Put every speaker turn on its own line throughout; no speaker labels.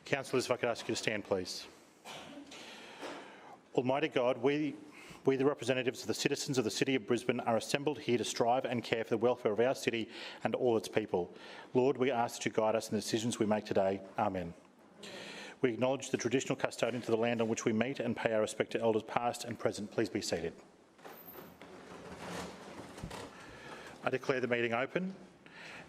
Councillors, if I could ask you to stand, please. Almighty God, we the representatives of the citizens of the City of Brisbane are assembled here to strive and care for the welfare of our city and all its people. Lord, we ask that you guide us in the decisions we make today. Amen. We acknowledge the traditional custodians of the land on which we meet and pay our respect to elders past and present. Please be seated. I declare the meeting open,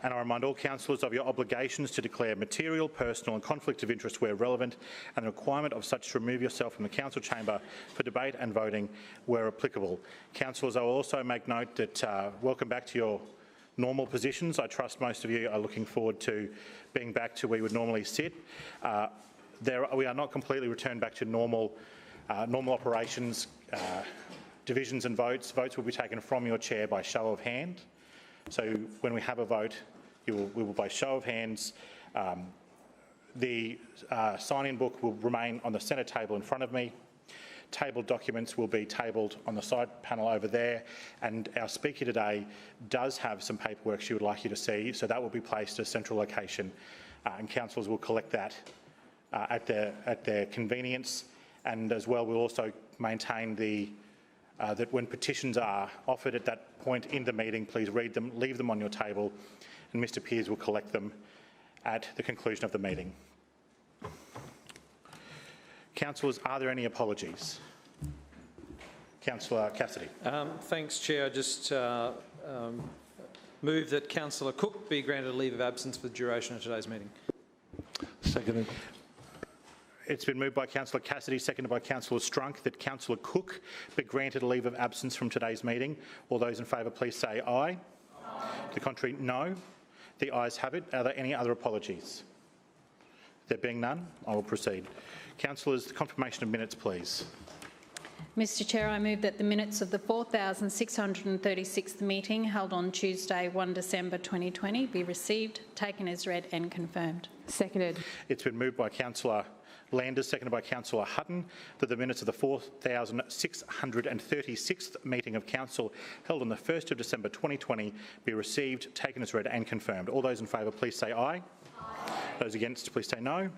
and I remind all councillors of your obligations to declare material, personal and conflict of interest where relevant, and the requirement of such to remove yourself from the council chamber for debate and voting where applicable. Councillors, I will also make note that welcome back to your normal positions. I trust most of you are looking forward to being back to where you would normally sit. We are not completely returned back to normal operations. Divisions and votes will be taken from your chair by show of hand. So when we have a vote, we will by show of hands. The sign-in book will remain on the centre table in front of me. Tabled documents will be tabled on the side panel over there, and our speaker today does have some paperwork she would like you to see, so that will be placed at a central location, and councillors will collect that at their convenience. And as well, we'll also maintain that when petitions are offered at that point in the meeting, please read them, leave them on your table, and Mr Pearce will collect them at the conclusion of the meeting. Councillors, are there any apologies? Councillor Cassidy.
Thanks, Chair. I just move that Councillor Cook be granted a leave of absence for the duration of today's meeting.
Seconded.
It's been moved by Councillor Cassidy, seconded by Councillor Strunk, that Councillor Cook be granted a leave of absence from today's meeting. All those in favour, please say aye. Aye. To the contrary, no. The ayes have it. Are there any other apologies? There being none, I will proceed. Councillors, the confirmation of minutes, please.
Mr Chair, I move that the minutes of the 4,636th meeting held on Tuesday 1 December 2020 be received, taken as read and confirmed.
Seconded.
It's been moved by Councillor Landers, seconded by Councillor Hutton, that the minutes of the 4,636th meeting of Council held on the 1st of December 2020 be received, taken as read and confirmed. All those in favour, please say aye. Aye. Those against, please say no.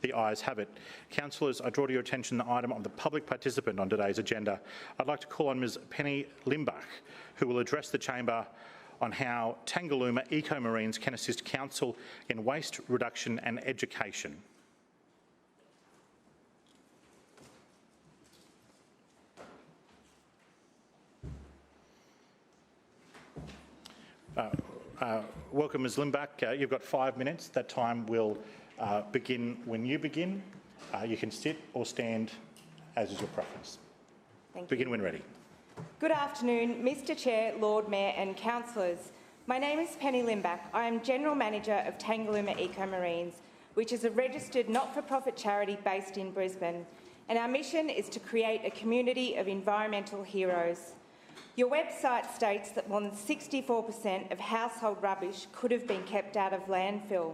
The ayes have it. Councillors, I draw to your attention the item of the public participant on today's agenda. I'd like to call on Ms Penny Limbach, who will address the chamber on how Tangalooma Eco-Marines can assist Council in waste reduction and education. Welcome, Ms Limbach. You've got 5 minutes. That time will begin when you begin. You can sit or stand as is your preference.
Thank you.
Begin when ready.
Good afternoon, Mr Chair, Lord Mayor and councillors. My name is Penny Limbach. I am General Manager of Tangalooma Eco-Marines, which is a registered not-for-profit charity based in Brisbane, and our mission is to create a community of environmental heroes. Your website states that more than 64% of household rubbish could have been kept out of landfill.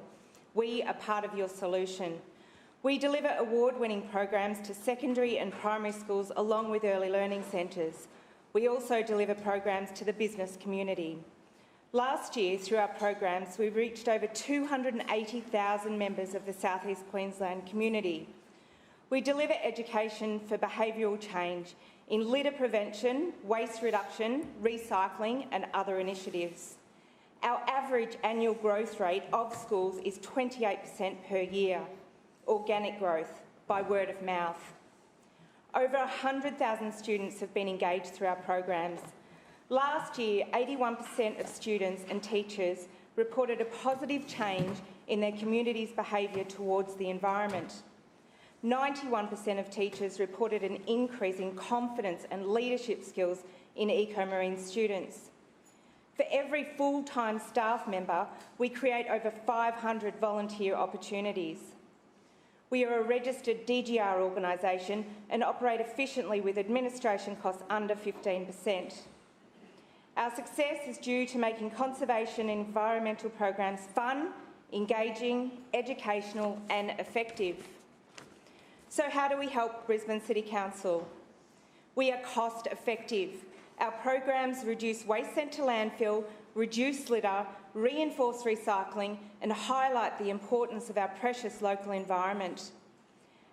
We are part of your solution. We deliver award-winning programs to secondary and primary schools along with early learning centres. We also deliver programs to the business community. Last year, through our programs, we reached over 280,000 members of the South East Queensland community. We deliver education for behavioural change in litter prevention, waste reduction, recycling and other initiatives. Our average annual growth rate of schools is 28% per year, organic growth by word of mouth. Over 100,000 students have been engaged through our programs. Last year, 81% of students and teachers reported a positive change in their community's behaviour towards the environment. 91% of teachers reported an increase in confidence and leadership skills in Eco-Marine students. For every full-time staff member, we create over 500 volunteer opportunities. We are a registered DGR organisation and operate efficiently with administration costs under 15%. Our success is due to making conservation and environmental programs fun, engaging, educational and effective. So how do we help Brisbane City Council? We are cost effective. Our programs reduce waste sent to landfill, reduce litter, reinforce recycling and highlight the importance of our precious local environment.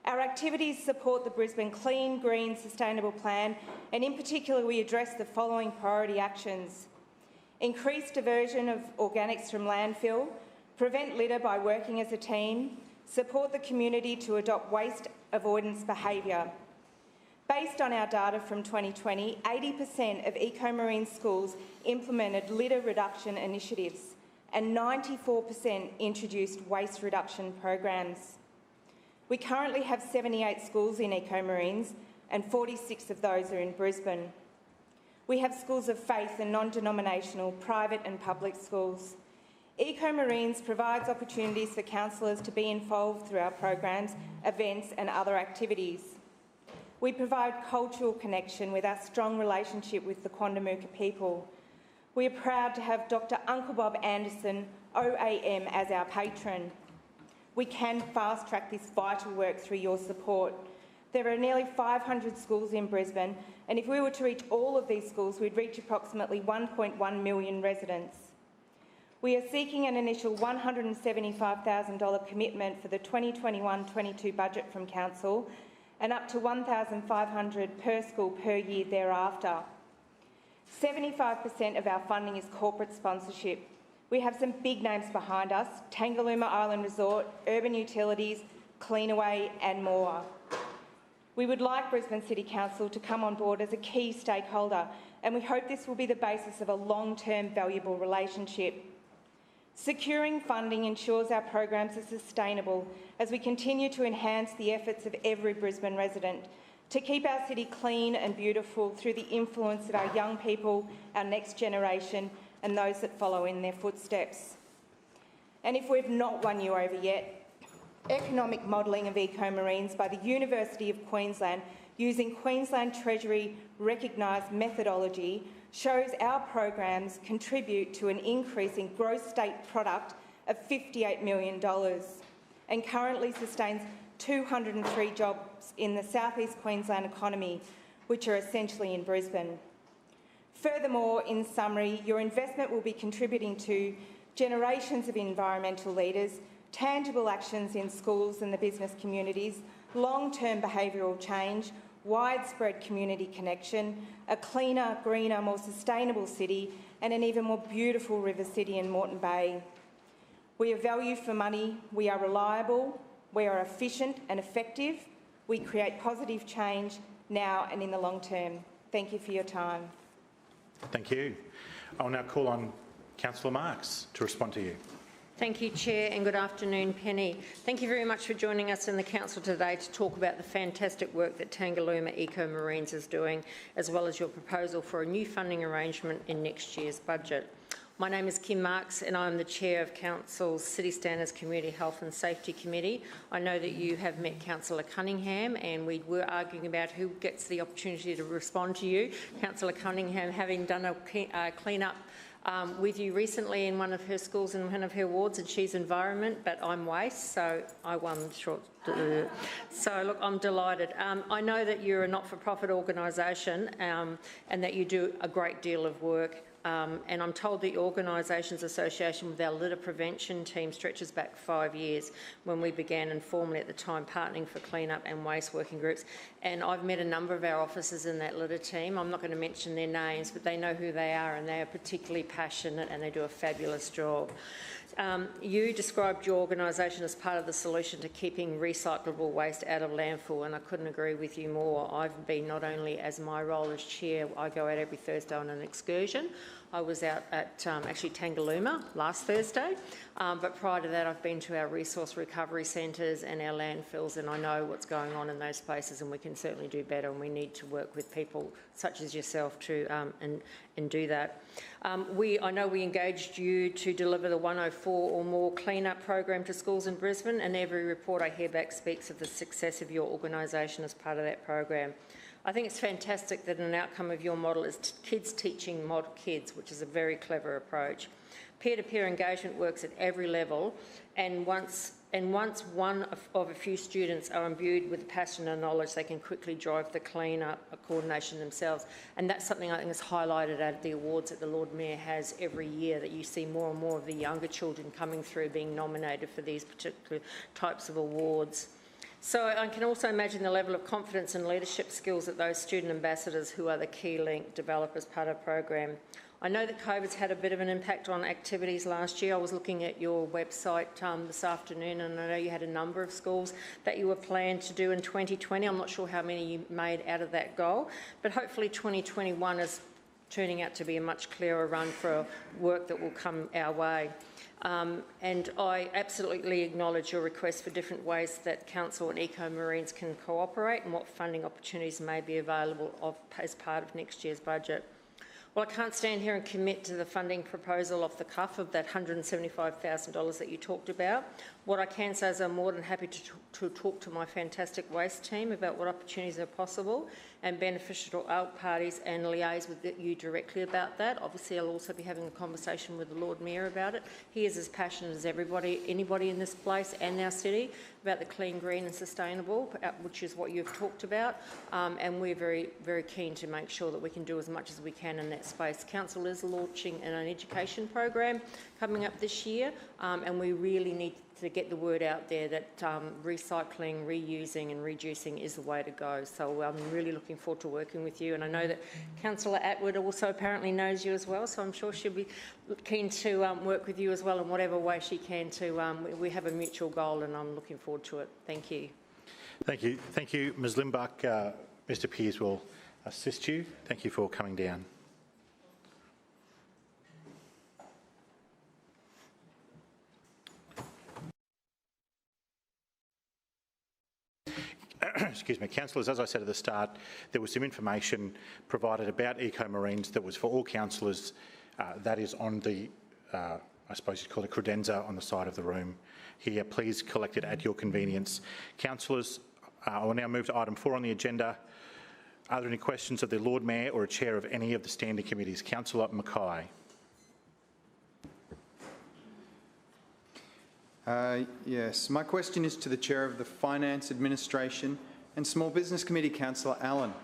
Our activities support the Brisbane Clean, Green, Sustainable Plan, and in particular we address the following priority actions: increase diversion of organics from landfill, prevent litter by working as a team, support the community to adopt waste avoidance behaviour. Based on our data from 2020, 80% of eco-marine schools implemented litter reduction initiatives and 94% introduced waste reduction programs. We currently have 78 schools in eco-marines and 46 of those are in Brisbane. We have schools of faith and non-denominational, private and public schools. Eco-marines provides opportunities for councillors to be involved through our programs, events and other activities. We provide cultural connection with our strong relationship with the Quandamooka people. We are proud to have Dr. Uncle Bob Anderson, OAM, as our patron. We can fast-track this vital work through your support. There are nearly 500 schools in Brisbane, and if we were to reach all of these schools, we'd reach approximately 1.1 million residents. We are seeking an initial $175,000 commitment for the 2021-22 budget from Council and up to $1,500 per school per year thereafter. 75% of our funding is corporate sponsorship. We have some big names behind us: Tangalooma Island Resort, Urban Utilities, Cleanaway and more. We would like Brisbane City Council to come on board as a key stakeholder, and we hope this will be the basis of a long-term valuable relationship. Securing funding ensures our programs are sustainable as we continue to enhance the efforts of every Brisbane resident to keep our city clean and beautiful through the influence of our young people, our next generation and those that follow in their footsteps. And if we've not won you over yet, economic modelling of eco-marines by the University of Queensland using Queensland Treasury recognised methodology shows our programs contribute to an increase in gross state product of $58 million and currently sustains 203 jobs in the South East Queensland economy, which are essentially in Brisbane. Furthermore, in summary, your investment will be contributing to generations of environmental leaders, tangible actions in schools and the business communities, long-term behavioural change, widespread community connection, a cleaner, greener, more sustainable city and an even more beautiful river city in Moreton Bay. We are value for money, we are reliable, we are efficient and effective, we create positive change now and in the long term. Thank you for your time.
Thank you. I will now call on Councillor Marks to respond to you.
Thank you, Chair, and good afternoon, Penny. Thank you very much for joining us in the Council today to talk about the fantastic work that Tangalooma Eco-Marines is doing, as well as your proposal for a new funding arrangement in next year's budget. My name is Kim Marks and I'm the Chair of Council's City Standards Community Health and Safety Committee. I know that you have met Councillor Cunningham and we were arguing about who gets the opportunity to respond to you. Councillor Cunningham having done a clean-up with you recently in one of her schools in one of her wards, and she's environment, but I'm waste, so I won short. So look, I'm delighted. I know that you're a not-for-profit organisation and that you do a great deal of work. And I'm told the organisation's association with our litter prevention team stretches back 5 years when we began informally at the time partnering for clean-up and waste working groups. And I've met a number of our officers in that litter team. I'm not going to mention their names, but they know who they are and they are particularly passionate and they do a fabulous job. You described your organisation as part of the solution to keeping recyclable waste out of landfill, and I couldn't agree with you more. I've been, not only as my role as chair, I go out every Thursday on an excursion. I was out at actually Tangalooma last Thursday, but prior to that I've been to our resource recovery centres and our landfills, and I know what's going on in those places, and we can certainly do better, and we need to work with people such as yourself to and do that. I know we engaged you to deliver the 104 or more clean-up program to schools in Brisbane, and every report I hear back speaks of the success of your organisation as part of that program. I think it's fantastic that an outcome of your model is kids teaching mod kids, which is a very clever approach. Peer-to-peer engagement works at every level, and once one of a few students are imbued with passion and knowledge, they can quickly drive the clean-up coordination themselves. And that's something I think is highlighted at the awards that the Lord Mayor has every year, that you see more and more of the younger children coming through being nominated for these particular types of awards. So I can also imagine the level of confidence and leadership skills that those student ambassadors who are the key link develop as part of the program. I know that COVID's had a bit of an impact on activities last year. I was looking at your website this afternoon, and I know you had a number of schools that you were planned to do in 2020. I'm not sure how many you made out of that goal, but hopefully 2021 is turning out to be a much clearer run for work that will come our way. And I absolutely acknowledge your request for different ways that Council and Eco Marines can cooperate and what funding opportunities may be available as part of next year's budget. Well, I can't stand here and commit to the funding proposal off the cuff of that $175,000 that you talked about. What I can say is I'm more than happy to talk to my fantastic waste team about what opportunities are possible and beneficial to all parties, and liaise with you directly about that. Obviously, I'll also be having a conversation with the Lord Mayor about it. He is as passionate as anybody in this place and our city about the clean, green and sustainable, which is what you've talked about, and we're very, very keen to make sure that we can do as much as we can in that space. Council is launching an education program coming up this year, and we really need to get the word out there that recycling, reusing and reducing is the way to go. So I'm really looking forward to working with you, and I know that Councillor Atwood also apparently knows you as well, so I'm sure she'll be keen to work with you as well in whatever way she can to, we have a mutual goal, and I'm looking forward to it. Thank you.
Thank you. Thank you, Ms Limbach. Mr Pearce will assist you. Thank you for coming down. Excuse me, councillors, as I said at the start, there was some information provided about Eco Marines that was for all councillors. That is on the, I suppose you'd call it credenza on the side of the room here. Please collect it at your convenience. Councillors, I will now move to item 4 on the agenda. Are there any questions of the Lord Mayor or a chair of any of the standing committees? Councillor Mackay.
Yes, my question is to the Chair of the Finance, Administration and Small Business Committee, Councillor Allen.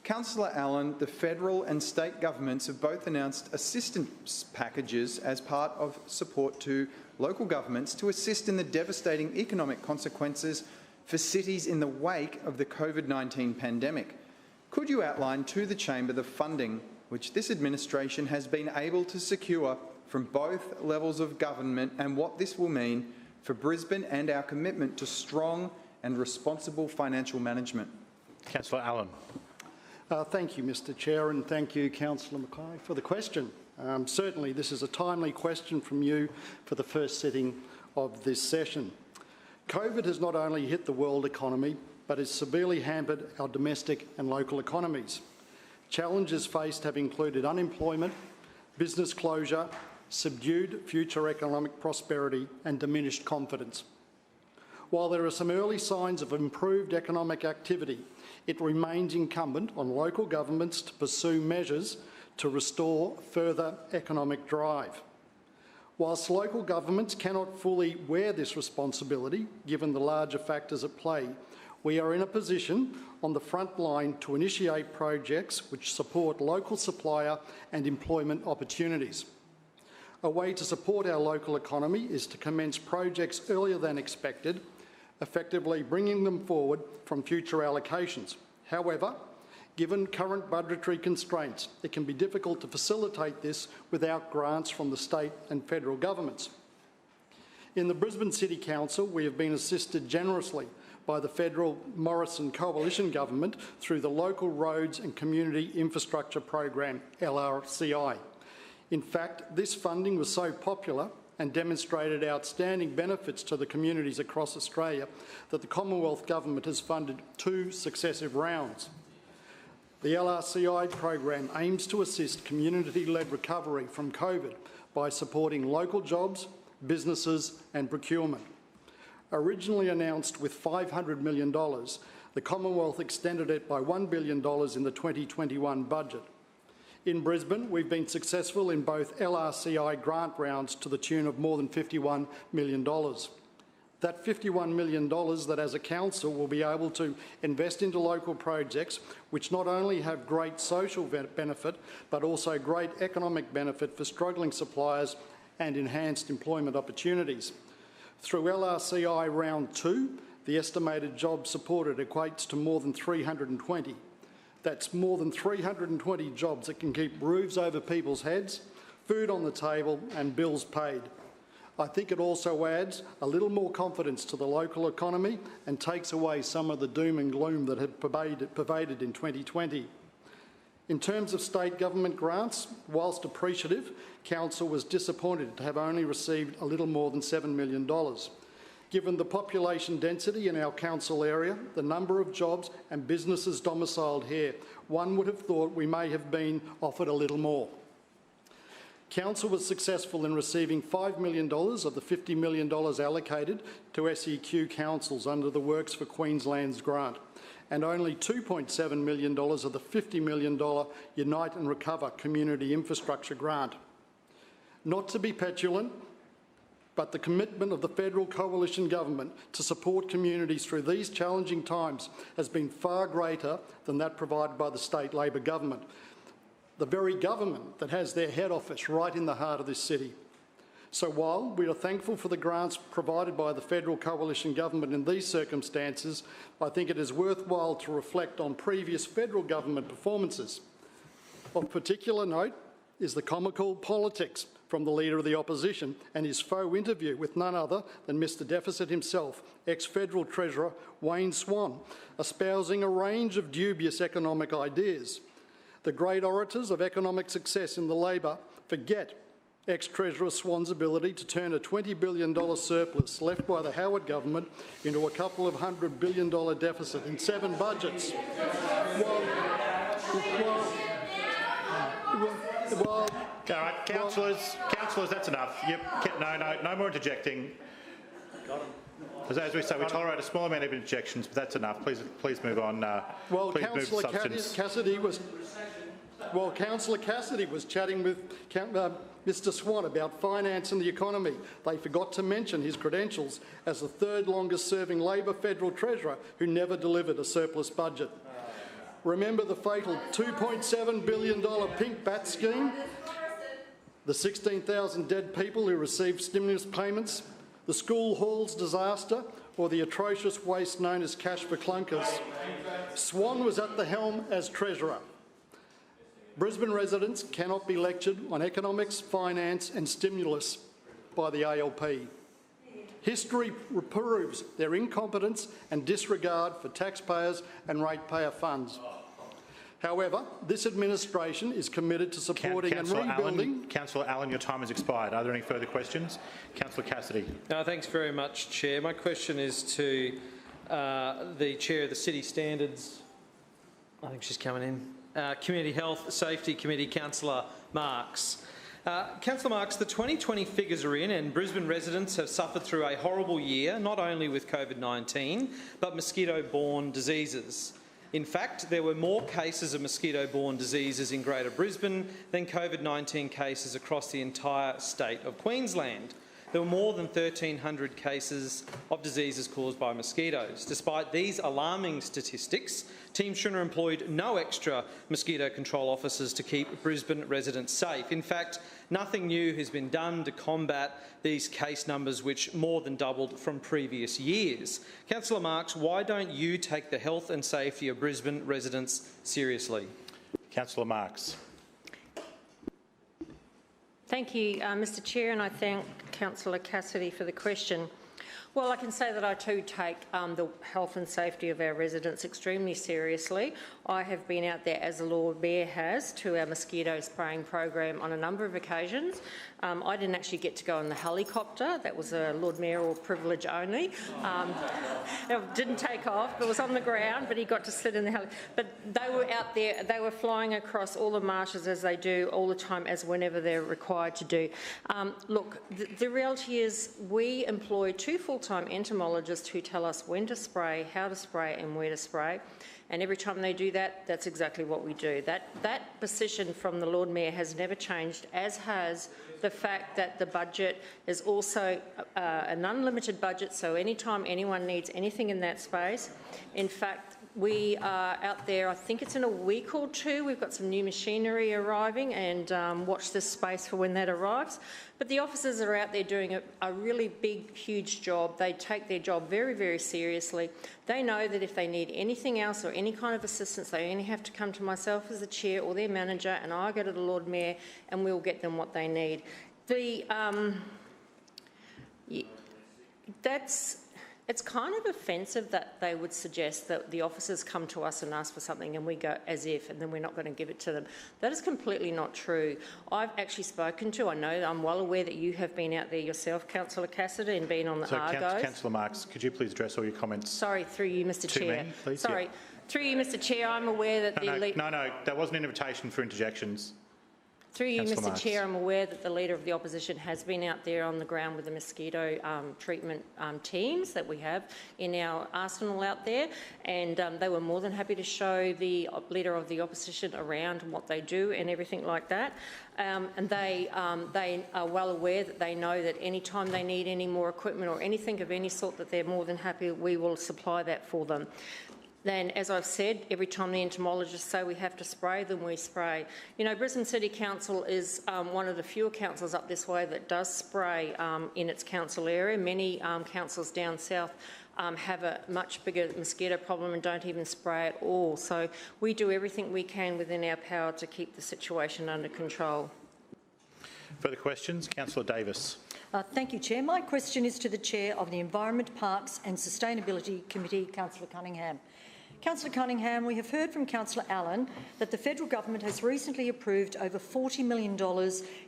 Councillor Allen, the federal and state governments have both announced assistance packages as part of support to local governments to assist in the devastating economic consequences for cities in the wake of the COVID-19 pandemic. Could you outline to the Chamber the funding which this administration has been able to secure from both levels of government and what this will mean for Brisbane and our commitment to strong and responsible financial management?
Councillor Allen.
Thank you, Mr Chair, and thank you, Councillor Mackay, for the question. Certainly, this is a timely question from you for the first sitting of this session. COVID has not only hit the world economy, but has severely hampered our domestic and local economies. Challenges faced have included unemployment, business closure, subdued future economic prosperity and diminished confidence. While there are some early signs of improved economic activity, it remains incumbent on local governments to pursue measures to restore further economic drive. Whilst local governments cannot fully wear this responsibility, given the larger factors at play, we are in a position on the front line to initiate projects which support local supplier and employment opportunities. A way to support our local economy is to commence projects earlier than expected, effectively bringing them forward from future allocations. However, given current budgetary constraints, it can be difficult to facilitate this without grants from the state and federal governments. In the Brisbane City Council, we have been assisted generously by the federal Morrison Coalition Government through the Local Roads and Community Infrastructure Program, LRCI. In fact, this funding was so popular and demonstrated outstanding benefits to the communities across Australia that the Commonwealth Government has funded 2 successive rounds. The LRCI program aims to assist community-led recovery from COVID by supporting local jobs, businesses and procurement. Originally announced with $500 million, The Commonwealth extended it by $1 billion in the 2021 budget. In Brisbane, we've been successful in both LRCI grant rounds to the tune of more than $51 million. That $51 million that as a council will be able to invest into local projects which not only have great social benefit but also great economic benefit for struggling suppliers and enhanced employment opportunities. Through LRCI Round 2, the estimated jobs supported equates to more than 320. That's more than 320 jobs that can keep roofs over people's heads, food on the table and bills paid. I think it also adds a little more confidence to the local economy and takes away some of the doom and gloom that had pervaded in 2020. In terms of state government grants, whilst appreciative, Council was disappointed to have only received a little more than $7 million. Given the population density in our council area, the number of jobs and businesses domiciled here, one would have thought we may have been offered a little more. Council was successful in receiving $5 million of the $50 million allocated to SEQ councils under the Works for Queensland's grant, and only $2.7 million of the $50 million Unite and Recover community infrastructure grant. Not to be petulant, but the commitment of the federal coalition government to support communities through these challenging times has been far greater than that provided by the state Labor government, the very government that has their head office right in the heart of this city. So while we are thankful for the grants provided by the federal coalition government in these circumstances, I think it is worthwhile to reflect on previous federal government performances. Of particular note is the comical politics from the Leader of the Opposition and his faux interview with none other than Mr Deficit himself, ex-Federal Treasurer Wayne Swan, espousing a range of dubious economic ideas. The great orators of economic success in the Labor forget ex-Treasurer Swan's ability to turn a $20 billion surplus left by the Howard government into a couple of $100 billion deficit in 7 budgets.
All right, councillors, that's enough. No more interjecting. As we say, we tolerate a small amount of interjections, but that's enough. Please move on.
Well,
please move
Councillor
substance.
Cassidy was chatting with Mr Swan about finance and the economy. They forgot to mention his credentials as the 3rd longest serving Labor federal treasurer who never delivered a surplus budget. Remember the fatal $2.7 billion pink bat scheme? The 16,000 dead people who received stimulus payments? The school halls disaster, or the atrocious waste known as cash for clunkers? Swan was at the helm as Treasurer. Brisbane residents cannot be lectured on economics, finance and stimulus by the ALP. History proves their incompetence and disregard for taxpayers and ratepayer funds. However, this administration is committed to supporting and rebuilding...
Councillor Allen, your time has expired. Are there any further questions? Councillor Cassidy.
No, thanks very much, Chair. My question is to the Chair of the City Standards, I think she's coming in, Community Health Safety Committee, Councillor Marks. Councillor Marks, the 2020 figures are in and Brisbane residents have suffered through a horrible year, not only with COVID-19, but mosquito-borne diseases. In fact, there were more cases of mosquito-borne diseases in Greater Brisbane than COVID-19 cases across the entire state of Queensland. There were more than 1,300 cases of diseases caused by mosquitoes. Despite these alarming statistics, Team Schrinner employed no extra mosquito control officers to keep Brisbane residents safe. In fact, nothing new has been done to combat these case numbers, which more than doubled from previous years. Councillor Marks, why don't you take the health and safety of Brisbane residents seriously?
Councillor Marks.
Thank you, Mr Chair, and I thank Councillor Cassidy for the question. Well, I can say that I too take the health and safety of our residents extremely seriously. I have been out there, as the Lord Mayor has, to our mosquito spraying program on a number of occasions. I didn't actually get to go in the helicopter. That was a Lord Mayoral privilege only. It didn't take off. It was on the ground, but he got to sit in the helicopter. But they were out there. They were flying across all the marshes as they do all the time, as whenever they're required to do. Look, the reality is we employ 2 full full-time entomologists who tell us when to spray, how to spray and where to spray. And every time they do that, that's exactly what we do. That position from the Lord Mayor has never changed, as has the fact that the budget is also an unlimited budget, so anytime anyone needs anything in that space. In fact, we are out there, I think it's in a week or two, we've got some new machinery arriving, and watch this space for when that arrives. But the officers are out there doing a really big, huge job. They take their job very, very seriously. They know that if they need anything else or any kind of assistance, they only have to come to myself as the chair or their manager, and I go to the Lord Mayor and we'll get them what they need. It's kind of offensive that they would suggest that the officers come to us and ask for something and we go as if, and then we're not going to give it to them. That is completely not true. I've actually spoken to, I'm well aware that you have been out there yourself, Councillor Cassidy, and been on the Argos.
Councillor Marks, could you please address all your comments?
Sorry, through you, Mr Chair.
Me, please?
Sorry, through you, Mr Chair, I'm aware that
No, that wasn't an invitation for interjections.
Through you,
Councillor
Mr
Marks.
Chair, I'm aware that the Leader of the Opposition has been out there on the ground with the mosquito treatment teams that we have in our arsenal out there, and they were more than happy to show the Leader of the Opposition around what they do and everything like that. And they are well aware that they know that any time they need any more equipment or anything of any sort, that they're more than happy, we will supply that for them. Then, as I've said, every time the entomologists say we have to spray, then we spray. You know, Brisbane City Council is one of the fewer councils up this way that does spray in its council area. Many councils down south have a much bigger mosquito problem and don't even spray at all. So we do everything we can within our power to keep the situation under control.
Further questions? Councillor Davis.
Thank you, Chair. My question is to the Chair of the Environment, Parks and Sustainability Committee, Councillor Cunningham. Councillor Cunningham, we have heard from Councillor Allen that the federal government has recently approved over $40 million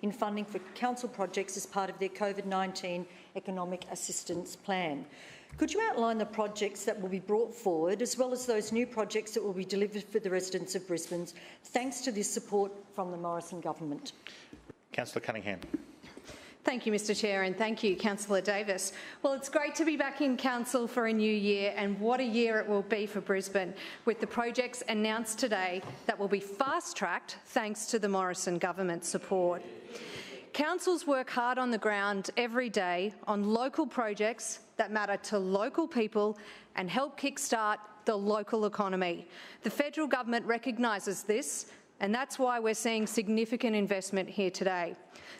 in funding for council projects as part of their COVID-19 economic assistance plan. Could you outline the projects that will be brought forward, as well as those new projects that will be delivered for the residents of Brisbane, thanks to this support from the Morrison government?
Councillor Cunningham.
Thank you, Mr Chair, and thank you, Councillor Davis. Well, it's great to be back in Council for a new year, and what a year it will be for Brisbane, with the projects announced today that will be fast-tracked thanks to the Morrison government support. Councils work hard on the ground every day on local projects that matter to local people and help kickstart the local economy. The federal government recognises this, and that's why we're seeing significant investment here today.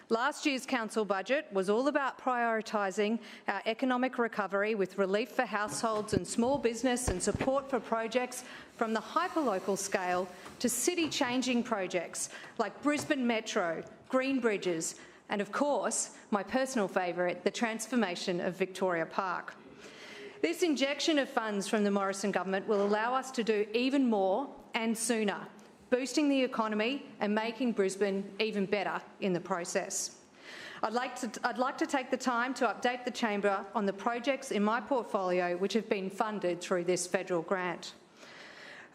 Last year's council budget was all about prioritising our economic recovery with relief for households and small business and support for projects from the hyperlocal scale to city-changing projects like Brisbane Metro, Green Bridges and, of course, my personal favourite, the transformation of Victoria Park. This injection of funds from the Morrison government will allow us to do even more and sooner, boosting the economy and making Brisbane even better in the process. I'd like to take the time to update the Chamber on the projects in my portfolio which have been funded through this federal grant.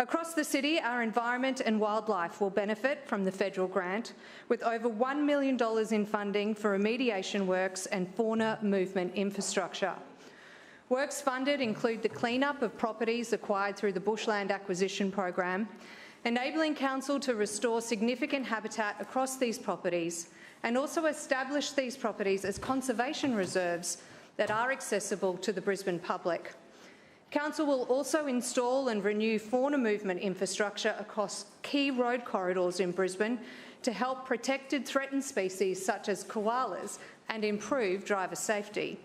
Across the city, our environment and wildlife will benefit from the federal grant, with over $1 million in funding for remediation works and fauna movement infrastructure. Works funded include the clean-up of properties acquired through the Bushland Acquisition Program, enabling Council to restore significant habitat across these properties and also establish these properties as conservation reserves that are accessible to the Brisbane public. Council will also install and renew fauna movement infrastructure across key road corridors in Brisbane to help protected threatened species such as koalas and improve driver safety.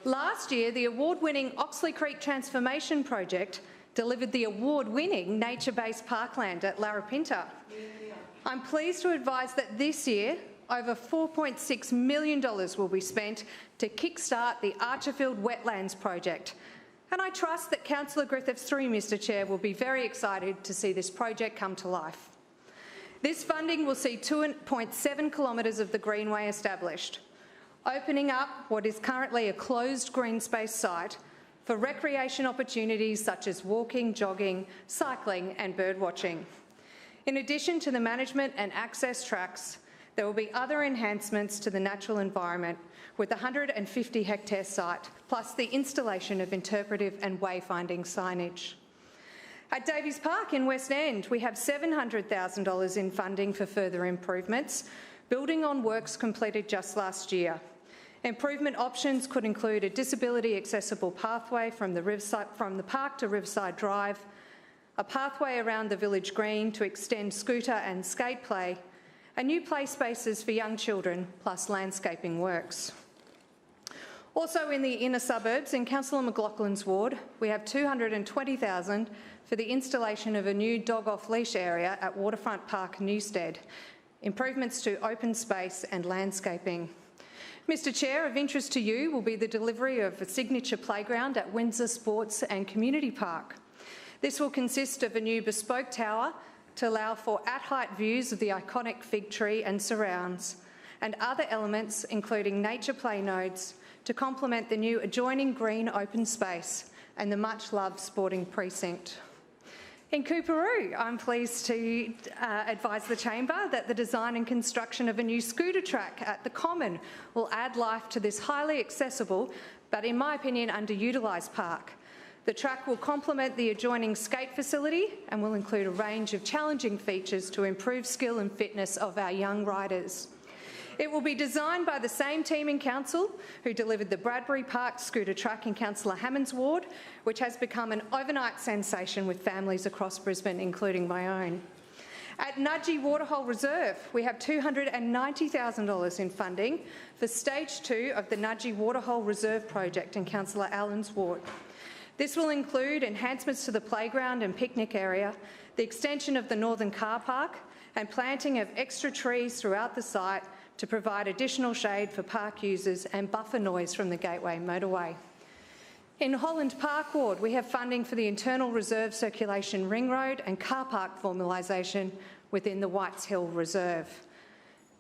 Last year, the award-winning Oxley Creek Transformation Project delivered the award-winning nature-based parkland at Larapinta. I'm pleased to advise that this year, over $4.6 million will be spent to kickstart the Archerfield Wetlands project. And I trust that Councillor Griffiths, through Mr Chair, will be very excited to see this project come to life. This funding will see 2.7 kilometres of the Greenway established, opening up what is currently a closed green space site for recreation opportunities such as walking, jogging, cycling and birdwatching. In addition to the management and access tracks, There will be other enhancements to the natural environment with the 150-hectare site, plus the installation of interpretive and wayfinding signage. At Davies Park in West End, we have $700,000 in funding for further improvements, building on works completed just last year. Improvement options could include a disability accessible pathway from the park to Riverside Drive, a pathway around the village green to extend scooter and skate play, and new play spaces for young children, plus landscaping works. Also in the inner suburbs, in Councillor McLaughlin's ward, we have $220,000 for the installation of a new dog off-leash area at Waterfront Park, Newstead, improvements to open space and landscaping. Mr Chair, of interest to you will be the delivery of a signature playground at Windsor Sports and Community Park. This will consist of a new bespoke tower to allow for at-height views of the iconic fig tree and surrounds, and other elements including nature play nodes to complement the new adjoining green open space and the much-loved sporting precinct. In Coorparoo, I'm pleased to advise the Chamber that the design and construction of a new scooter track at the Common will add life to this highly accessible, but in my opinion, underutilised park. The track will complement the adjoining skate facility and will include a range of challenging features to improve skill and fitness of our young riders. It will be designed by the same team in Council who delivered the Bradbury Park scooter track in Councillor Hammond's ward, which has become an overnight sensation with families across Brisbane, including my own. At Nudgee Waterhole Reserve, we have $290,000 in funding for Stage 2 of the Nudgee Waterhole Reserve project in Councillor Allen's ward. This will include enhancements to the playground and picnic area, the extension of the northern car park, and planting of extra trees throughout the site to provide additional shade for park users and buffer noise from the Gateway motorway. In Holland Park Ward, we have funding for the internal reserve circulation ring road and car park formalisation within the Whites Hill Reserve.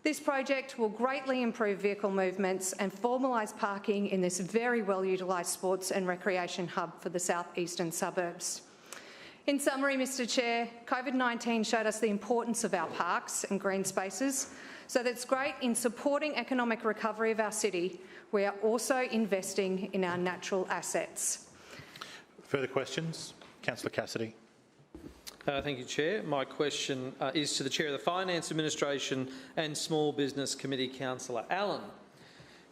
This project will greatly improve vehicle movements and formalise parking in this very well utilised sports and recreation hub for the southeastern suburbs. In summary, Mr Chair, COVID-19 showed us the importance of our parks and green spaces, so that's great in supporting economic recovery of our city. We are also investing in our natural assets.
Further questions? Councillor Cassidy.
Thank you, Chair. My question is to the Chair of the Finance Administration and Small Business Committee, Councillor Allen.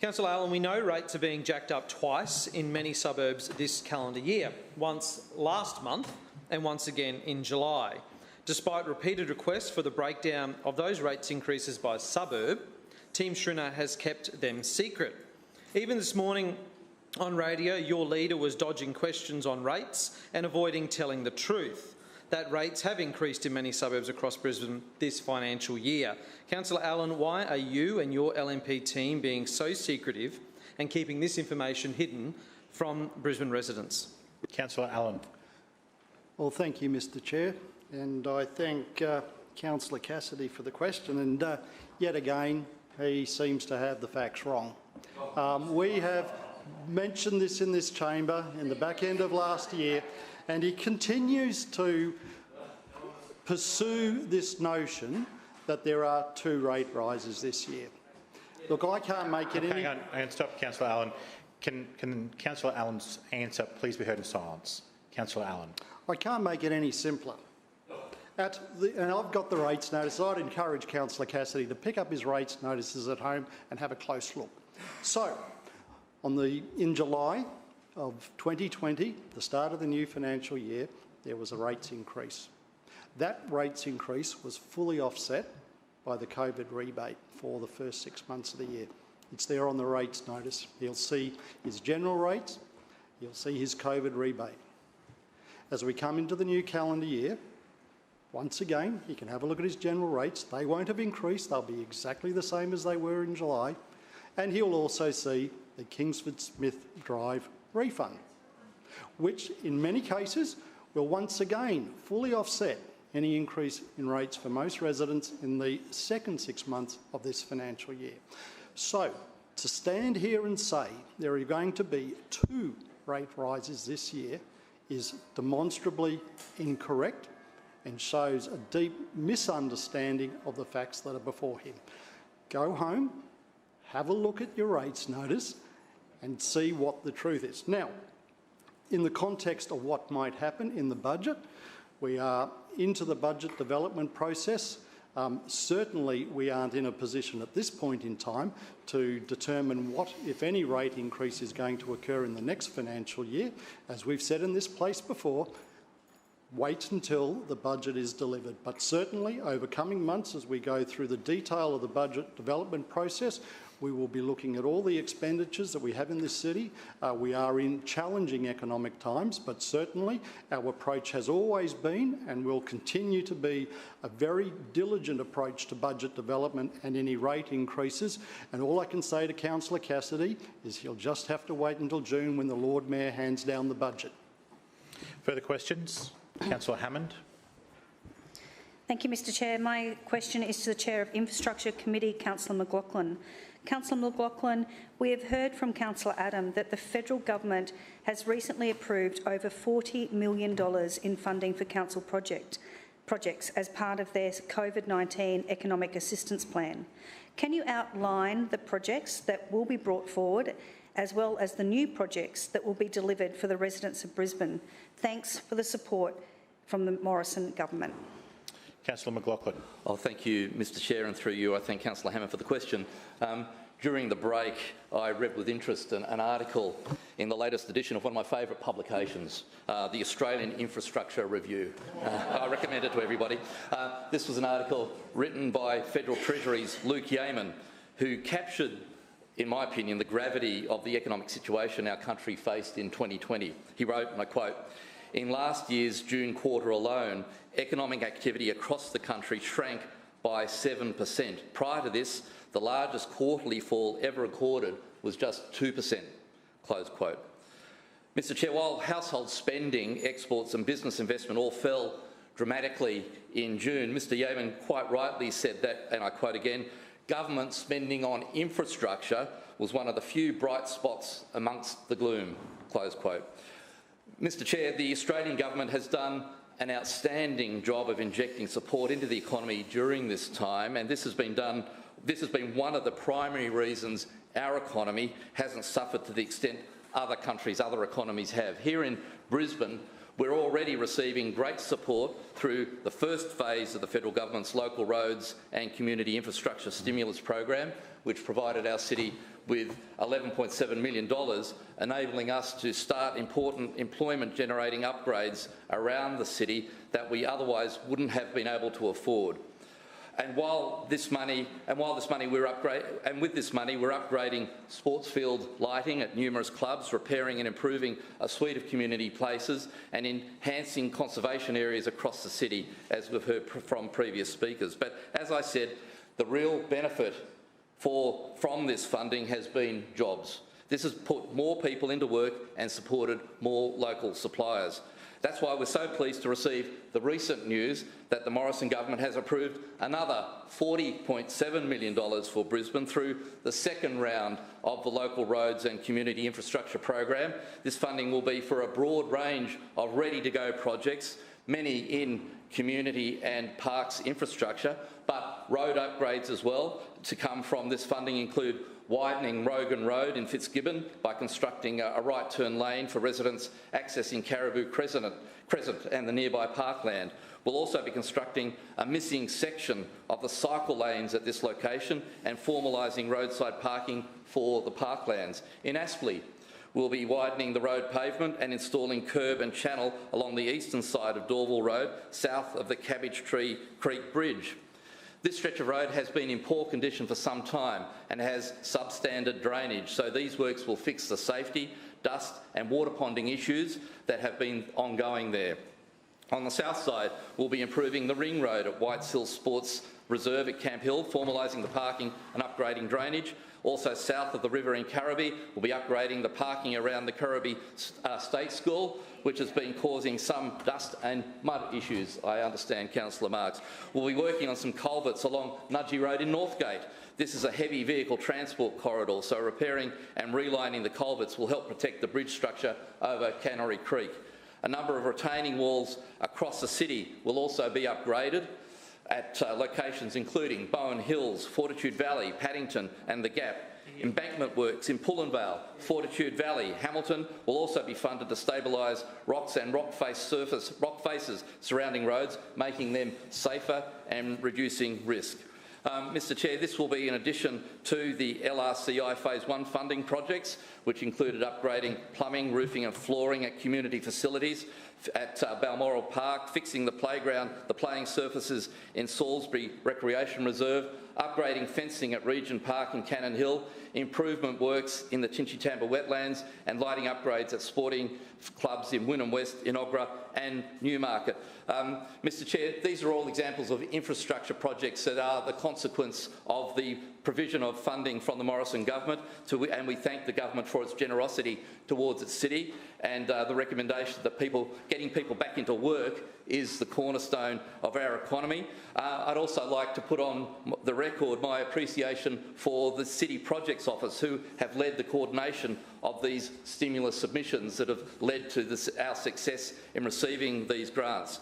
Councillor Allen, we know rates are being jacked up twice in many suburbs this calendar year, once last month and once again in July. Despite repeated requests for the breakdown of those rates increases by suburb, Team Schrinner has kept them secret. Even this morning on radio, your leader was dodging questions on rates and avoiding telling the truth, that rates have increased in many suburbs across Brisbane this financial year. Councillor Allen, why are you and your LNP team being so secretive and keeping this information hidden from Brisbane residents?
Councillor Allen.
Well, thank you, Mr Chair, and I thank Councillor Cassidy for the question, and yet again he seems to have the facts wrong. We have mentioned this in this chamber in the back end of last year, and he continues to pursue this notion that there are 2 rate rises this year. Look, I can't make it any...
Hang on, stop, Councillor Allen. Can Councillor Allen's answer please be heard in silence? Councillor Allen.
I can't make it any simpler. And I've got the rates notice. I'd encourage Councillor Cassidy to pick up his rates notices at home and have a close look. So, in July of 2020, the start of the new financial year, there was a rates increase. That rates increase was fully offset by the COVID rebate for the first 6 months of the year. It's there on the rates notice. You'll see his general rates, you'll see his COVID rebate. As we come into the new calendar year, once again, you can have a look at his general rates. They won't have increased. They'll be exactly the same as they were in July. And he'll also see the Kingsford Smith Drive refund, which in many cases will once again fully offset any increase in rates for most residents in the second 6 months of this financial year. So, to stand here and say there are going to be 2 rate rises this year is demonstrably incorrect and shows a deep misunderstanding of the facts that are before him. Go home, have a look at your rates notice and see what the truth is. Now, in the context of what might happen in the budget, we are into the budget development process. Certainly, we aren't in a position at this point in time to determine what, if any, rate increase is going to occur in the next financial year. As we've said in this place before, wait until the budget is delivered. But certainly, over coming months, as we go through the detail of the budget development process, we will be looking at all the expenditures that we have in this city. We are in challenging economic times, but certainly our approach has always been and will continue to be a very diligent approach to budget development and any rate increases. And all I can say to Councillor Cassidy is he'll just have to wait until June when the Lord Mayor hands down the budget.
Further questions? Councillor Hammond.
Thank you, Mr Chair. My question is to the Chair of Infrastructure Committee, Councillor McLaughlin. Councillor McLaughlin, we have heard from Councillor Adam that the federal government has recently approved over $40 million in funding for council projects as part of their COVID-19 economic assistance plan. Can you outline the projects that will be brought forward as well as the new projects that will be delivered for the residents of Brisbane? Thanks for the support from the Morrison government.
Councillor McLaughlin.
Oh, thank you, Mr Chair, and through you I thank Councillor Hammond for the question. During the break, I read with interest an article in the latest edition of one of my favourite publications, the Australian Infrastructure Review. I recommend it to everybody. This was an article written by Federal Treasury's Luke Yeaman, who captured, in my opinion, the gravity of the economic situation our country faced in 2020. He wrote, and I quote, "In last year's June quarter alone, economic activity across the country shrank by 7%. Prior to this, the largest quarterly fall ever recorded was just 2%. Close quote. Mr Chair, while household spending, exports and business investment all fell dramatically in June, Mr Yeaman quite rightly said that, and I quote again, government spending on infrastructure was one of the few bright spots amongst the gloom. Close quote. Mr Chair, the Australian government has done an outstanding job of injecting support into the economy during this time, and this has been one of the primary reasons our economy hasn't suffered to the extent other countries, other economies have. Here in Brisbane, we're already receiving great support through the first phase of the federal government's local roads and community infrastructure stimulus program, which provided our city with $11.7 million, enabling us to start important employment-generating upgrades around the city that we otherwise wouldn't have been able to afford. And with this money, we're upgrading sports field lighting at numerous clubs, repairing and improving a suite of community places, and enhancing conservation areas across the city, as we've heard from previous speakers. But as I said, the real benefit from this funding has been jobs. This has put more people into work and supported more local suppliers. That's why we're so pleased to receive the recent news that the Morrison government has approved another $40.7 million for Brisbane through the second round of the local roads and community infrastructure program. This funding will be for a broad range of ready-to-go projects, many in community and parks infrastructure, but road upgrades as well to come from this funding include widening Rogan Road in Fitzgibbon by constructing a right turn lane for residents accessing Caribou Crescent and the nearby parkland. We'll also be constructing a missing section of the cycle lanes at this location and formalising roadside parking for the parklands. In Aspley, we'll be widening the road pavement and installing curb and channel along the eastern side of Dorval Road, south of the Cabbage Tree Creek Bridge. This stretch of road has been in poor condition for some time and has substandard drainage, so these works will fix the safety, dust and water ponding issues that have been ongoing there. On the south side, we'll be improving the ring road at Whites Hill Sports Reserve at Camp Hill, formalising the parking and upgrading drainage. Also south of the river in Kirriby, we'll be upgrading the parking around the Kirriby State School, which has been causing some dust and mud issues, I understand, Councillor Marks. We'll be working on some culverts along Nudgee Road in Northgate. This is a heavy vehicle transport corridor, so repairing and relining the culverts will help protect the bridge structure over Cannery Creek. A number of retaining walls across the city will also be upgraded, at locations including Bowen Hills, Fortitude Valley, Paddington and the Gap. Embankment works in Pullenvale, Fortitude Valley, Hamilton will also be funded to stabilise rocks and rock faces surrounding roads, making them safer and reducing risk. Mr Chair, this will be in addition to the LRCI Phase 1 funding projects, which included upgrading plumbing, roofing and flooring at community facilities at Balmoral Park, fixing the playground, the playing surfaces in Salisbury Recreation Reserve, upgrading fencing at Regent Park in Cannon Hill, improvement works in the Tinchitamba wetlands and lighting upgrades at sporting clubs in Wynnum West, Inogra and Newmarket. Mr Chair, these are all examples of infrastructure projects that are the consequence of the provision of funding from the Morrison government, and we thank the government for its generosity towards its city, and the recommendation that getting people back into work is the cornerstone of our economy. I'd also like to put on the record my appreciation for the City Projects Office, who have led the coordination of these stimulus submissions that have led to our success in receiving these grants.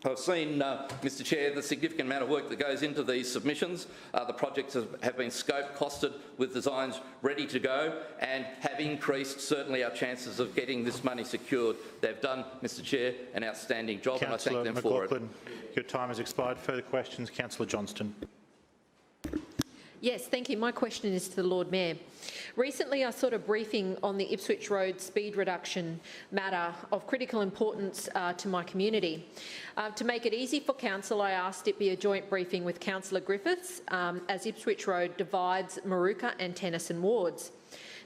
I've seen, Mr Chair, the significant amount of work that goes into these submissions. The projects have been scoped, costed, with designs ready to go, and have increased certainly our chances of getting this money secured. They've done, Mr Chair, an outstanding job, and I thank them for it.
Your time has expired. Further questions? Councillor Johnston.
Yes, thank you. My question is to the Lord Mayor. Recently, I sought a briefing on the Ipswich Road speed reduction matter of critical importance to my community. To make it easy for Council, I asked it be a joint briefing with Councillor Griffiths, as Ipswich Road divides Moorooka and Tennyson wards.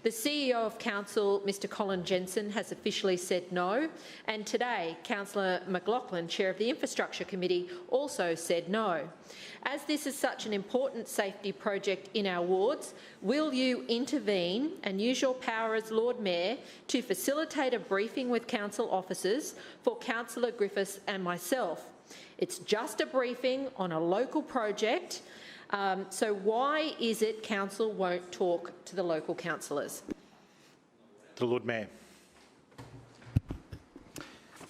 The CEO of Council, Mr Colin Jensen, has officially said no, and today Councillor McLaughlin, Chair of the Infrastructure Committee, also said no. As this is such an important safety project in our wards, will you intervene and use your power as Lord Mayor to facilitate a briefing with Council officers for Councillor Griffiths and myself? It's just a briefing on a local project. So why is it Council won't talk to the local councillors?
The Lord Mayor.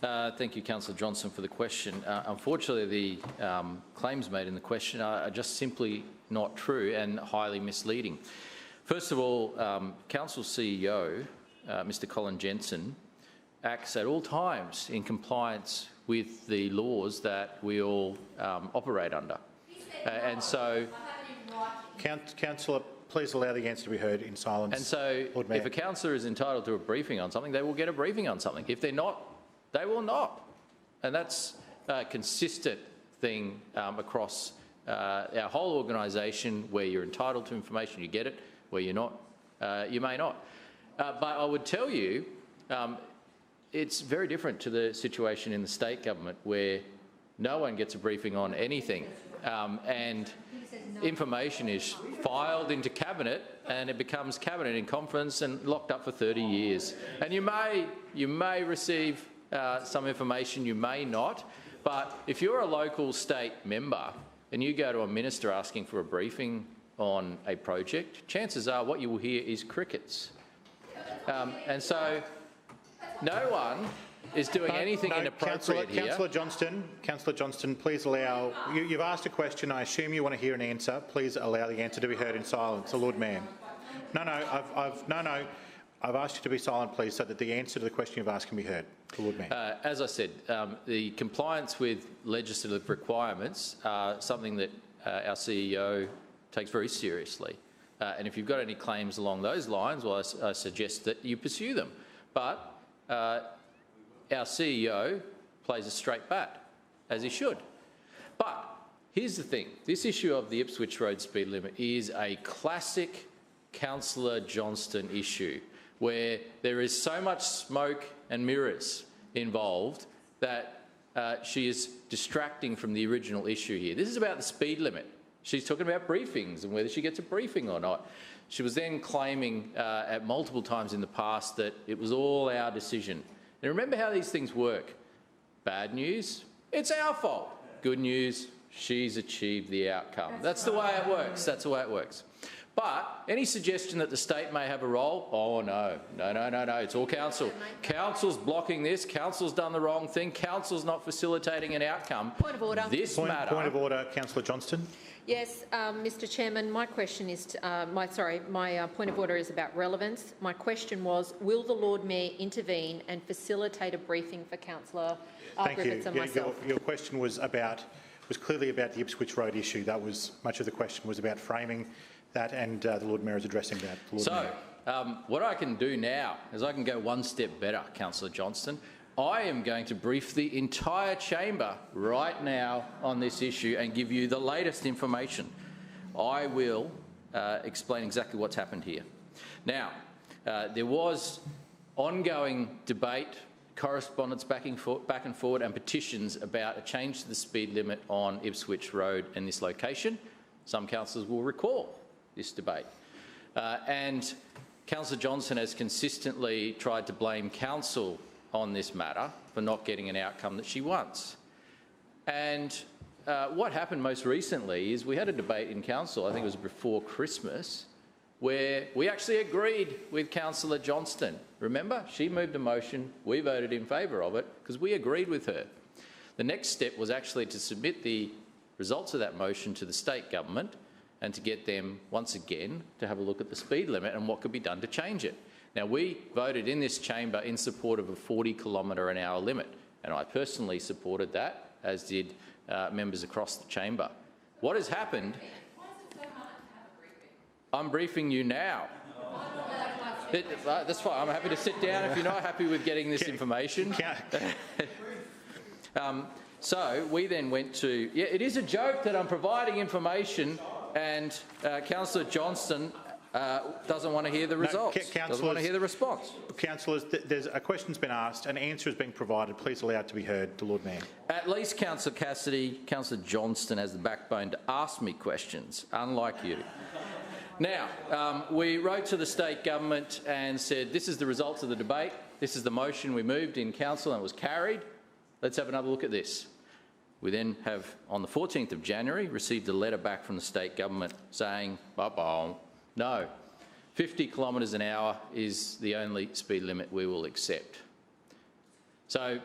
Thank you, Councillor Johnson, for the question. Unfortunately, the claims made in the question are just simply not true and highly misleading. First of all, Council CEO, Mr Colin Jensen, acts at all times in compliance with the laws that we all operate under. And so,
Councillor, please allow the answer to be heard in silence.
And so, if a councillor is entitled to a briefing on something, they will get a briefing on something. If they're not, they will not. And that's a consistent thing across our whole organisation. Where you're entitled to information, you get it. Where you're not, you may not. But I would tell you, it's very different to the situation in the state government, where no one gets a briefing on anything. And information is filed into Cabinet, and it becomes Cabinet in conference and locked up for 30 years. And you may receive some information, you may not. But if you're a local state member and you go to a minister asking for a briefing on a project, chances are what you will hear is crickets. And so no one is doing anything inappropriate here.
Councillor Johnston, please allow. You've asked a question. I assume you want to hear an answer. Please allow the answer to be heard in silence. The Lord Mayor. I've asked you to be silent, please, so that the answer to the question you've asked can be heard. The Lord Mayor.
As I said, the compliance with legislative requirements are something that our CEO takes very seriously. And if you've got any claims along those lines, well, I suggest that you pursue them. But our CEO plays a straight bat, as he should. But here's the thing. This issue of the Ipswich Road speed limit is a classic Councillor Johnston issue, where there is so much smoke and mirrors involved that she is distracting from the original issue here. This is about the speed limit. She's talking about briefings and whether she gets a briefing or not. She was then claiming at multiple times in the past that it was all our decision. And remember how these things work. Bad news, it's our fault. Good news, she's achieved the outcome. That's the way it works. That's the way it works. But any suggestion that the state may have a role, oh no, it's all council. Council's blocking this, council's done the wrong thing, council's not facilitating an outcome.
Point of order.
Point of order, Councillor Johnston.
Yes, Mr Chairman, my question is, my point of order is about relevance. My question was, will the Lord Mayor intervene and facilitate a briefing for Councillor Griffiths and myself?
Your question was clearly about the Ipswich Road issue. That was much of the question was about framing that, and the Lord Mayor is addressing that.
What I can do now is I can go one step better, Councillor Johnston. I am going to brief the entire chamber right now on this issue and give you the latest information. I will explain exactly what's happened here. Now, there was ongoing debate, correspondence back and forward and petitions about a change to the speed limit on Ipswich Road in this location. Some councillors will recall this debate. And Councillor Johnston has consistently tried to blame council on this matter for not getting an outcome that she wants. And what happened most recently is we had a debate in council, I think it was before Christmas, where we actually agreed with Councillor Johnston. Remember, she moved a motion, we voted in favour of it because we agreed with her. The next step was actually to submit the results of that motion to the state government and to get them, once again, to have a look at the speed limit and what could be done to change it. Now, we voted in this chamber in support of a 40-kilometre-an-hour limit, and I personally supported that, as did members across the chamber. What has happened... I'm briefing you now. That's fine. I'm happy to sit down if you're not happy with getting this information. So we then went to... Yeah, it is a joke that I'm providing information and Councillor Johnston doesn't want to hear the results, doesn't want to hear the response.
Councillors, there's a question's been asked, an answer has been provided. Please allow it to be heard, the Lord Mayor.
At least, Councillor Cassidy, Councillor Johnston has the backbone to ask me questions, unlike you. Now, we wrote to the state government and said, this is the results of the debate, this is the motion we moved in council and it was carried. Let's have another look at this. We then have, on the 14th of January, received a letter back from the state government saying, no, 50 kilometres an hour is the only speed limit we will accept. So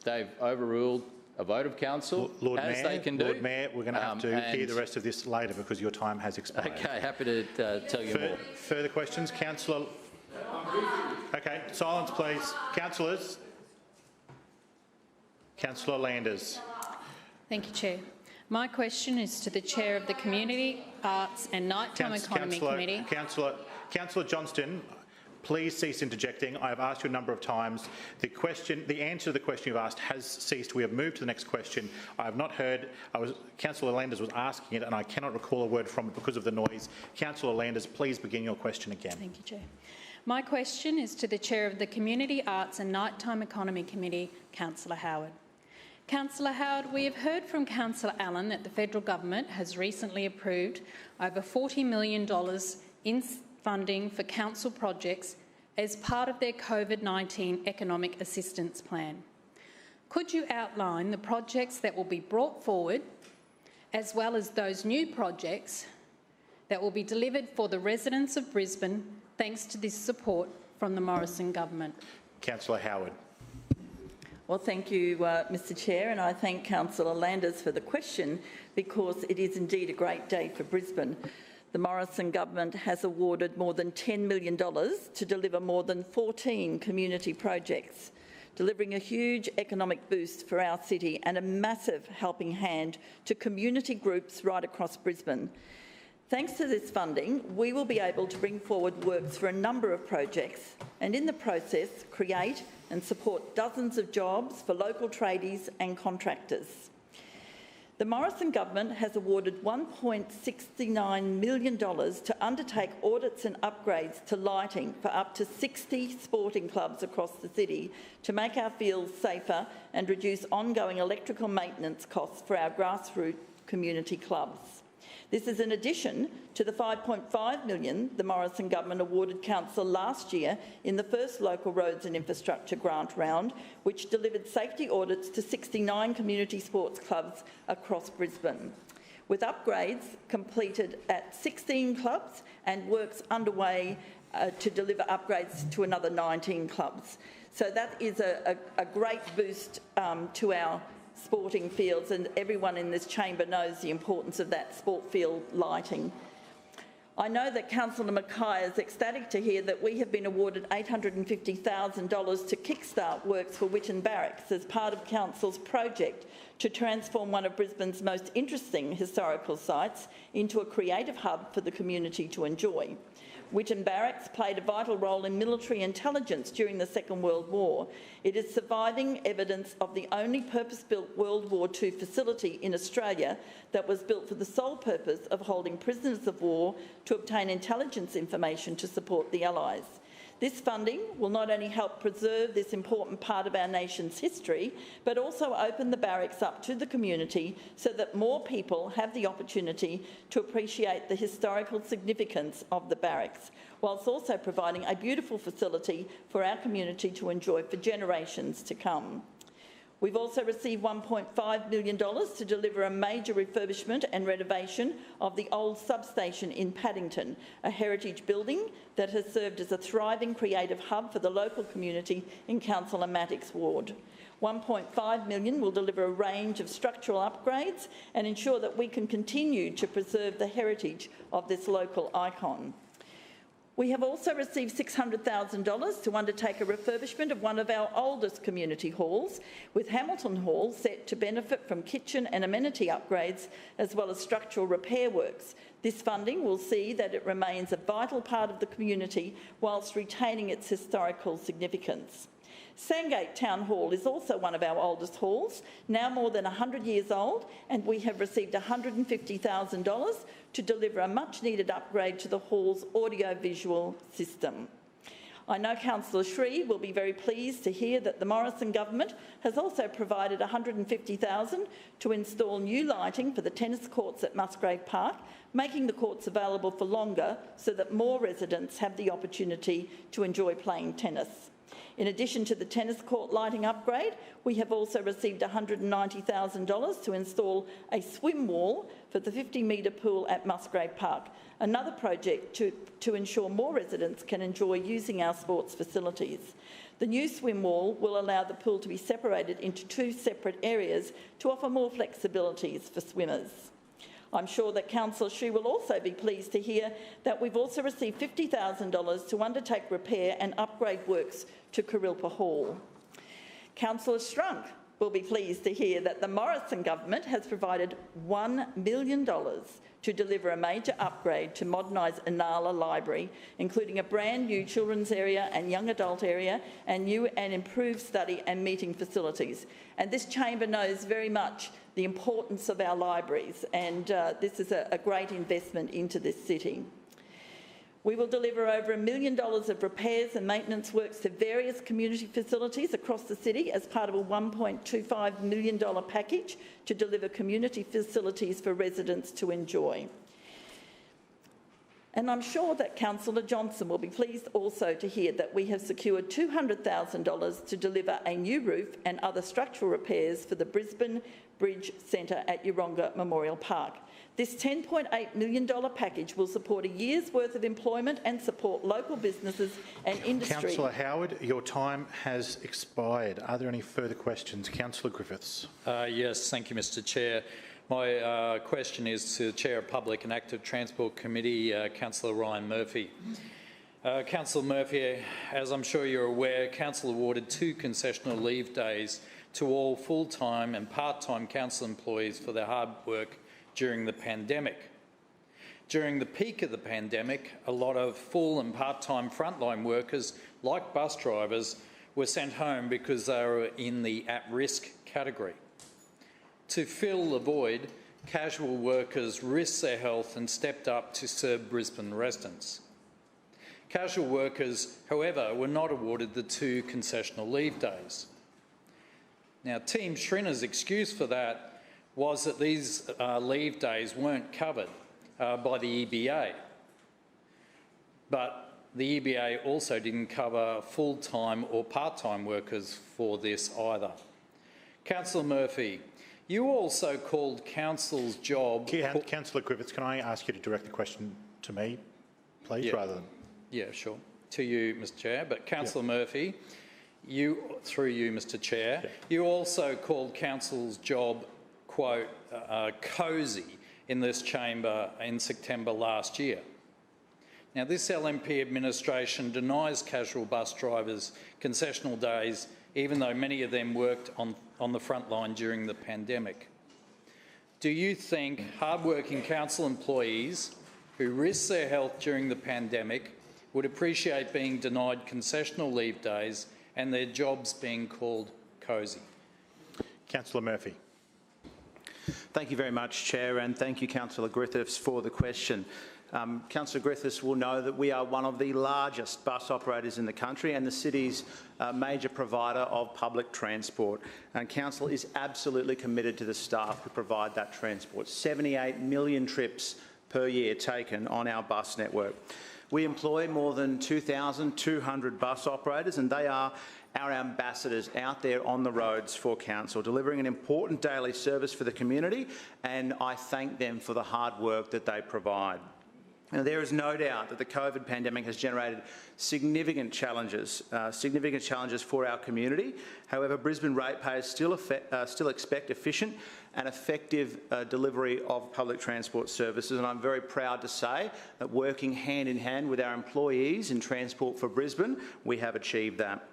they've overruled a vote of council, as they can do.
Lord Mayor, we're going to have to hear the rest of this later because your time has expired.
Okay, happy to tell you more.
Further questions? Councillor... Okay, silence please. Councillors. Councillor Landers.
Thank you, Chair. My question is to the Chair of the Community, Arts and Nighttime Economy Committee.
Councillor Johnston, please cease interjecting. I have asked you a number of times. The answer to the question you've asked has ceased. We have moved to the next question. I have not heard. Councillor Landers was asking it and I cannot recall a word from it because of the noise. Councillor Landers, please begin your question again.
Thank you, Chair. My question is to the Chair of the Community, Arts and Nighttime Economy Committee, Councillor Howard. Councillor Howard, we have heard from Councillor Allen that the federal government has recently approved over $40 million in funding for council projects as part of their COVID-19 economic assistance plan. Could you outline the projects that will be brought forward, as well as those new projects that will be delivered for the residents of Brisbane thanks to this support from the Morrison government?
Councillor Howard.
Well, thank you, Mr Chair, and I thank Councillor Landers for the question because it is indeed a great day for Brisbane. The Morrison government has awarded more than $10 million to deliver more than 14 community projects, delivering a huge economic boost for our city and a massive helping hand to community groups right across Brisbane. Thanks to this funding, we will be able to bring forward works for a number of projects and in the process create and support dozens of jobs for local tradies and contractors. The Morrison government has awarded $1.69 million to undertake audits and upgrades to lighting for up to 60 sporting clubs across the city to make our fields safer and reduce ongoing electrical maintenance costs for our grassroots community clubs. This is in addition to the $5.5 million the Morrison government awarded council last year in the first local roads and infrastructure grant round, which delivered safety audits to 69 community sports clubs across Brisbane, with upgrades completed at 16 clubs and works underway to deliver upgrades to another 19 clubs. So that is a great boost to our sporting fields, and everyone in this chamber knows the importance of that sport field lighting. I know that Councillor Mackay is ecstatic to hear that we have been awarded $850,000 to kickstart works for Witten Barracks as part of Council's project to transform one of Brisbane's most interesting historical sites into a creative hub for the community to enjoy. Witten Barracks played a vital role in military intelligence during the Second World War. It is surviving evidence of the only purpose-built World War II facility in Australia that was built for the sole purpose of holding prisoners of war to obtain intelligence information to support the Allies. This funding will not only help preserve this important part of our nation's history, but also open the barracks up to the community so that more people have the opportunity to appreciate the historical significance of the barracks, whilst also providing a beautiful facility for our community to enjoy for generations to come. We've also received $1.5 million to deliver a major refurbishment and renovation of the old substation in Paddington, a heritage building that has served as a thriving creative hub for the local community in Councillor Matic's ward. $1.5 million will deliver a range of structural upgrades and ensure that we can continue to preserve the heritage of this local icon. We have also received $600,000 to undertake a refurbishment of one of our oldest community halls, with Hamilton Hall set to benefit from kitchen and amenity upgrades as well as structural repair works. This funding will see that it remains a vital part of the community whilst retaining its historical significance. Sandgate Town Hall is also one of our oldest halls, now more than 100 years old, and we have received $150,000 to deliver a much-needed upgrade to the hall's audio-visual system. I know Councillor Shree will be very pleased to hear that the Morrison government has also provided $150,000 to install new lighting for the tennis courts at Musgrave Park, making the courts available for longer so that more residents have the opportunity to enjoy playing tennis. In addition to the tennis court lighting upgrade, we have also received $190,000 to install a swim wall for the 50-metre pool at Musgrave Park, another project to ensure more residents can enjoy using our sports facilities. The new swim wall will allow the pool to be separated into two separate areas to offer more flexibilities for swimmers. I'm sure that Councillor Shree will also be pleased to hear that we've also received $50,000 to undertake repair and upgrade works to Kurilpa Hall. Councillor Strunk will be pleased to hear that the Morrison government has provided $1 million to deliver a major upgrade to modernise Inala Library, including a brand new children's area and young adult area and new and improved study and meeting facilities. And this chamber knows very much the importance of our libraries, and this is a great investment into this city. We will deliver over $1 million of repairs and maintenance works to various community facilities across the city as part of a $1.25 million package to deliver community facilities for residents to enjoy. And I'm sure that Councillor Johnson will be pleased also to hear that we have secured $200,000 to deliver a new roof and other structural repairs for the Brisbane Bridge Centre at Yeronga Memorial Park. This $10.8 million package will support a year's worth of employment and support local businesses and industry.
Councillor Howard, your time has expired. Are there any further questions? Councillor Griffiths.
Yes, thank you, Mr Chair. My question is to the Chair of Public and Active Transport Committee, Councillor Ryan Murphy. Councillor Murphy, as I'm sure you're aware, Council awarded 2 concessional leave days to all full-time and part-time council employees for their hard work during the pandemic. During the peak of the pandemic, a lot of full and part-time frontline workers, like bus drivers, were sent home because they were in the at-risk category. To fill the void, casual workers risked their health and stepped up to serve Brisbane residents. Casual workers, however, were not awarded the 2 concessional leave days. Now, Team Schrinner's excuse for that was that these leave days weren't covered. by the EBA. But the EBA also didn't cover full-time or part-time workers for this either. Councillor Murphy, you also called council's job...
Councillor Griffiths, can I ask you to direct the question to me, please, rather than...
Yeah, sure. To you, Mr Chair. But Councillor Murphy, through you, Mr Chair, you also called council's job, quote, cosy in this chamber in September last year. Now, this LNP administration denies casual bus drivers concessional days, even though many of them worked on the front line during the pandemic. Do you think hard-working council employees who risked their health during the pandemic would appreciate being denied concessional leave days and their jobs being called cosy?
Councillor Murphy.
Thank you very much, Chair, and thank you, Councillor Griffiths, for the question. Councillor Griffiths will know that we are one of the largest bus operators in the country and the city's major provider of public transport. And Council is absolutely committed to the staff who provide that transport. 78 million trips per year taken on our bus network. We employ more than 2,200 bus operators, and they are our ambassadors out there on the roads for Council, delivering an important daily service for the community, and I thank them for the hard work that they provide. Now, there is no doubt that the COVID pandemic has generated significant challenges for our community. However, Brisbane ratepayers still expect efficient and effective delivery of public transport services, and I'm very proud to say that working hand in hand with our employees in Transport for Brisbane, we have achieved that.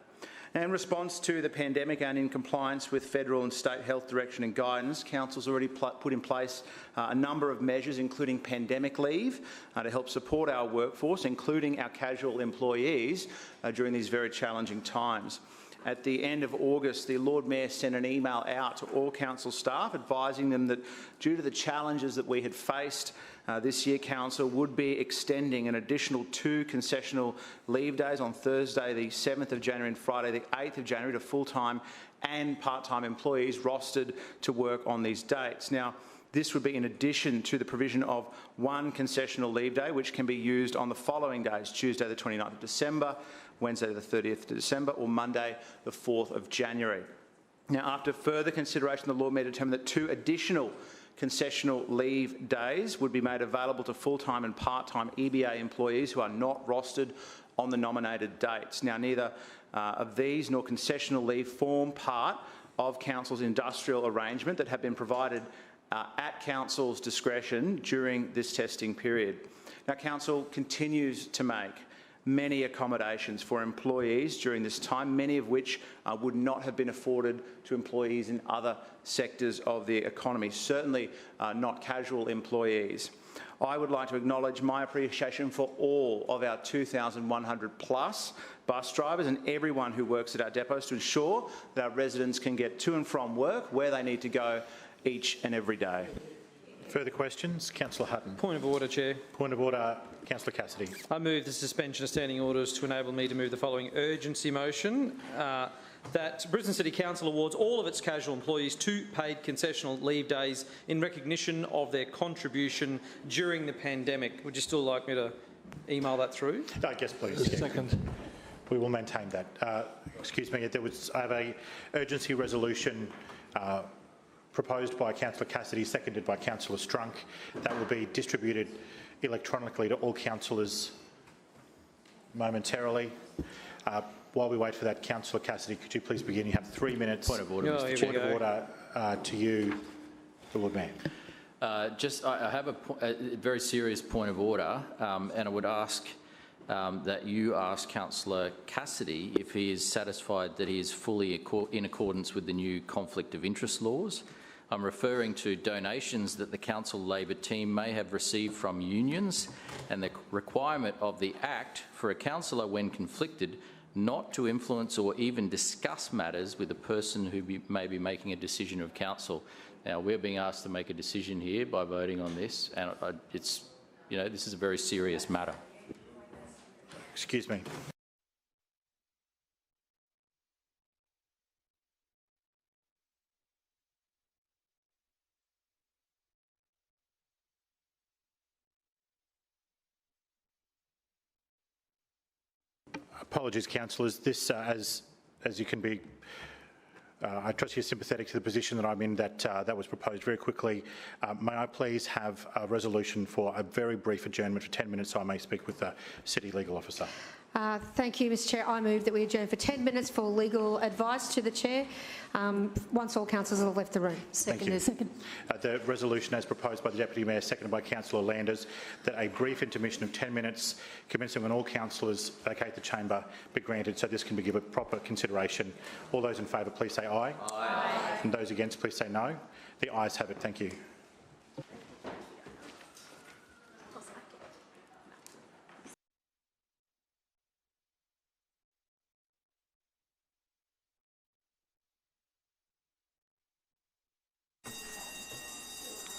In response to the pandemic and in compliance with federal and state health direction and guidance, Council's already put in place a number of measures, including pandemic leave, to help support our workforce, including our casual employees, during these very challenging times. At the end of August, the Lord Mayor sent an email out to all Council staff advising them that due to the challenges that we had faced this year, Council would be extending an additional 2 concessional leave days on Thursday the 7th of January and Friday the 8th of January to full-time and part-time employees rostered to work on these dates. Now, this would be in addition to the provision of 1 concessional leave day, which can be used on the following days: Tuesday the 29th of December, Wednesday the 30th of December, or Monday the 4th of January. Now, after further consideration, the Lord Mayor determined that 2 additional concessional leave days would be made available to full-time and part-time EBA employees who are not rostered on the nominated dates. Now, neither of these nor concessional leave form part of Council's industrial arrangement that have been provided at Council's discretion during this testing period. Now, Council continues to make many accommodations for employees during this time, many of which would not have been afforded to employees in other sectors of the economy, certainly not casual employees. I would like to acknowledge my appreciation for all of our 2,100 plus bus drivers and everyone who works at our depots to ensure that our residents can get to and from work where they need to go each and every day.
Further questions? Councillor Hutton.
Point of order, Chair.
Point of order, Councillor Cassidy.
I move the suspension of standing orders to enable me to move the following urgency motion, that Brisbane City Council awards all of its casual employees 2 paid concessional leave days in recognition of their contribution during the pandemic. Would you still like me to email that through?
Yes, please.
Second.
We will maintain that. Excuse me, I have a urgency resolution proposed by Councillor Cassidy, seconded by Councillor Strunk. That will be distributed electronically to all councillors momentarily. While we wait for that, Councillor Cassidy, could you please begin? You have 3 minutes.
Point of order, Mr. Chair.
Point of order to you, the Lord Mayor.
I have a very serious point of order, and I would ask that you ask Councillor Cassidy if he is satisfied that he is fully in accordance with the new conflict of interest laws. I'm referring to donations that the Council Labor team may have received from unions and the requirement of the Act for a councillor when conflicted not to influence or even discuss matters with a person who may be making a decision of Council. Now, we're being asked to make a decision here by voting on this, and this is a very serious matter.
Excuse me. Apologies, councillors. This, as you can be, I trust you're sympathetic to the position that I'm in, that was proposed very quickly. May I please have a resolution for a very brief adjournment for 10 minutes so I may speak with the City Legal Officer?
Thank you, Mr Chair. I move that we adjourn for 10 minutes for legal advice to the Chair once all councillors have left the room.
Seconded. The resolution as proposed by the Deputy Mayor, seconded by Councillor Landers, that a brief intermission of 10 minutes commencing when all councillors vacate the chamber be granted so this can be given proper consideration. All those in favour please say aye. Aye. And those against please say no. The ayes have it. Thank you.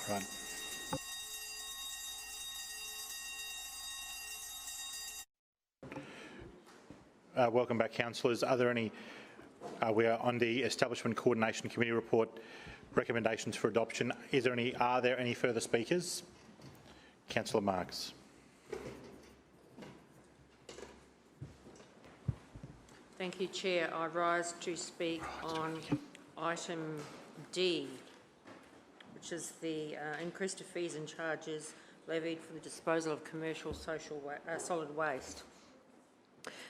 Right. Welcome back, councillors. Are there any? We are on the Establishment Coordination Committee report recommendations for adoption. Are there any further speakers? Councillor Marks.
Thank you, Chair. I rise to speak on item D, which is the increase to fees and charges levied for the disposal of commercial solid waste.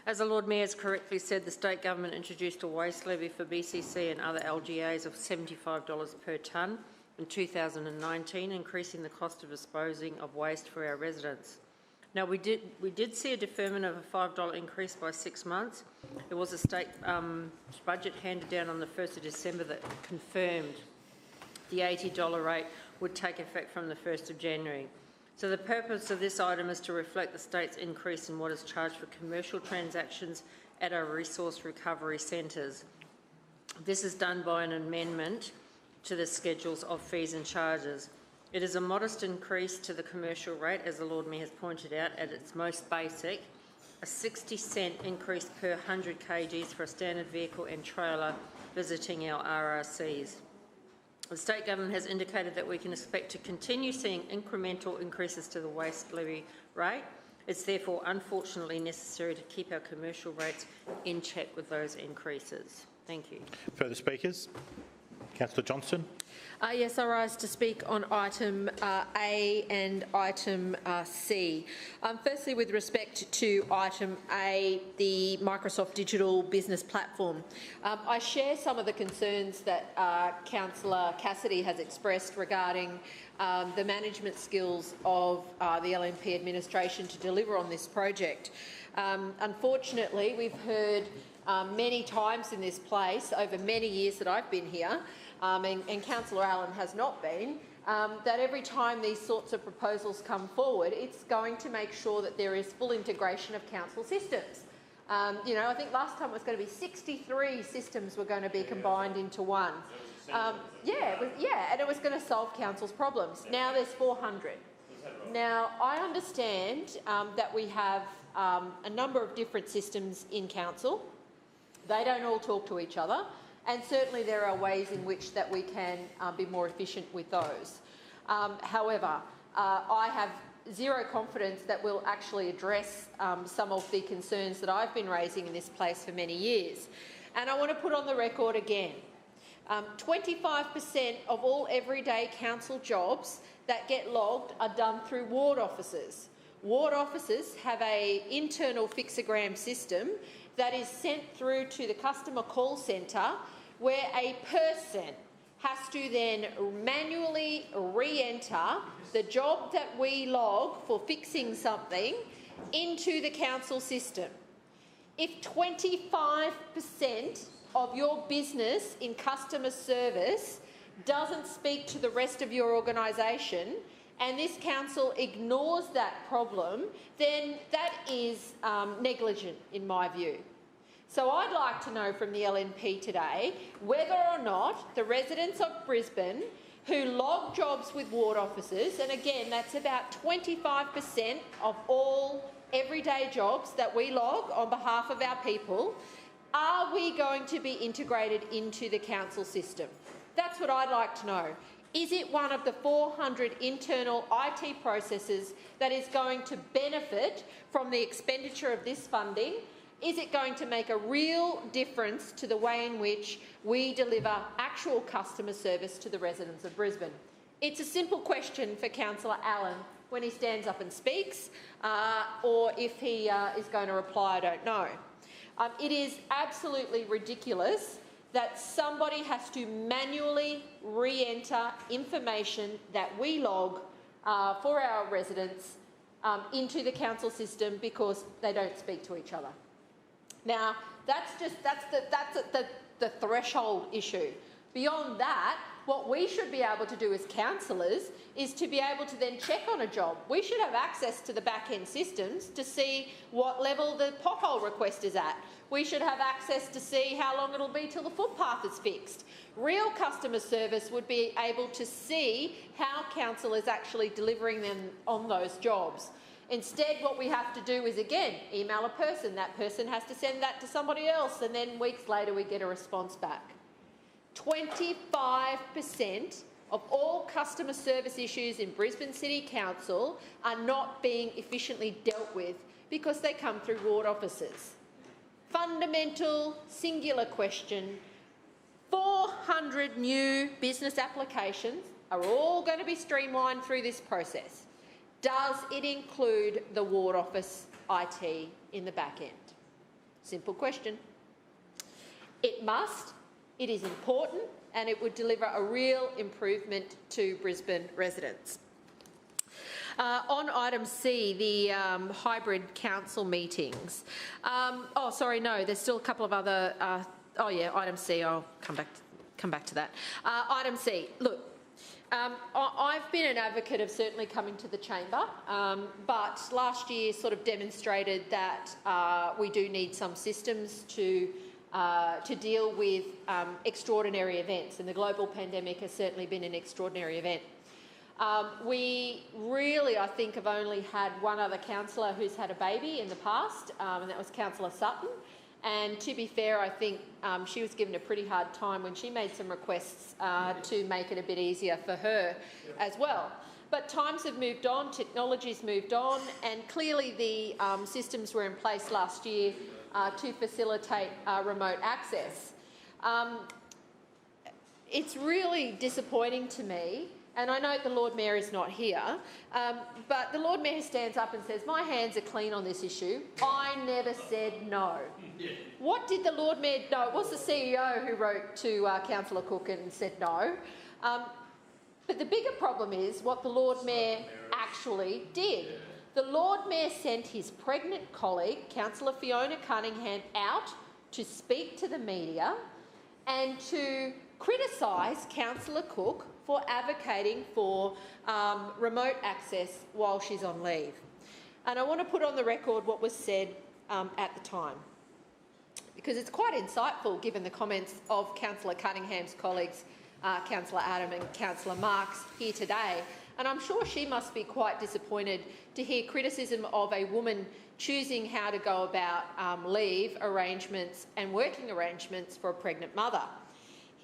As the Lord Mayor has correctly said, the state government introduced a waste levy for BCC and other LGAs of $75 per tonne in 2019, increasing the cost of disposing of waste for our residents. Now, we did see a deferment of a $5 increase by 6 months. There was a state budget handed down on the 1st of December that confirmed the $80 rate would take effect from the 1st of January. So the purpose of this item is to reflect the state's increase in what is charged for commercial transactions at our resource recovery centres. This is done by an amendment to the schedules of fees and charges. It is a modest increase to the commercial rate, as the Lord Mayor has pointed out, at its most basic, a 60-cent increase per 100 kgs for a standard vehicle and trailer visiting our RRCs. The state government has indicated that we can expect to continue seeing incremental increases to the waste levy rate. It's therefore unfortunately necessary to keep our commercial rates in check with those increases. Thank you.
Further speakers? Councillor Johnston.
Yes, I rise to speak on item A and item C. Firstly, with respect to item A, the Microsoft Digital Business Platform, I share some of the concerns that Councillor Cassidy has expressed regarding the management skills of the LNP administration to deliver on this project. Unfortunately, we've heard many times in this place over many years that I've been here, and Councillor Allen has not been, that every time these sorts of proposals come forward, it's going to make sure that there is full integration of council systems. You know, I think last time it was going to be 63 systems were going to be combined into one. And it was going to solve council's problems. Now there's 400. Now, I understand that we have a number of different systems in council. They don't all talk to each other. And certainly there are ways in which that we can be more efficient with those. However, I have zero confidence that we'll actually address some of the concerns that I've been raising in this place for many years. And I want to put on the record again, 25% of all everyday council jobs that get logged are done through ward officers. Ward officers have an internal fixogram system that is sent through to the customer call centre, where a person has to then manually re-enter the job that we log for fixing something into the council system. If 25% of your business in customer service doesn't speak to the rest of your organisation, and this council ignores that problem, then that is negligent in my view. So I'd like to know from the LNP today whether or not the residents of Brisbane who log jobs with ward officers, and again that's about 25% of all everyday jobs that we log on behalf of our people, are we going to be integrated into the council system? That's what I'd like to know. Is it one of the 400 internal IT processes that is going to benefit from the expenditure of this funding Is it going to make a real difference to the way in which we deliver actual customer service to the residents of Brisbane? It's a simple question for Councillor Allen when he stands up and speaks, or if he is going to reply, I don't know. It is absolutely ridiculous that somebody has to manually re-enter information that we log for our residents into the council system because they don't speak to each other. Now, that's the threshold issue. Beyond that, what we should be able to do as councillors is to be able to then check on a job. We should have access to the back-end systems to see what level the pothole request is at. We should have access to see how long it'll be till the footpath is fixed. Real customer service would be able to see how council is actually delivering them on those jobs. Instead, what we have to do is, again, email a person. That person has to send that to somebody else, and then weeks later we get a response back. 25% of all customer service issues in Brisbane City Council are not being efficiently dealt with because they come through ward officers. Fundamental, singular question. 400 new business applications are all going to be streamlined through this process. Does it include the ward office IT in the back end? Simple question. It must, it is important, and it would deliver a real improvement to Brisbane residents. On item C, the hybrid council meetings. Oh, sorry, no, there's still a couple of other. Oh yeah, item C. I'll come back to that. Item C. Look, I've been an advocate of certainly coming to the chamber, but last year sort of demonstrated that we do need some systems to deal with extraordinary events, and the global pandemic has certainly been an extraordinary event. We really, I think, have only had one other councillor who's had a baby in the past, and that was Councillor Sutton. And to be fair, I think she was given a pretty hard time when she made some requests to make it a bit easier for her as well. But times have moved on, technology's moved on, and clearly the systems were in place last year to facilitate remote access. It's really disappointing to me, and I know the Lord Mayor is not here, but the Lord Mayor stands up and says, my hands are clean on this issue. I never said no. What did the Lord Mayor know? It was the CEO who wrote to Councillor Cook and said no. But the bigger problem is what the Lord Mayor actually did. The Lord Mayor sent his pregnant colleague, Councillor Fiona Cunningham, out to speak to the media and to criticise Councillor Cook for advocating for remote access while she's on leave. And I want to put on the record what was said at the time, because it's quite insightful given the comments of Councillor Cunningham's colleagues, Councillor Adam and Councillor Marx here today. And I'm sure she must be quite disappointed to hear criticism of a woman choosing how to go about leave arrangements and working arrangements for a pregnant mother.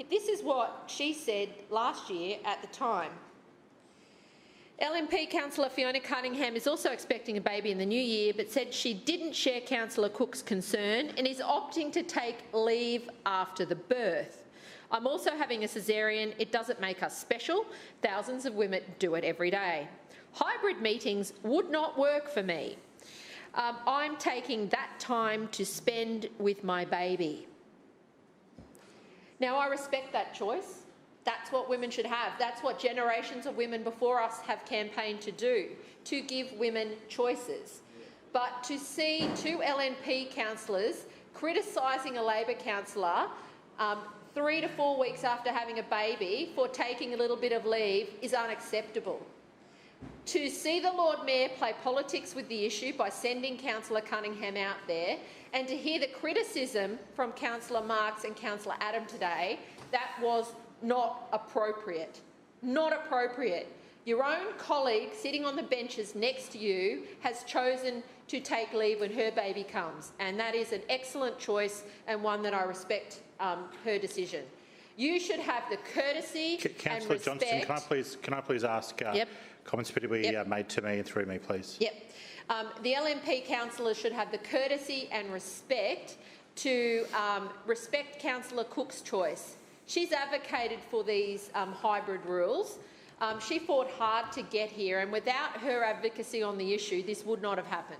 This is what she said last year at the time. LNP Councillor Fiona Cunningham is also expecting a baby in the new year, but said she didn't share Councillor Cook's concern and is opting to take leave after the birth. I'm also having a caesarean. It doesn't make us special. Thousands of women do it every day. Hybrid meetings would not work for me. I'm taking that time to spend with my baby. Now, I respect that choice. That's what women should have. That's what generations of women before us have campaigned to do, to give women choices. But to see two LNP councillors criticising a Labor councillor 3 to 4 weeks after having a baby for taking a little bit of leave is unacceptable. To see the Lord Mayor play politics with the issue by sending Councillor Cunningham out there, and to hear the criticism from Councillor Marx and Councillor Adam today, that was not appropriate. Not appropriate. Your own colleague sitting on the benches next to you has chosen to take leave when her baby comes, and that is an excellent choice and one that I respect her decision. You should have the courtesy and
Councillor
respect.
Johnston, can I please ask comments to be made to me and through me, please?
Yep. The LNP councillors should have the courtesy and respect to respect Councillor Cook's choice. She's advocated for these hybrid rules. She fought hard to get here, and without her advocacy on the issue, this would not have happened.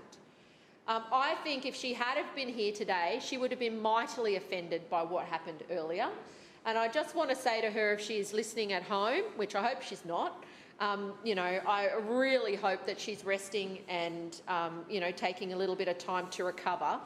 I think if she had have been here today, she would have been mightily offended by what happened earlier. And I just want to say to her, if she is listening at home, which I hope she's not, you know, I really hope that she's resting and, you know, taking a little bit of time to recover,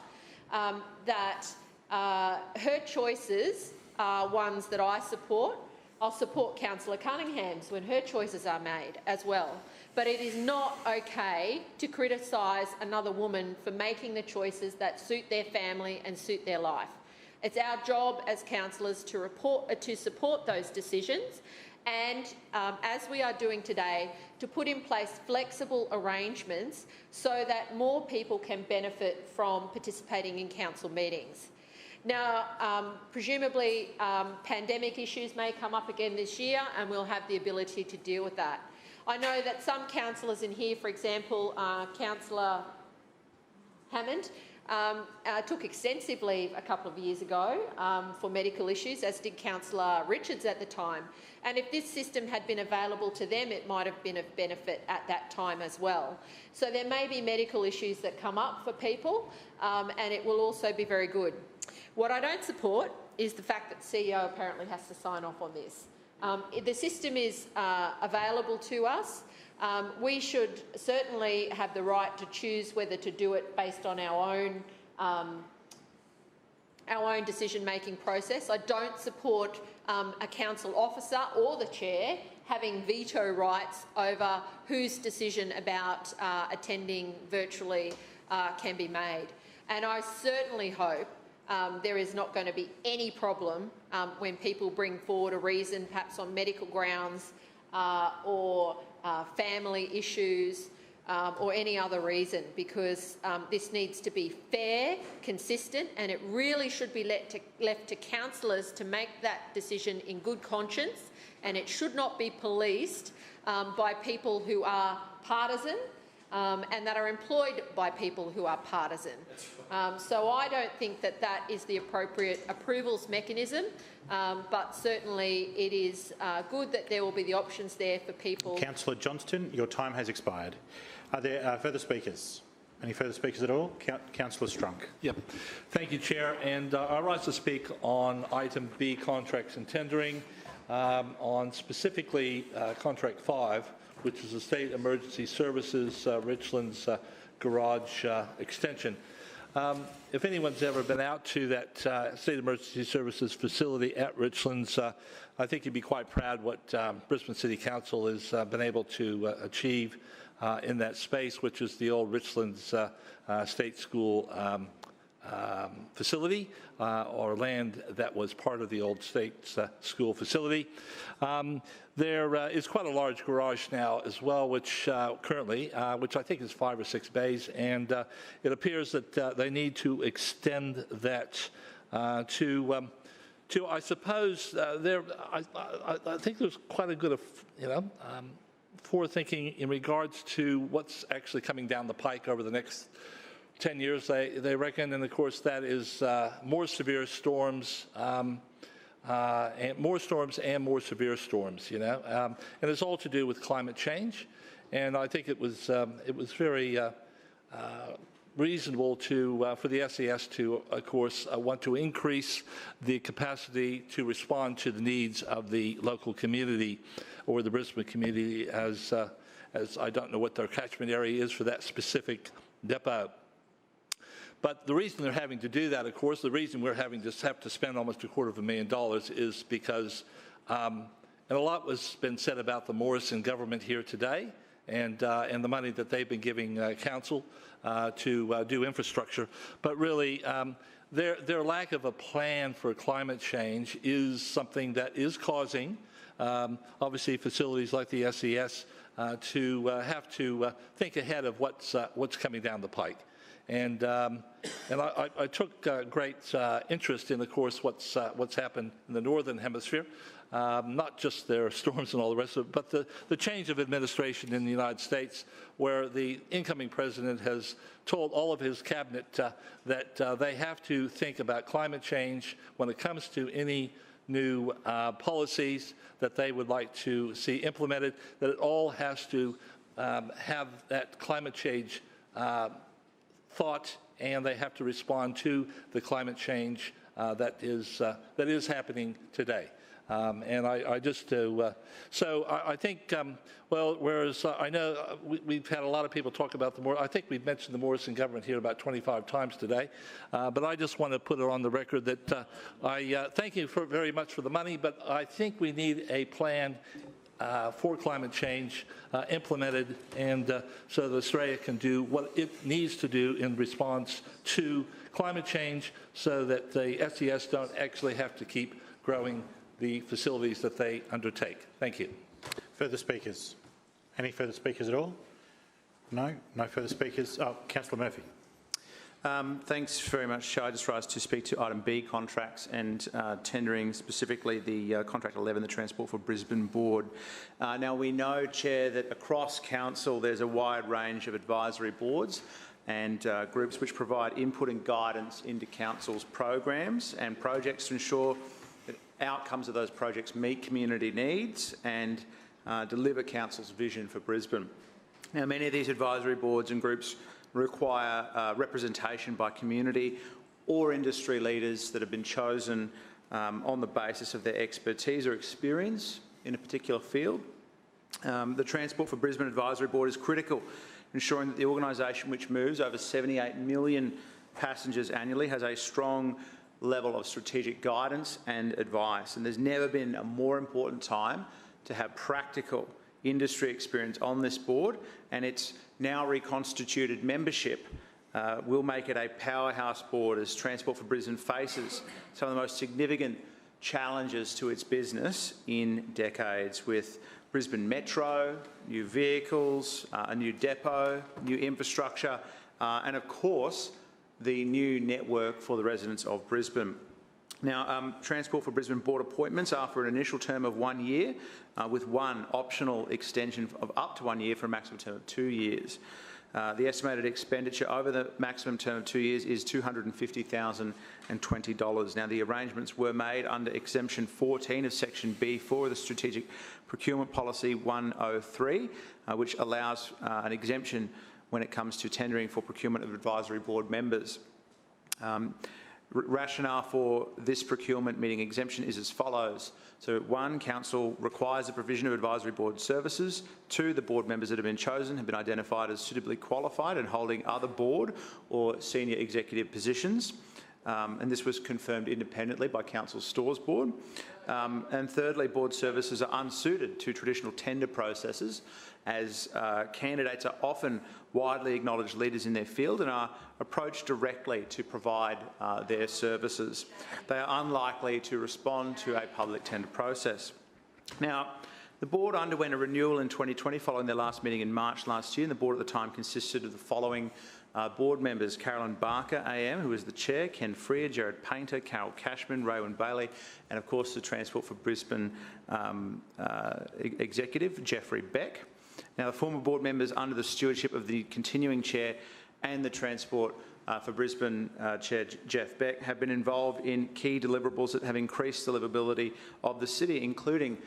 that her choices are ones that I support. I'll support Councillor Cunningham's when her choices are made as well. But it is not okay to criticise another woman for making the choices that suit their family and suit their life. It's our job as councillors to support those decisions and, as we are doing today, to put in place flexible arrangements so that more people can benefit from participating in council meetings. Now, presumably pandemic issues may come up again this year and we'll have the ability to deal with that. I know that some councillors in here, for example, Councillor Hammond, took extensive leave a couple of years ago for medical issues, as did Councillor Richards at the time. And if this system had been available to them, it might have been of benefit at that time as well. So there may be medical issues that come up for people, and it will also be very good. What I don't support is the fact that the CEO apparently has to sign off on this. The system is available to us. We should certainly have the right to choose whether to do it based on our own decision-making process. I don't support a council officer or the chair having veto rights over whose decision about attending virtually can be made. And I certainly hope there is not going to be any problem when people bring forward a reason, perhaps on medical grounds or family issues or any other reason, because this needs to be fair, consistent, and it really should be left to councillors to make that decision in good conscience, and it should not be policed by people who are partisan and that are employed by people who are partisan. So I don't think that that is the appropriate approvals mechanism, but certainly it is good that there will be the options there for people.
Councillor Johnston, your time has expired. Are there further speakers? Any further speakers at all? Councillor Strunk.
Yep. Thank you, Chair. And I rise to speak on item B, contracts and tendering, on specifically contract 5, which is the State Emergency Services Richlands Garage Extension. If anyone's ever been out to that State Emergency Services facility at Richlands, I think you'd be quite proud what Brisbane City Council has been able to achieve in that space, which is the old Richlands State School facility, or land that was part of the old state school facility. There is quite a large garage now as well, which currently, which I think is 5 or 6 bays, and it appears that they need to extend that to I suppose, I think there's quite a good, forward-thinking in regards to what's actually coming down the pike over the next 10 years, they reckon, and of course that is more severe storms, and more storms and more severe storms, and it's all to do with climate change. And I think it was very reasonable for the SES to, of course, want to increase the capacity to respond to the needs of the local community, or the Brisbane community, as I don't know what their catchment area is for that specific depot. But the reason they're having to do that, of course, the reason we're having to spend almost $250,000 is because, and a lot has been said about the Morrison government here today, and the money that they've been giving council to do infrastructure. But really, their lack of a plan for climate change is something that is causing, obviously, facilities like the SES to have to think ahead of what's coming down the pike. And I took great interest in, of course, what's happened in the Northern Hemisphere. Not just their storms and all the rest of it, but the change of administration in the United States, where the incoming president has told all of his cabinet that they have to think about climate change when it comes to any new policies that they would like to see implemented, that it all has to have that climate change thought, and they have to respond to the climate change that is happening today. And I just, so I think, well, whereas I know we've had a lot of people talk about I think we've mentioned the Morrison government here about 25 times today, but I just want to put it on the record that I thank you very much for the money, but I think we need a plan for climate change implemented, and so that Australia can do what it needs to do in response to climate change, so that the SES don't actually have to keep growing the facilities that they undertake. Thank you.
Further speakers? Any further speakers at all? No? No further speakers? Oh, Councillor Murphy.
Thanks very much, Chair. I just rise to speak to item B, contracts and tendering, specifically the contract 11, the Transport for Brisbane Board. Now, we know, Chair, that across Council there's a wide range of advisory boards and groups which provide input and guidance into Council's programs and projects to ensure that outcomes of those projects meet community needs and deliver Council's vision for Brisbane. Now, many of these advisory boards and groups require representation by community or industry leaders that have been chosen on the basis of their expertise or experience in a particular field. The Transport for Brisbane Advisory Board is critical, ensuring that the organisation, which moves over 78 million passengers annually, has a strong level of strategic guidance and advice. And there's never been a more important time to have practical industry experience on this board, and its now reconstituted membership will make it a powerhouse board as Transport for Brisbane faces some of the most significant challenges to its business in decades, with Brisbane Metro, new vehicles, a new depot, new infrastructure, and of course the new network for the residents of Brisbane. Now, Transport for Brisbane Board appointments are for an initial term of 1 year, with one optional extension of up to 1 year for a maximum term of 2 years. The estimated expenditure over the maximum term of 2 years is $250,020. Now, the arrangements were made under Exemption 14 of Section B4 of the Strategic Procurement Policy 103, which allows an exemption when it comes to tendering for procurement of advisory board members. Rationale for this procurement meeting exemption is as follows. So 1, Council requires the provision of advisory board services. 2, the board members that have been chosen have been identified as suitably qualified and holding other board or senior executive positions. And this was confirmed independently by Council's Stores Board. And thirdly, board services are unsuited to traditional tender processes, as candidates are often widely acknowledged leaders in their field and are approached directly to provide their services. They are unlikely to respond to a public tender process. Now, the board underwent a renewal in 2020 following their last meeting in March last year, and the board at the time consisted of the following board members: Carolyn Barker AM, who is the chair, Ken Freer, Jared Painter, Carol Cashman, Raywin Bailey, and of course the Transport for Brisbane executive, Jeffrey Beck. Now, the former board members, under the stewardship of the continuing chair and the Transport for Brisbane Chair Jeff Beck, have been involved in key deliverables that have increased the livability of the city, including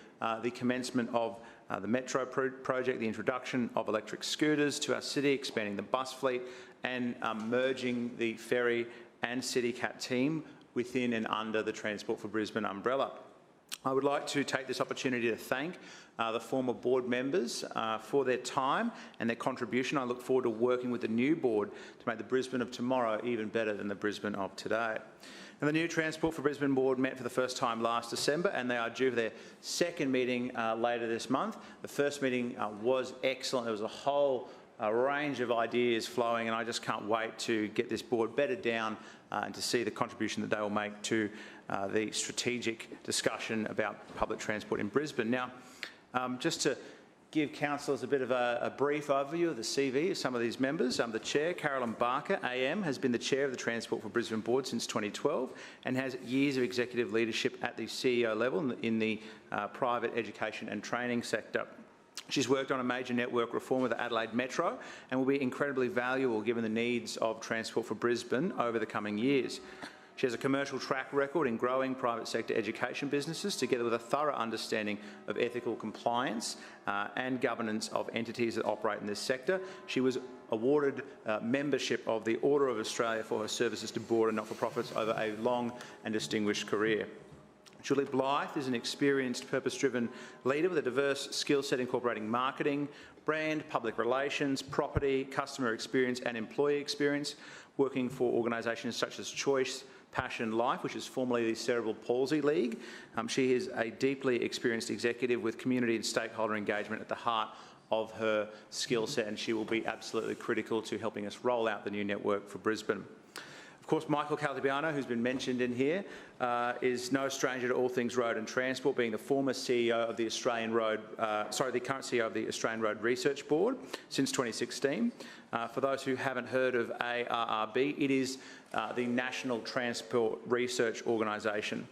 the commencement of the Metro project, the introduction of electric scooters to our city, expanding the bus fleet, and merging the Ferry and CityCat team within and under the Transport for Brisbane umbrella. I would like to take this opportunity to thank the former board members for their time and their contribution. I look forward to working with the new board to make the Brisbane of tomorrow even better than the Brisbane of today. And the new Transport for Brisbane board met for the first time last December, and they are due for their second meeting later this month. The first meeting was excellent. There was a whole range of ideas flowing, and I just can't wait to get this board bedded down and to see the contribution that they will make to the strategic discussion about public transport in Brisbane. Now, just to give councillors a bit of a brief overview of the CV of some of these members. The Chair, Carolyn Barker, AM, has been the Chair of the Transport for Brisbane Board since 2012 and has years of executive leadership at the CEO level in the private education and training sector. She's worked on a major network reform of the Adelaide Metro and will be incredibly valuable given the needs of Transport for Brisbane over the coming years. She has a commercial track record in growing private sector education businesses, together with a thorough understanding of ethical compliance and governance of entities that operate in this sector. She was awarded membership of the Order of Australia for her services to board and not-for-profits over a long and distinguished career. Julie Blythe is an experienced, purpose-driven leader with a diverse skill set incorporating marketing, brand, public relations, property, customer experience and employee experience, working for organisations such as Choice, Passion Life, which is formerly the Cerebral Palsy League. She is a deeply experienced executive with community and stakeholder engagement at the heart of her skill set, and she will be absolutely critical to helping us roll out the new network for Brisbane. Of course, Michael Caltabiano, who's been mentioned in here, is no stranger to all things road and transport, being the former CEO of the the current CEO of the Australian Road Research Board since 2016. For those who haven't heard of ARRB, it is the National Transport Research Organisation.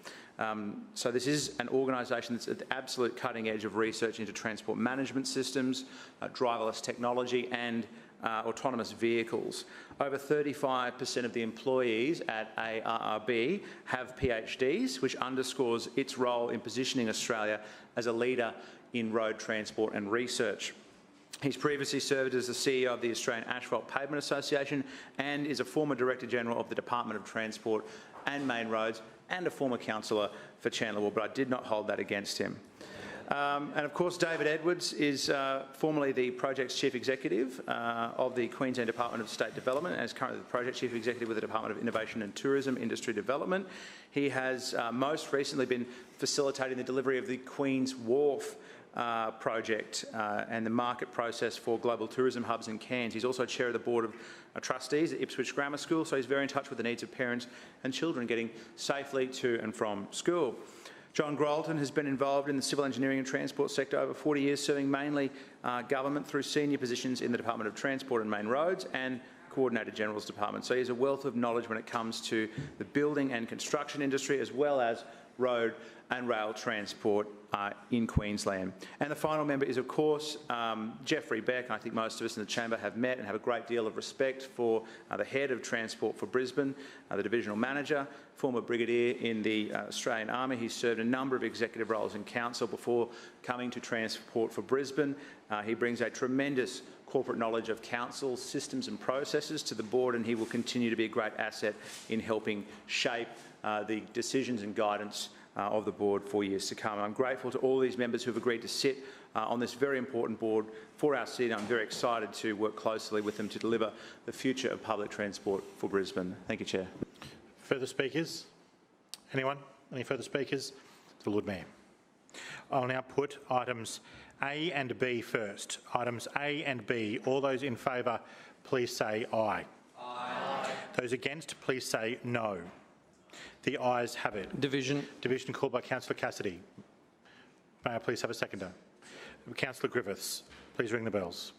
So this is an organisation that's at the absolute cutting edge of research into transport management systems, driverless technology and autonomous vehicles. Over 35% of the employees at ARRB have PhDs, which underscores its role in positioning Australia as a leader in road transport and research. He's previously served as the CEO of the Australian Asphalt Pavement Association and is a former Director General of the Department of Transport and Main Roads and a former councillor for Chandler Ward, but I did not hold that against him. And of course, David Edwards is formerly the Projects Chief Executive of the Queensland Department of State Development and is currently the Project Chief Executive with the Department of Innovation and Tourism Industry Development. He has most recently been facilitating the delivery of the Queen's Wharf project and the market process for global tourism hubs in Cairns. He's also chair of the board of trustees at Ipswich Grammar School, so he's very in touch with the needs of parents and children getting safely to and from school. John Grolton has been involved in the civil engineering and transport sector over 40 years, serving mainly government through senior positions in the Department of Transport and Main Roads and Coordinator General's Department. So he has a wealth of knowledge when it comes to the building and construction industry, as well as road and rail transport in Queensland. And the final member is, of course, Geoffrey Beck. I think most of us in the chamber have met and have a great deal of respect for the head of Transport for Brisbane, the divisional manager, former brigadier in the Australian Army. He served a number of executive roles in council before coming to Transport for Brisbane. He brings a tremendous corporate knowledge of council systems and processes to the board, and he will continue to be a great asset in helping shape the decisions and guidance of the board for years to come. And I'm grateful to all these members who have agreed to sit on this very important board for our city. I'm very excited to work closely with them to deliver the future of public transport for Brisbane. Thank you, Chair.
Further speakers? Anyone? Any further speakers? The Lord Mayor. I'll now put items A and B first. Items A and B. All those in favour, please say aye. Aye. Those against, please say no. The ayes have it.
Division.
Division called by Councillor Cassidy. May I please have a seconder? Councillor Griffiths, please ring the bells.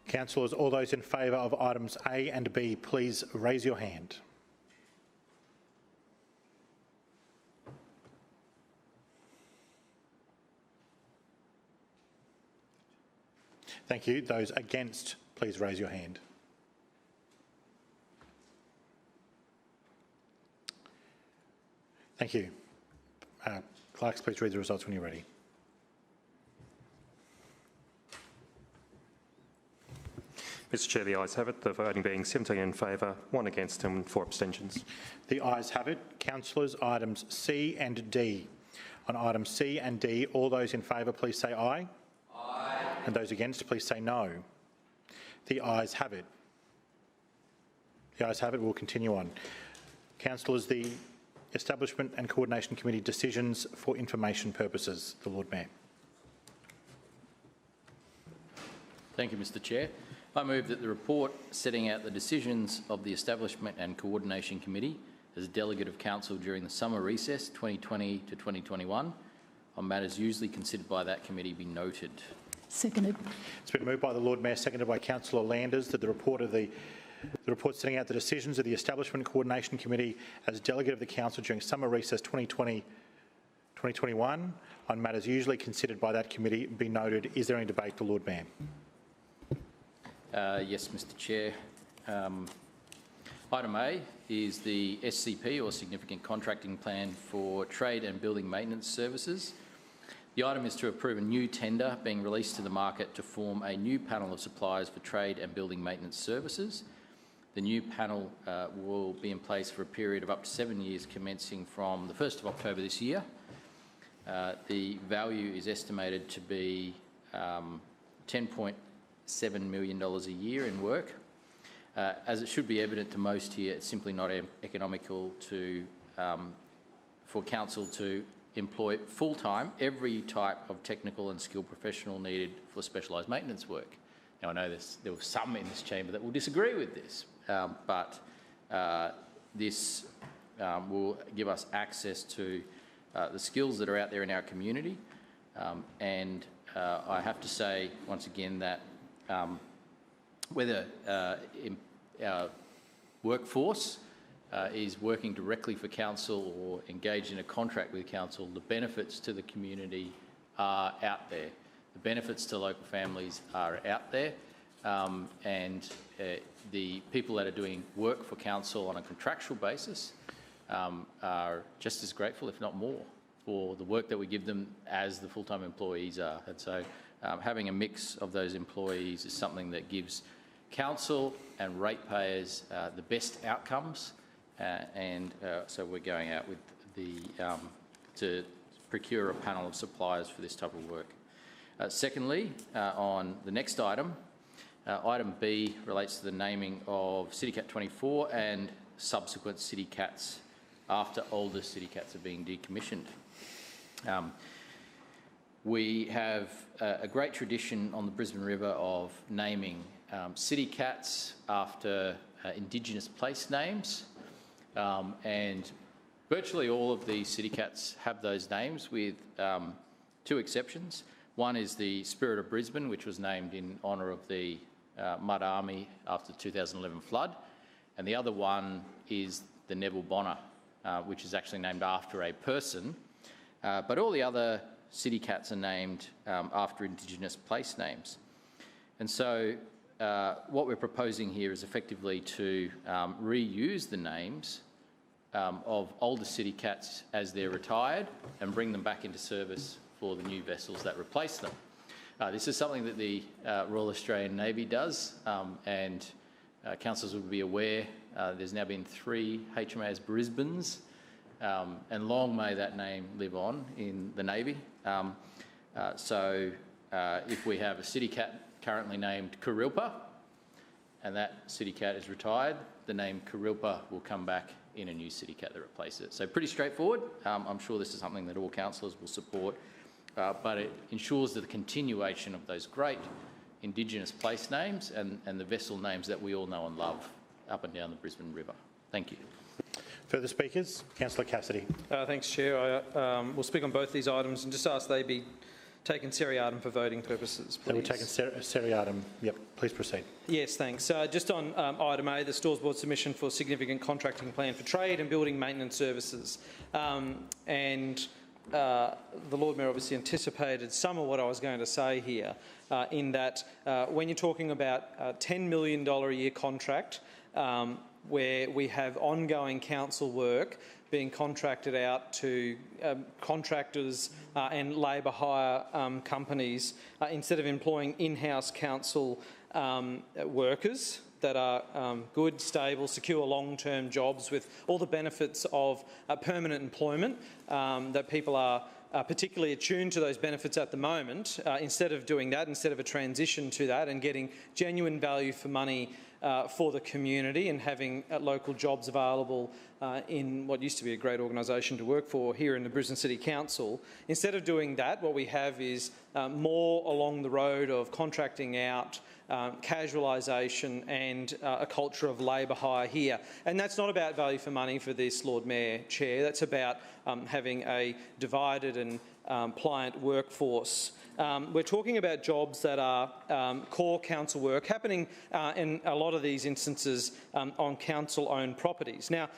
Councillors, all those in favour of items A and B, please raise your hand. Thank you. Those against, please raise your hand. Thank you. Clerks, please read the results when you're ready.
Mr Chair, the ayes have it, the voting being 17 in favour, 1 against and 4 abstentions.
The ayes have it. Councillors, items C and D. On items C and D, all those in favour, please say aye. Aye. And those against, please say no. The ayes have it. The ayes have it. We'll continue on. Councillors, the Establishment and Coordination Committee decisions for information purposes. The Lord Mayor.
Thank you, Mr Chair. I move that the report setting out the decisions of the Establishment and Coordination Committee as delegate of council during the summer recess 2020 to 2021 on matters usually considered by that committee be noted.
Seconded.
It's been moved by the Lord Mayor, seconded by Councillor Landers, that the report setting out the decisions of the Establishment and Coordination Committee as delegate of the council during summer recess 2020-2021 on matters usually considered by that committee be noted. Is there any debate? The Lord Mayor.
Yes, Mr Chair. Item A is the SCP, or Significant Contracting Plan for Trade and Building Maintenance Services. The item is to approve a new tender being released to the market to form a new panel of suppliers for trade and building maintenance services. The new panel will be in place for a period of up to 7 years commencing from the 1st of October this year. The value is estimated to be $10.7 million a year in work. As it should be evident to most here, it's simply not economical for council to employ full-time every type of technical and skilled professional needed for specialised maintenance work. Now, I know there were some in this chamber that will disagree with this, but this will give us access to the skills that are out there in our community. And I have to say, once again, that whether our workforce is working directly for council or engaged in a contract with council, the benefits to the community are out there. The benefits to local families are out there, and the people that are doing work for council on a contractual basis are just as grateful, if not more, for the work that we give them as the full-time employees are. And so having a mix of those employees is something that gives council and ratepayers the best outcomes, so we're going out with to procure a panel of suppliers for this type of work. Secondly, on the next item, item B relates to the naming of City Cat 24 and subsequent City Cats after older City Cats are being decommissioned. We have a great tradition on the Brisbane River of naming City Cats after Indigenous place names, and virtually all of the City Cats have those names with 2 exceptions. One is the Spirit of Brisbane, which was named in honour of the Mud Army after the 2011 flood, and the other one is the Neville Bonner, which is actually named after a person, but all the other City Cats are named after Indigenous place names. And so what we're proposing here is effectively to reuse the names of older City Cats as they're retired and bring them back into service for the new vessels that replace them. This is something that the Royal Australian Navy does, and councillors will be aware there's now been 3 HMAS Brisbanes, and long may that name live on in the Navy. If we have a City Cat currently named Kurilpa, and that City Cat is retired, the name Kurilpa will come back in a new City Cat that replaces it. So pretty straightforward. I'm sure this is something that all councillors will support, but it ensures the continuation of those great Indigenous place names and the vessel names that we all know and love up and down the Brisbane River. Thank you.
Further speakers? Councillor Cassidy.
Thanks, Chair. I will speak on both these items and just ask they be taken seriatim for voting purposes, please.
They were taken seriatim. Yep, please proceed.
Yes, thanks. Just on item A, the Stores Board submission for significant contracting plan for trade and building maintenance services. The Lord Mayor obviously anticipated some of what I was going to say here, in that when you're talking about a $10 million a year contract where we have ongoing council work being contracted out to contractors and labour hire companies, instead of employing in-house council workers that are good, stable, secure, long-term jobs with all the benefits of permanent employment, that people are particularly attuned to those benefits at the moment. Instead of doing that, instead of a transition to that and getting genuine value for money for the community and having local jobs available in what used to be a great organisation to work for here in the Brisbane City Council. Instead of doing that, what we have is more along the road of contracting out, casualisation and a culture of labour hire here. And that's not about value for money for this Lord Mayor, Chair. That's about having a divided and pliant workforce. We're talking about jobs that are core council work happening in a lot of these instances on council-owned properties. Now,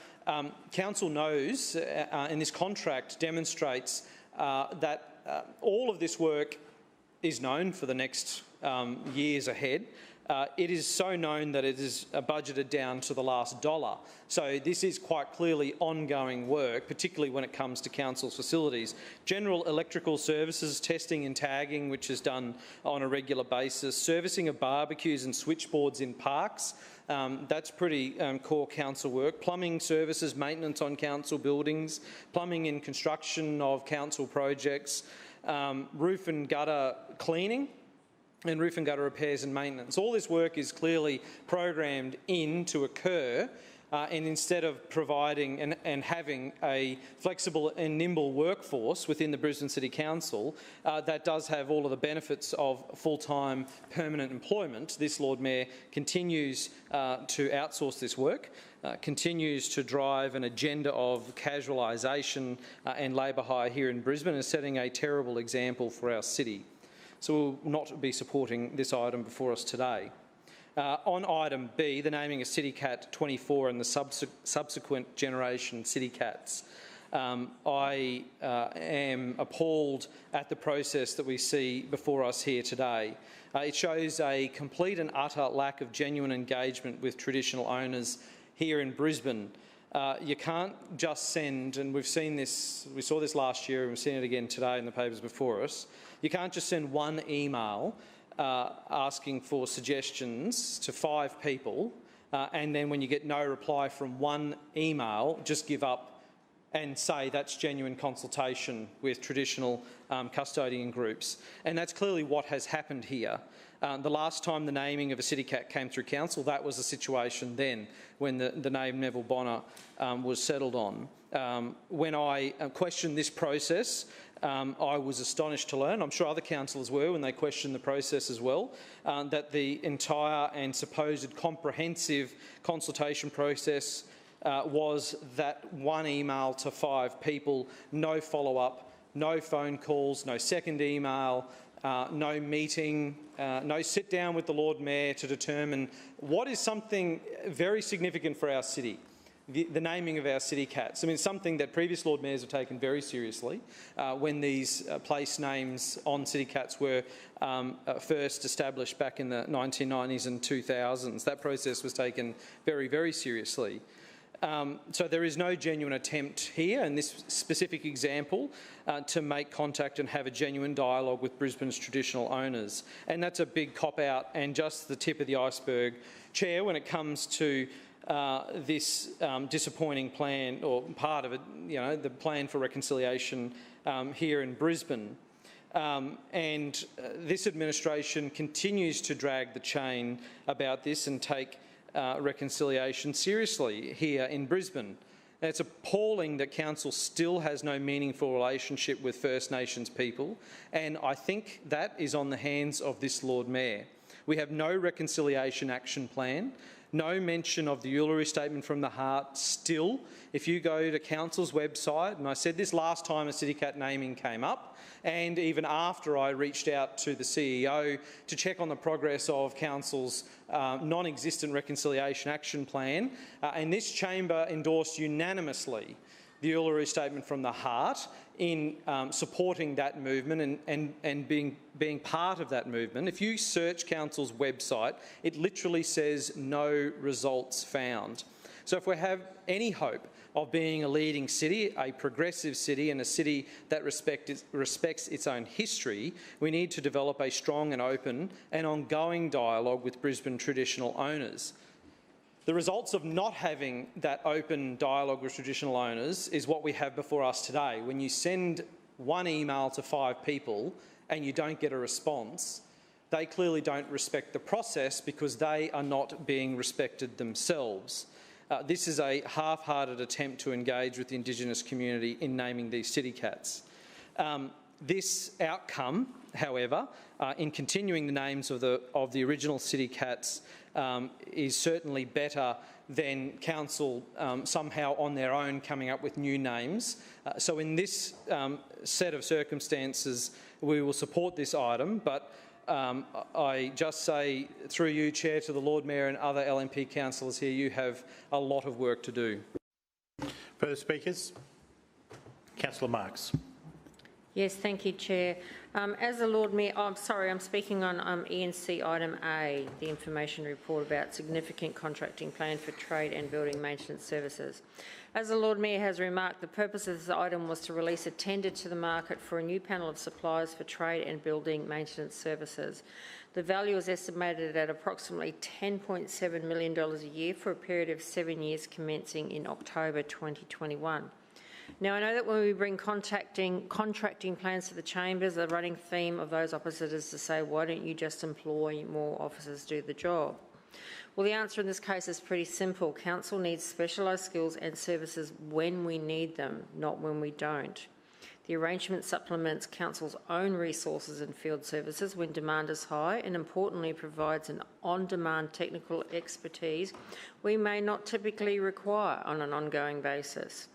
council knows, and this contract demonstrates that all of this work is known for the next years ahead. It is so known that it is budgeted down to the last dollar. So this is quite clearly ongoing work, particularly when it comes to council's facilities. General electrical services, testing and tagging, which is done on a regular basis, servicing of barbecues and switchboards in parks, that's pretty core council work. Plumbing services, maintenance on council buildings, plumbing and construction of council projects, roof and gutter cleaning, and roof and gutter repairs and maintenance. All this work is clearly programmed in to occur, and instead of providing and having a flexible and nimble workforce within the Brisbane City Council that does have all of the benefits of full-time permanent employment, this Lord Mayor continues to outsource this work, continues to drive an agenda of casualisation and labour hire here in Brisbane, and is setting a terrible example for our city. So we will not be supporting this item before us today. On item B, the naming of City Cat 24 and the subsequent generation City Cats, I am appalled at the process that we see before us here today. It shows a complete and utter lack of genuine engagement with traditional owners here in Brisbane. You can't just send, and we've seen this, we saw this last year and we've seen it again today in the papers before us, you can't just send one email asking for suggestions to 5 people and then when you get no reply from one email, just give up and say that's genuine consultation with traditional custodian groups. And that's clearly what has happened here. The last time the naming of a City Cat came through council, that was the situation then, when the name Neville Bonner was settled on. When I questioned this process, I was astonished to learn, I'm sure other councillors were when they questioned the process as well, that the entire and supposed comprehensive consultation process was that one email to 5 people, no follow-up, no phone calls, no second email, no meeting, no sit down with the Lord Mayor to determine what is something very significant for our city. The naming of our City Cats. I mean, something that previous Lord Mayors have taken very seriously when these place names on City Cats were first established back in the 1990s and 2000s. That process was taken very, very seriously. So there is no genuine attempt here in this specific example to make contact and have a genuine dialogue with Brisbane's traditional owners. And that's a big cop-out and just the tip of the iceberg, Chair, when it comes to this disappointing plan, or part of it, you know, the plan for reconciliation here in Brisbane. This administration continues to drag the chain about this and take reconciliation seriously here in Brisbane. And it's appalling that council still has no meaningful relationship with First Nations people, and I think that is on the hands of this Lord Mayor. We have no reconciliation action plan, No mention of the Uluru Statement from the Heart still. If you go to Council's website, and I said this last time a CityCat naming came up, and even after I reached out to the CEO to check on the progress of Council's non-existent reconciliation action plan, and this chamber endorsed unanimously the Uluru Statement from the Heart in supporting that movement and being part of that movement. If you search Council's website, it literally says no results found. So if we have any hope of being a leading city, a progressive city and a city that respects its own history, we need to develop a strong and open and ongoing dialogue with Brisbane traditional owners. The results of not having that open dialogue with traditional owners is what we have before us today. When you send one email to 5 people and you don't get a response, they clearly don't respect the process because they are not being respected themselves. This is a half-hearted attempt to engage with the Indigenous community in naming these city cats. This outcome, however, in continuing the names of the original city cats, is certainly better than Council somehow on their own coming up with new names. So in this set of circumstances, we will support this item, but I just say through you, Chair, to the Lord Mayor and other LNP councillors here, you have a lot of work to do.
Further speakers? Councillor Marx.
Yes, thank you, Chair. As the Lord Mayor, I'm sorry, I'm speaking on ENC item A, the information report about significant contracting plan for trade and building maintenance services. As the Lord Mayor has remarked, the purpose of this item was to release a tender to the market for a new panel of suppliers for trade and building maintenance services. The value is estimated at approximately $10.7 million a year for a period of 7 years commencing in October 2021. Now, I know that when we bring contracting plans to the chambers, the running theme of those opposite is to say, why don't you just employ more officers to do the job? Well, the answer in this case is pretty simple. Council needs specialised skills and services when we need them, not when we don't. The arrangement supplements Council's own resources and field services when demand is high, and importantly provides an on-demand technical expertise we may not typically require on an ongoing basis.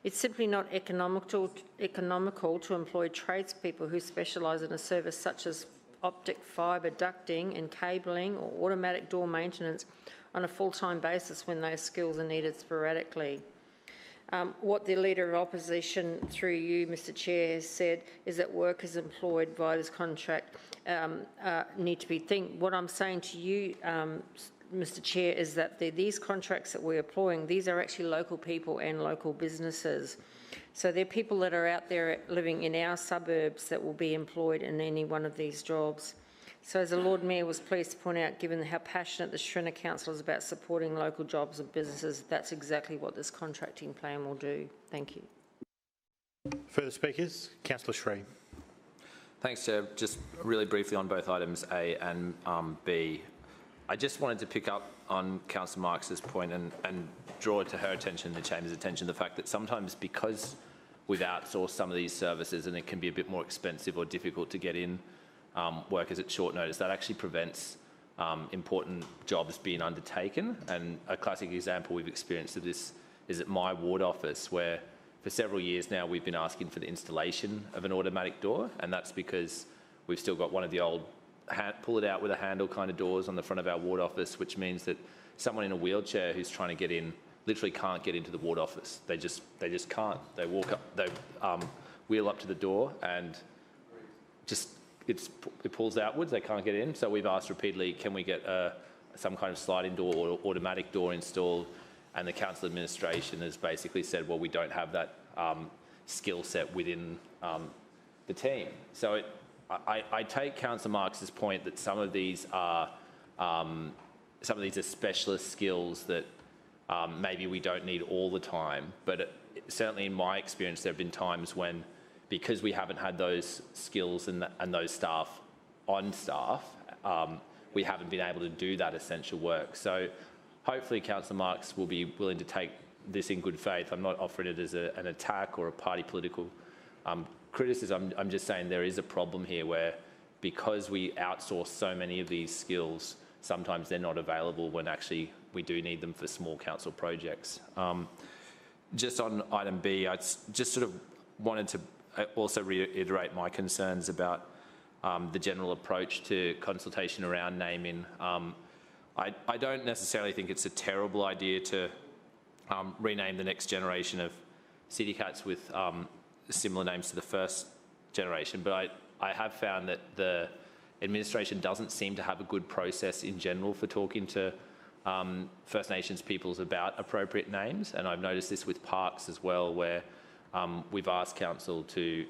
It's simply not economical to employ tradespeople who specialise in a service such as optic fibre ducting and cabling or automatic door maintenance on a full-time basis when those skills are needed sporadically. What the Leader of Opposition, through you, Mr Chair, has said is that workers employed via this contract need to be what I'm saying to you, Mr Chair, is that these contracts that we're employing, these are actually local people and local businesses. So they're people that are out there living in our suburbs that will be employed in any one of these jobs. So as the Lord Mayor was pleased to point out, given how passionate the Shrinner Council is about supporting local jobs and businesses, that's exactly what this contracting plan will do. Thank you.
Further speakers? Councillor Shree.
Thanks, Chair. Just really briefly on both items A and B. I just wanted to pick up on Councillor Marx's point and draw to her attention, the Chamber's attention, the fact that sometimes because we've outsourced some of these services and it can be a bit more expensive or difficult to get in workers at short notice, that actually prevents important jobs being undertaken. And a classic example we've experienced of this is at my ward office, where for several years now we've been asking for the installation of an automatic door, and that's because we've still got one of the old pull it out with a handle kind of doors on the front of our ward office, which means that someone in a wheelchair who's trying to get in literally can't get into the ward office. They just can't. They walk up, they wheel up to the door and just it pulls outwards. They can't get in. So we've asked repeatedly, can we get some kind of sliding door or automatic door installed? And the council administration has basically said, well, we don't have that skill set within the team. So I take Councillor Marx's point that some of these are specialist skills that maybe we don't need all the time. But certainly in my experience, there have been times when, because we haven't had those skills and those staff on staff, we haven't been able to do that essential work. So hopefully Councillor Marx will be willing to take this in good faith. I'm not offering it as an attack or a party political criticism. I'm just saying there is a problem here where, because we outsource so many of these skills, sometimes they're not available when actually we do need them for small council projects. Just on item B, I just sort of wanted to also reiterate my concerns about the general approach to consultation around naming. I don't necessarily think it's a terrible idea to rename the next generation of city cats with similar names to the first generation, but I have found that the administration doesn't seem to have a good process in general for talking to First Nations peoples about appropriate names, and I've noticed this with parks as well, where we've asked council to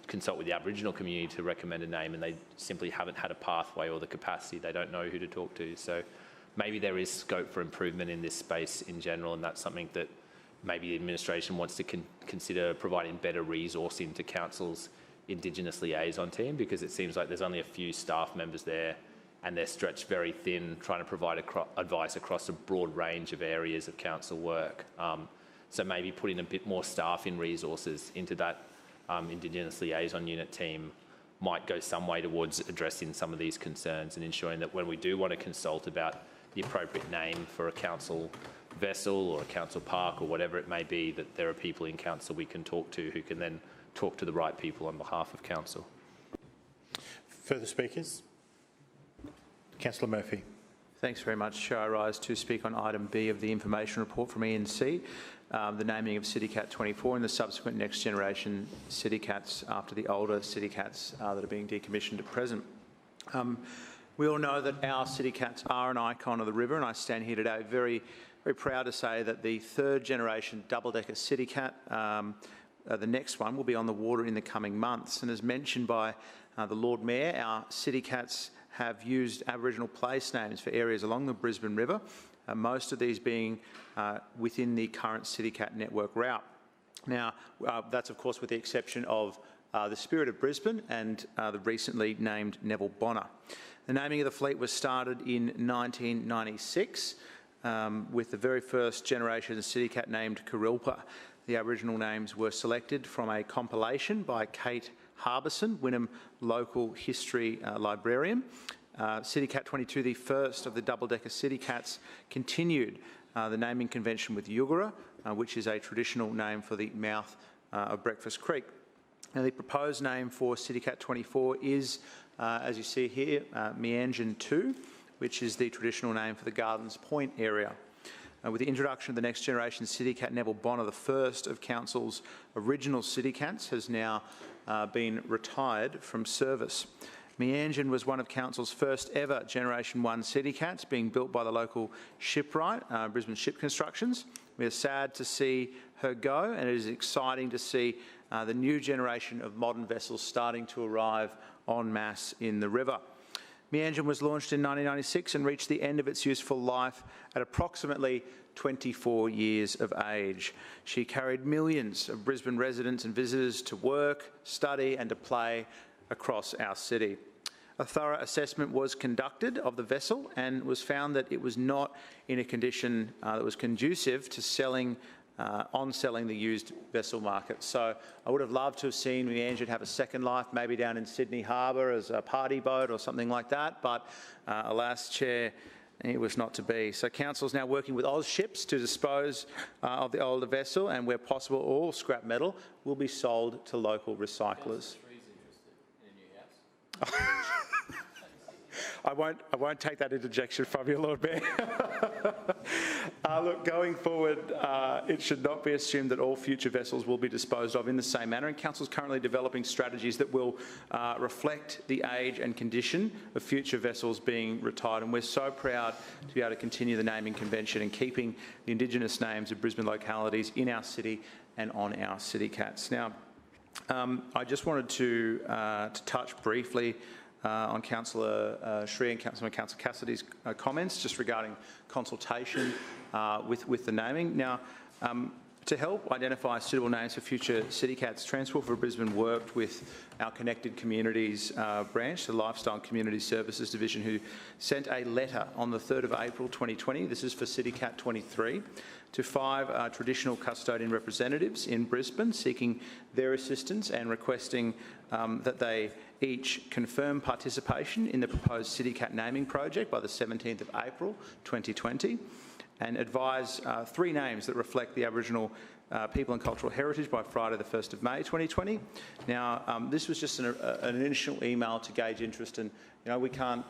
consult with the Aboriginal community to recommend a name, and they simply haven't had a pathway or the capacity. They don't know who to talk to. So maybe there is scope for improvement in this space in general, and that's something that maybe the administration wants to consider providing better resourcing to council's Indigenous liaison team, because it seems like there's only a few staff members there and they're stretched very thin trying to provide advice across a broad range of areas of council work. So maybe putting a bit more staff in resources into that Indigenous liaison unit team might go some way towards addressing some of these concerns and ensuring that when we do want to consult about the appropriate name for a council vessel or a council park or whatever it may be, that there are people in council we can talk to who can then talk to the right people on behalf of council.
Further speakers? Councillor Murphy.
Thanks very much, Chair. I rise to speak on item B of the information report from ENC, the naming of City Cat 24 and the subsequent next generation City Cats after the older City Cats that are being decommissioned at present. We all know that our City Cats are an icon of the river, and I stand here today very proud to say that the third generation double-decker City Cat, the next one, will be on the water in the coming months. And as mentioned by the Lord Mayor, our City Cats have used Aboriginal place names for areas along the Brisbane River, most of these being within the current City Cat network route. Now, that's of course with the exception of the Spirit of Brisbane and the recently named Neville Bonner. The naming of the fleet was started in 1996 with the very first generation of City Cat named Kurilpa. The Aboriginal names were selected from a compilation by Kate Harbison, Wynnum local history librarian. City Cat 22, the first of the double-decker City Cats, continued the naming convention with Yugara, which is a traditional name for the mouth of Breakfast Creek. Now, the proposed name for City Cat 24 is, as you see here, Meanjin 2, which is the traditional name for the Gardens Point area. With the introduction of the next generation City Cat, Neville Bonner, the first of Council's original City Cats, has now been retired from service. Meanjin was one of Council's first ever Generation 1 City Cats, being built by the local shipwright, Brisbane Ship Constructions. We are sad to see her go, and it is exciting to see the new generation of modern vessels starting to arrive en masse in the river. Meanjin was launched in 1996 and reached the end of its useful life at approximately 24 years of age. She carried millions of Brisbane residents and visitors to work, study and to play across our city. A thorough assessment was conducted of the vessel and was found that it was not in a condition that was conducive to selling the used vessel market. So I would have loved to have seen Meanjin have a second life, maybe down in Sydney Harbour as a party boat or something like that, but alas, Chair, it was not to be. So Council is now working with Oz Ships to dispose of the older vessel, and where possible, all scrap metal will be sold to local recyclers. I won't take that interjection from you, Lord Mayor. Look, going forward, it should not be assumed that all future vessels will be disposed of in the same manner, and Council is currently developing strategies that will reflect the age and condition of future vessels being retired, and we're so proud to be able to continue the naming convention and keeping the Indigenous names of Brisbane localities in our city and on our City Cats. Now, I just wanted to touch briefly on Councillor Shree and Councillor Cassidy's comments just regarding consultation with the naming. Now, To help identify suitable names for future City Cats, Transport for Brisbane worked with our Connected Communities branch, the Lifestyle Community Services Division, who sent a letter on the 3rd of April 2020, this is for City Cat 23, to 5 traditional custodian representatives in Brisbane seeking their assistance and requesting that they each confirm participation in the proposed City Cat naming project by the 17th of April 2020 and advise 3 names that reflect the Aboriginal people and cultural heritage by Friday the 1st of May 2020. Now, this was just an initial email to gauge interest, and we can't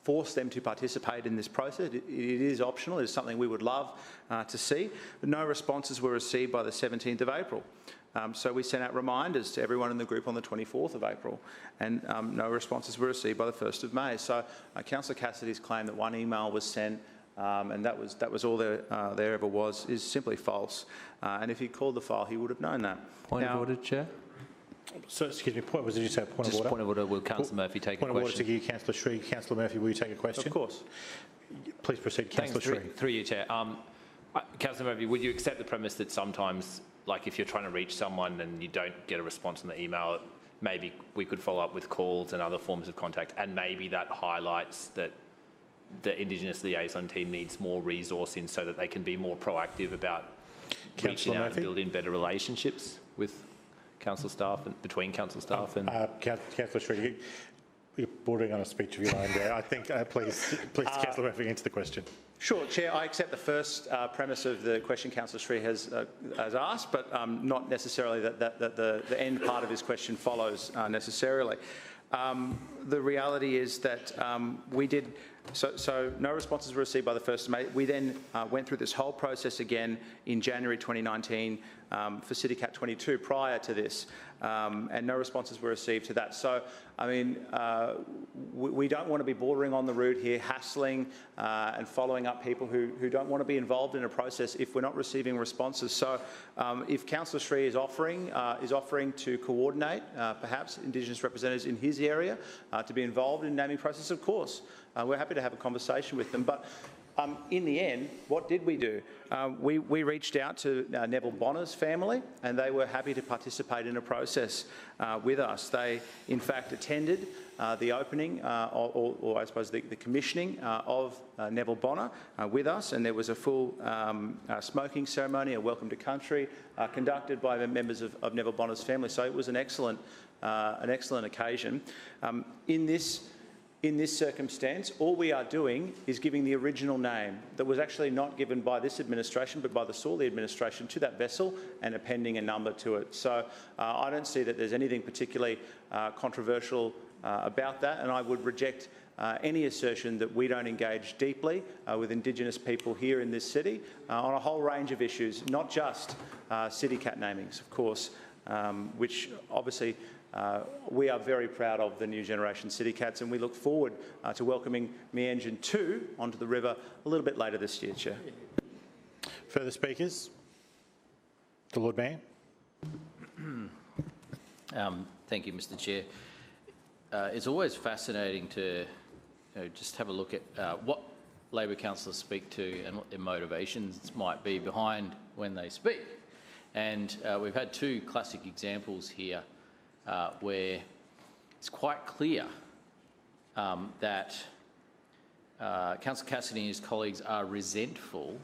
force them to participate in this process. It is optional. It is something we would love to see, but no responses were received by the 17th of April. So we sent out reminders to everyone in the group on the 24th of April, and no responses were received by the 1st of May. So Councillor Cassidy's claim that 1 email was sent and that was all there ever was is simply false. And if he called the file, he would have known that.
Point of order, Chair.
So, excuse me, did you say a point of order?
Point of order, will Councillor Murphy take a question?
Point of order to you, Councillor Sri. Councillor Murphy, will you take a question?
Of course.
Please proceed, Councillor Sri.
Through you, Chair. Councillor Murphy, would you accept the premise that sometimes, like if you're trying to reach someone and you don't get a response on the email, maybe we could follow up with calls and other forms of contact, and maybe that highlights that the Indigenous liaison team needs more resource in so that they can be more proactive about reaching out and building better relationships with council staff and between council staff and...
Councillor Sri, you're bordering on a speech of your own there. I think, please, Councillor Murphy, answer the question.
Sure, Chair. I accept the first premise of the question Councillor Sri has asked, but not necessarily that the end part of his question follows necessarily. The reality is that we did... So no responses were received by the 1st of May. We then went through this whole process again in January 2019 for City Cat 22 prior to this, and no responses were received to that. So, I mean, we don't want to be bordering on the route here, hassling and following up people who don't want to be involved in a process if we're not receiving responses. So if Councillor Sri is offering to coordinate perhaps Indigenous representatives in his area to be involved in the naming process, of course. We're happy to have a conversation with them. But in the end, what did we do? We reached out to Neville Bonner's family, and they were happy to participate in a process with us. They, in fact, attended the opening, or I suppose the commissioning of Neville Bonner with us, and there was a full smoking ceremony, a welcome to country, conducted by the members of Neville Bonner's family. So it was an excellent occasion. In this circumstance, all we are doing is giving the original name that was actually not given by this administration but by the Sawley administration to that vessel and appending a number to it. So I don't see that there's anything particularly controversial about that, and I would reject any assertion that we don't engage deeply with Indigenous people here in this city on a whole range of issues, not just City Cat namings, of course, which obviously we are very proud of the new generation City Cats, and we look forward to welcoming Me Engine 2 onto the river a little bit later this year, Chair.
Further speakers? The Lord Mayor.
Thank you, Mr. Chair. It's always fascinating to just have a look at what Labor councillors speak to and what their motivations might be behind when they speak. And we've had 2 classic examples here where it's quite clear that Councillor Cassidy and his colleagues are resentful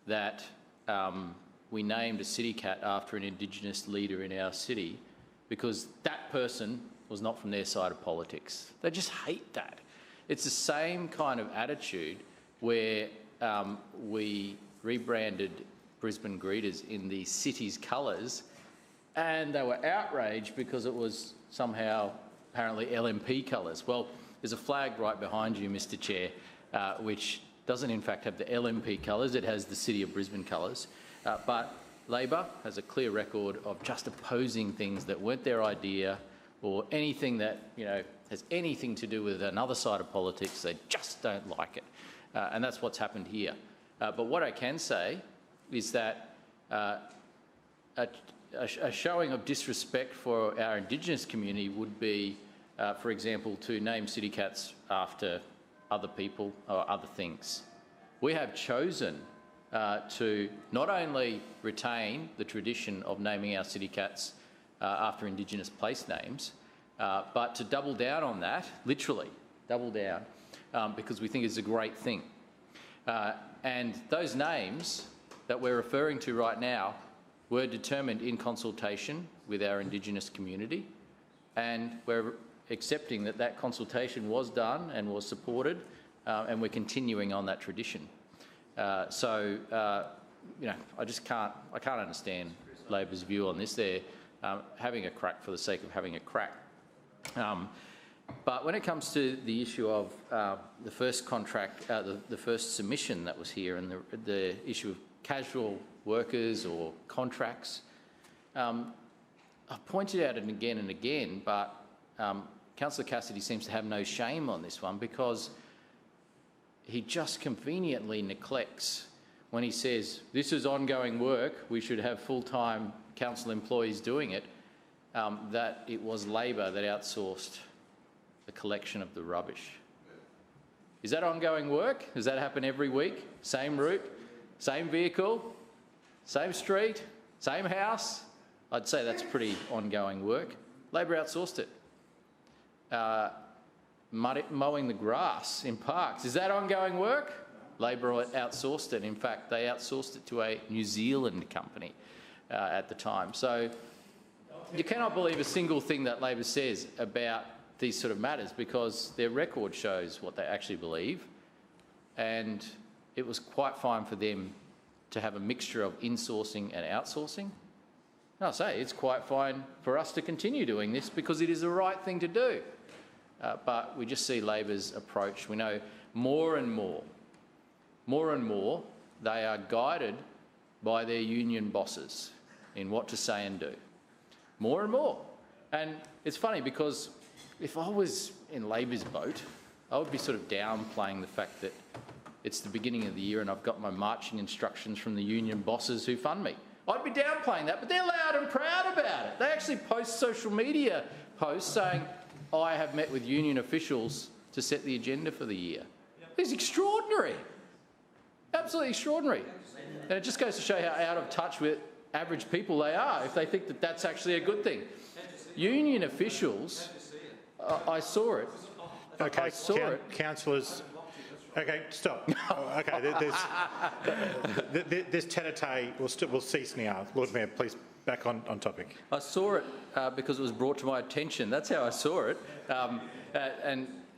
that we named a City Cat after an Indigenous leader in our city because that person was not from their side of politics. They just hate that. It's the same kind of attitude where we rebranded Brisbane Greeters in the city's colours, and they were outraged because it was somehow apparently LNP colours. Well, there's a flag right behind you, Mr. Chair, which doesn't in fact have the LNP colours, it has the City of Brisbane colours. But Labor has a clear record of just opposing things that weren't their idea or anything that has anything to do with another side of politics. They just don't like it. And that's what's happened here. But what I can say is that a showing of disrespect for our Indigenous community would be, for example, to name City Cats after other people or other things. We have chosen to not only retain the tradition of naming our city cats after Indigenous place names, but to double down on that, literally double down, because we think it's a great thing. And those names that we're referring to right now were determined in consultation with our Indigenous community, and we're accepting that that consultation was done and was supported, and we're continuing on that tradition. You know, I can't understand Labor's view on this. They're having a crack for the sake of having a crack. But when it comes to the issue of the first contract, the first submission that was here, and the issue of casual workers or contracts, I've pointed out it again and again, but Councillor Cassidy seems to have no shame on this one, because he just conveniently neglects when he says this is ongoing work, we should have full-time council employees doing it, that it was Labor that outsourced the collection of the rubbish. Is that ongoing work? Does that happen every week? Same route, same vehicle, same street, same house? I'd say that's pretty ongoing work. Labor outsourced it. Mowing the grass in parks, is that ongoing work? Labor outsourced it. In fact, they outsourced it to a New Zealand company at the time. So you cannot believe a single thing that Labor says about these sort of matters, because their record shows what they actually believe, and it was quite fine for them to have a mixture of insourcing and outsourcing. And I'll say it's quite fine for us to continue doing this, because it is the right thing to do. But we just see Labor's approach. We know more and more, they are guided by their union bosses in what to say and do. More and more. And it's funny, because if I was in Labor's boat, I would be sort of downplaying the fact that it's the beginning of the year and I've got my marching instructions from the union bosses who fund me. I'd be downplaying that, but they're loud and proud about it. They actually post social media posts saying, I have met with union officials to set the agenda for the year. It's extraordinary. Absolutely extraordinary. And it just goes to show how out of touch with average people they are if they think that that's actually a good thing. Union officials, I saw it.
Okay,
I saw it.
Councillors. Okay, stop. Okay, there's tete-a-tete will cease now. Lord Mayor, please back on topic.
I saw it because it was brought to my attention. That's how I saw it.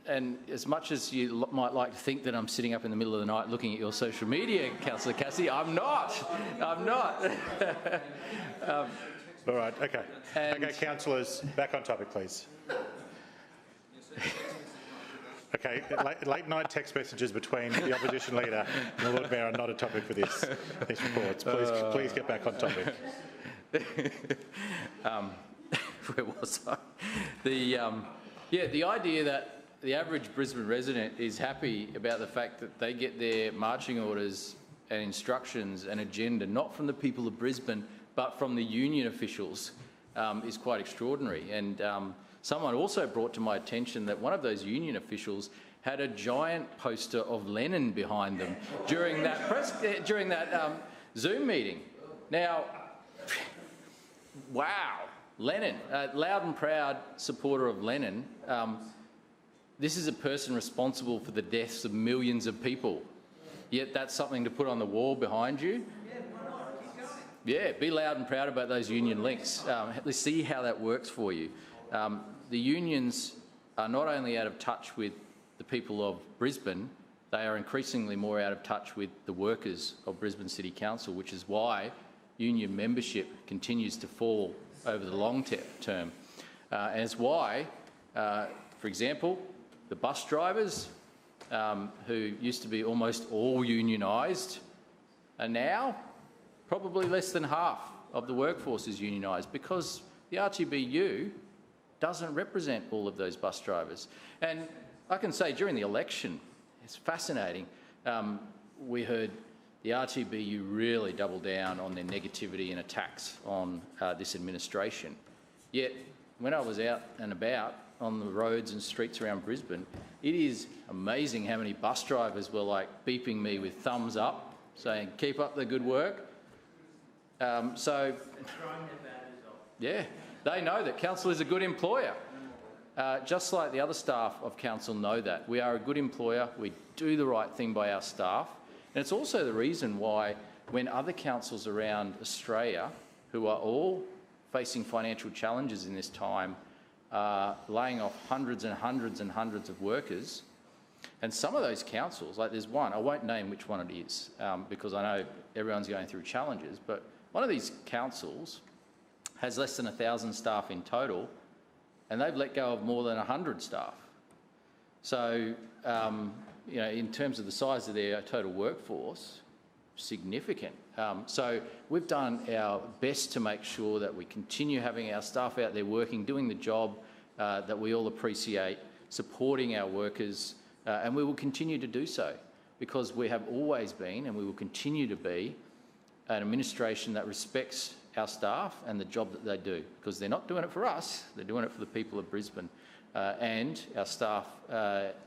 And as much as you might like to think that I'm sitting up in the middle of the night looking at your social media, Councillor Cassidy, I'm not. I'm not.
All right, okay. Okay, councillors, back on topic, please. Okay, late night text messages between the opposition leader and the Lord Mayor are not a topic for these reports. Please get back on topic.
Where was I? The idea that the average Brisbane resident is happy about the fact that they get their marching orders and instructions and agenda not from the people of Brisbane but from the union officials is quite extraordinary. And someone also brought to my attention that one of those union officials had a giant poster of Lenin behind them during that Zoom meeting. Now, wow, Lenin, loud and proud supporter of Lenin. This is a person responsible for the deaths of millions of people, yet that's something to put on the wall behind you. Yeah, be loud and proud about those union links. Let's see how that works for you. The unions are not only out of touch with the people of Brisbane, they are increasingly more out of touch with the workers of Brisbane City Council, which is why union membership continues to fall over the long term. And it's why, for example, the bus drivers, who used to be almost all unionised, are now probably less than half of the workforce is unionised, because the RTBU doesn't represent all of those bus drivers. And I can say during the election, it's fascinating, we heard the RTBU really double down on their negativity and attacks on this administration. Yet, when I was out and about on the roads and streets around Brisbane, it is amazing how many bus drivers were like beeping me with thumbs up, saying, keep up the good work. Yeah, they know that council is a good employer. Just like the other staff of council know that. We are a good employer, we do the right thing by our staff, and it's also the reason why when other councils around Australia, who are all facing financial challenges in this time, are laying off hundreds and hundreds and hundreds of workers, and some of those councils, like there's one, I won't name which one it is, because I know everyone's going through challenges, but one of these councils has less than 1,000 staff in total, and they've let go of more than 100 staff. So, you know, in terms of the size of their total workforce, significant. So we've done our best to make sure that we continue having our staff out there working, doing the job that we all appreciate, supporting our workers, and we will continue to do so because we have always been and we will continue to be an administration that respects our staff and the job that they do, because they're not doing it for us, they're doing it for the people of Brisbane. And our staff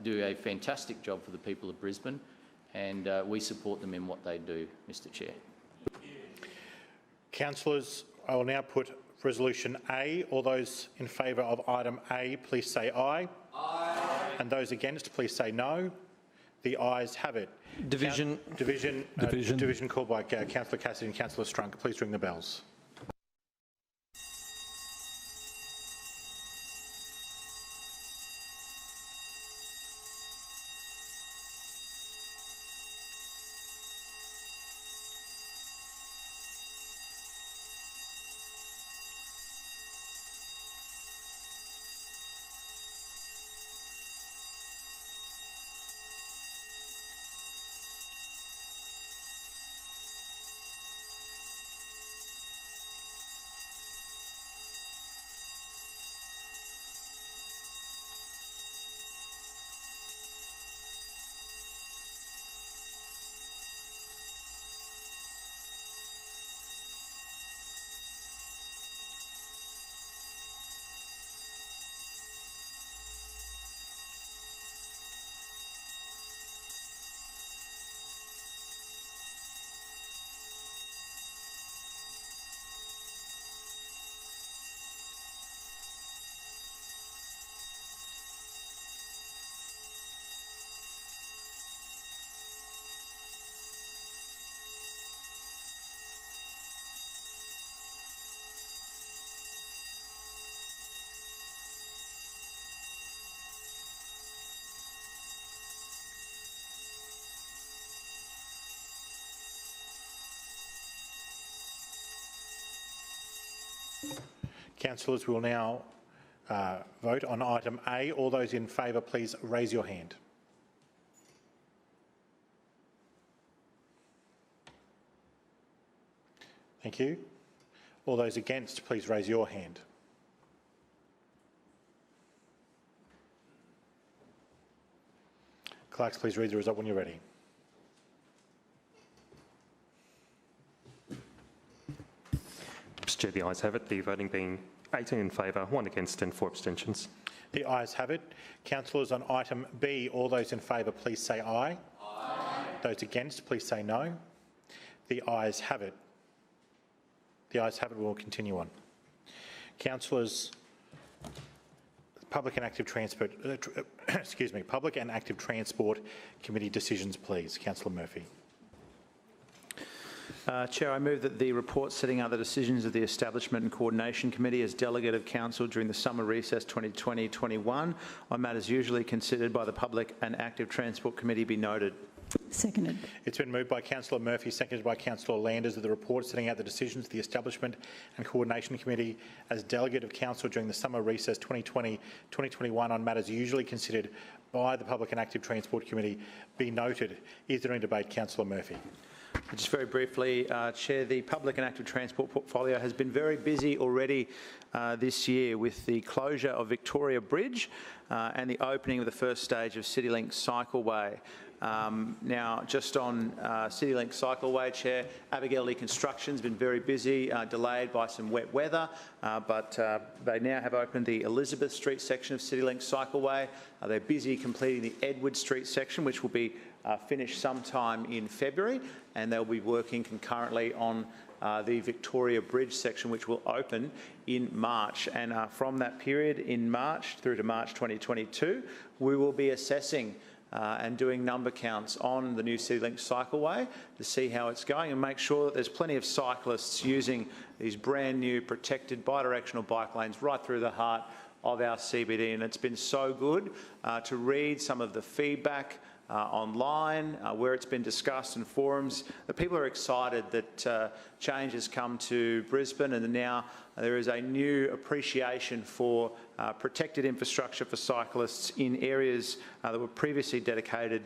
do a fantastic job for the people of Brisbane, and we support them in what they do, Mr Chair.
Councillors, I will now put Resolution A. All those in favour of item A, please say aye. Aye. And those against, please say no. The ayes have it.
Division
called by Councillor Cassidy and Councillor Strunk. Please ring the bells. Councillors, we will now vote on item A. All those in favour, please raise your hand. Thank you. All those against, please raise your hand. Clerks, please read the result when you're ready.
Mr Chair, the ayes have it, the voting being 18 in favour, 1 against and 4 abstentions.
The ayes have it. Councillors, on item B, all those in favour, please say aye. Aye. Those against, please say no. The ayes have it. The ayes have it. We will continue on. Councillors, Public and Active Transport, Public and Active Transport Committee decisions, please. Councillor Murphy.
Chair, I move that the report setting out the decisions of the Establishment and Coordination Committee as Delegate of Council during the summer recess 2020-21 on matters usually considered by the Public and Active Transport Committee be noted.
Seconded.
It's been moved by Councillor Murphy, seconded by Councillor Landers, that the report setting out the decisions of the Establishment and Coordination Committee as Delegate of Council during the summer recess 2020-2021 on matters usually considered by the Public and Active Transport Committee be noted. Is there any debate? Councillor Murphy.
Just very briefly, Chair, the public and active transport portfolio has been very busy already this year with the closure of Victoria Bridge and the opening of the first stage of CityLink Cycleway. Now, just on CityLink Cycleway, Chair, Abigail Lee Construction's been very busy, delayed by some wet weather, but they now have opened the Elizabeth Street section of CityLink Cycleway. They're busy completing the Edward Street section, which will be finished sometime in February. and they'll be working concurrently on the Victoria Bridge section, which will open in March. And from that period in March through to March 2022, we will be assessing and doing number counts on the new CityLink cycleway to see how it's going and make sure that there's plenty of cyclists using these brand new protected bidirectional bike lanes right through the heart of our CBD. And it's been so good to read some of the feedback online, where it's been discussed in forums, that people are excited that change has come to Brisbane, and now there is a new appreciation for protected infrastructure for cyclists in areas that were previously dedicated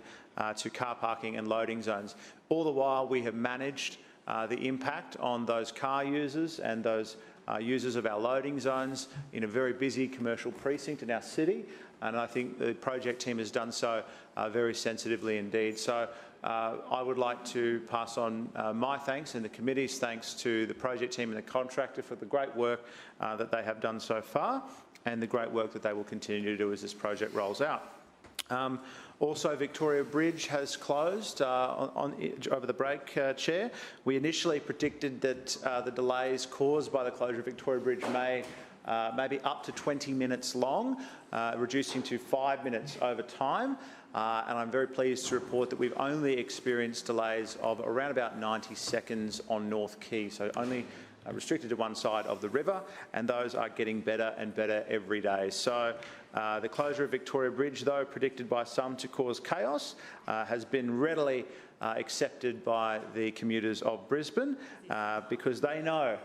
to car parking and loading zones. All the while we have managed the impact on those car users and those users of our loading zones in a very busy commercial precinct in our city, and I think the project team has done so very sensitively indeed. So I would like to pass on my thanks and the committee's thanks to the project team and the contractor for the great work that they have done so far and the great work that they will continue to do as this project rolls out. Also, Victoria Bridge has closed over the break, Chair. We initially predicted that the delays caused by the closure of Victoria Bridge may be up to 20 minutes long, reducing to 5 minutes over time. And I'm very pleased to report that we've only experienced delays of around about 90 seconds on North Quay, so only restricted to one side of the river, and those are getting better and better every day. So the closure of Victoria Bridge, though predicted by some to cause chaos, has been readily accepted by the commuters of Brisbane because they know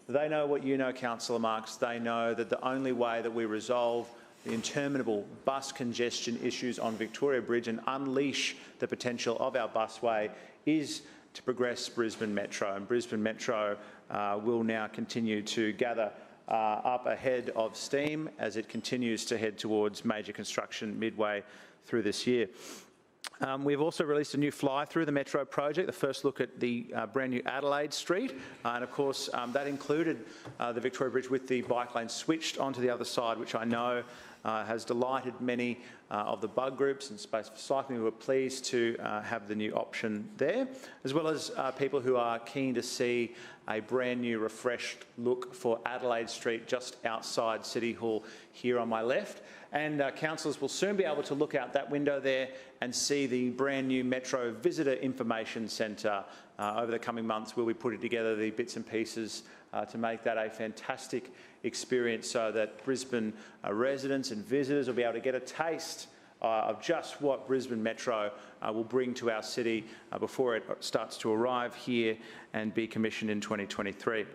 what you know, Councillor Marks. They know that the only way that we resolve the interminable bus congestion issues on Victoria Bridge and unleash the potential of our busway is to progress Brisbane Metro. And Brisbane Metro will now continue to gather up ahead of steam as it continues to head towards major construction midway through this year. We've also released a new fly-through the Metro project, the first look at the brand new Adelaide Street, and of course that included the Victoria Bridge with the bike lane switched onto the other side, which I know has delighted many of the bug groups and Space for Cycling who are pleased to have the new option there, as well as people who are keen to see a brand new refreshed look for Adelaide Street just outside City Hall here on my left. And councillors will soon be able to look out that window there and see the brand new Metro Visitor Information Centre. Over the coming months we'll be putting together the bits and pieces to make that a fantastic experience so that Brisbane residents and visitors will be able to get a taste of just what Brisbane Metro will bring to our city before it starts to arrive here and be commissioned in 2023.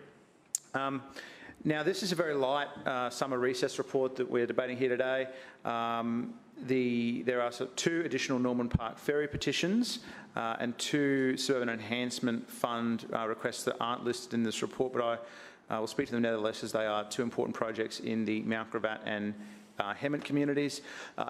Now, this is a very light summer recess report that we're debating here today. There are 2 additional Norman Park Ferry petitions and 2 Suburban Enhancement Fund requests that aren't listed in this report, but I will speak to them nevertheless as they are 2 important projects in the Mount Gravatt and Hemmant communities.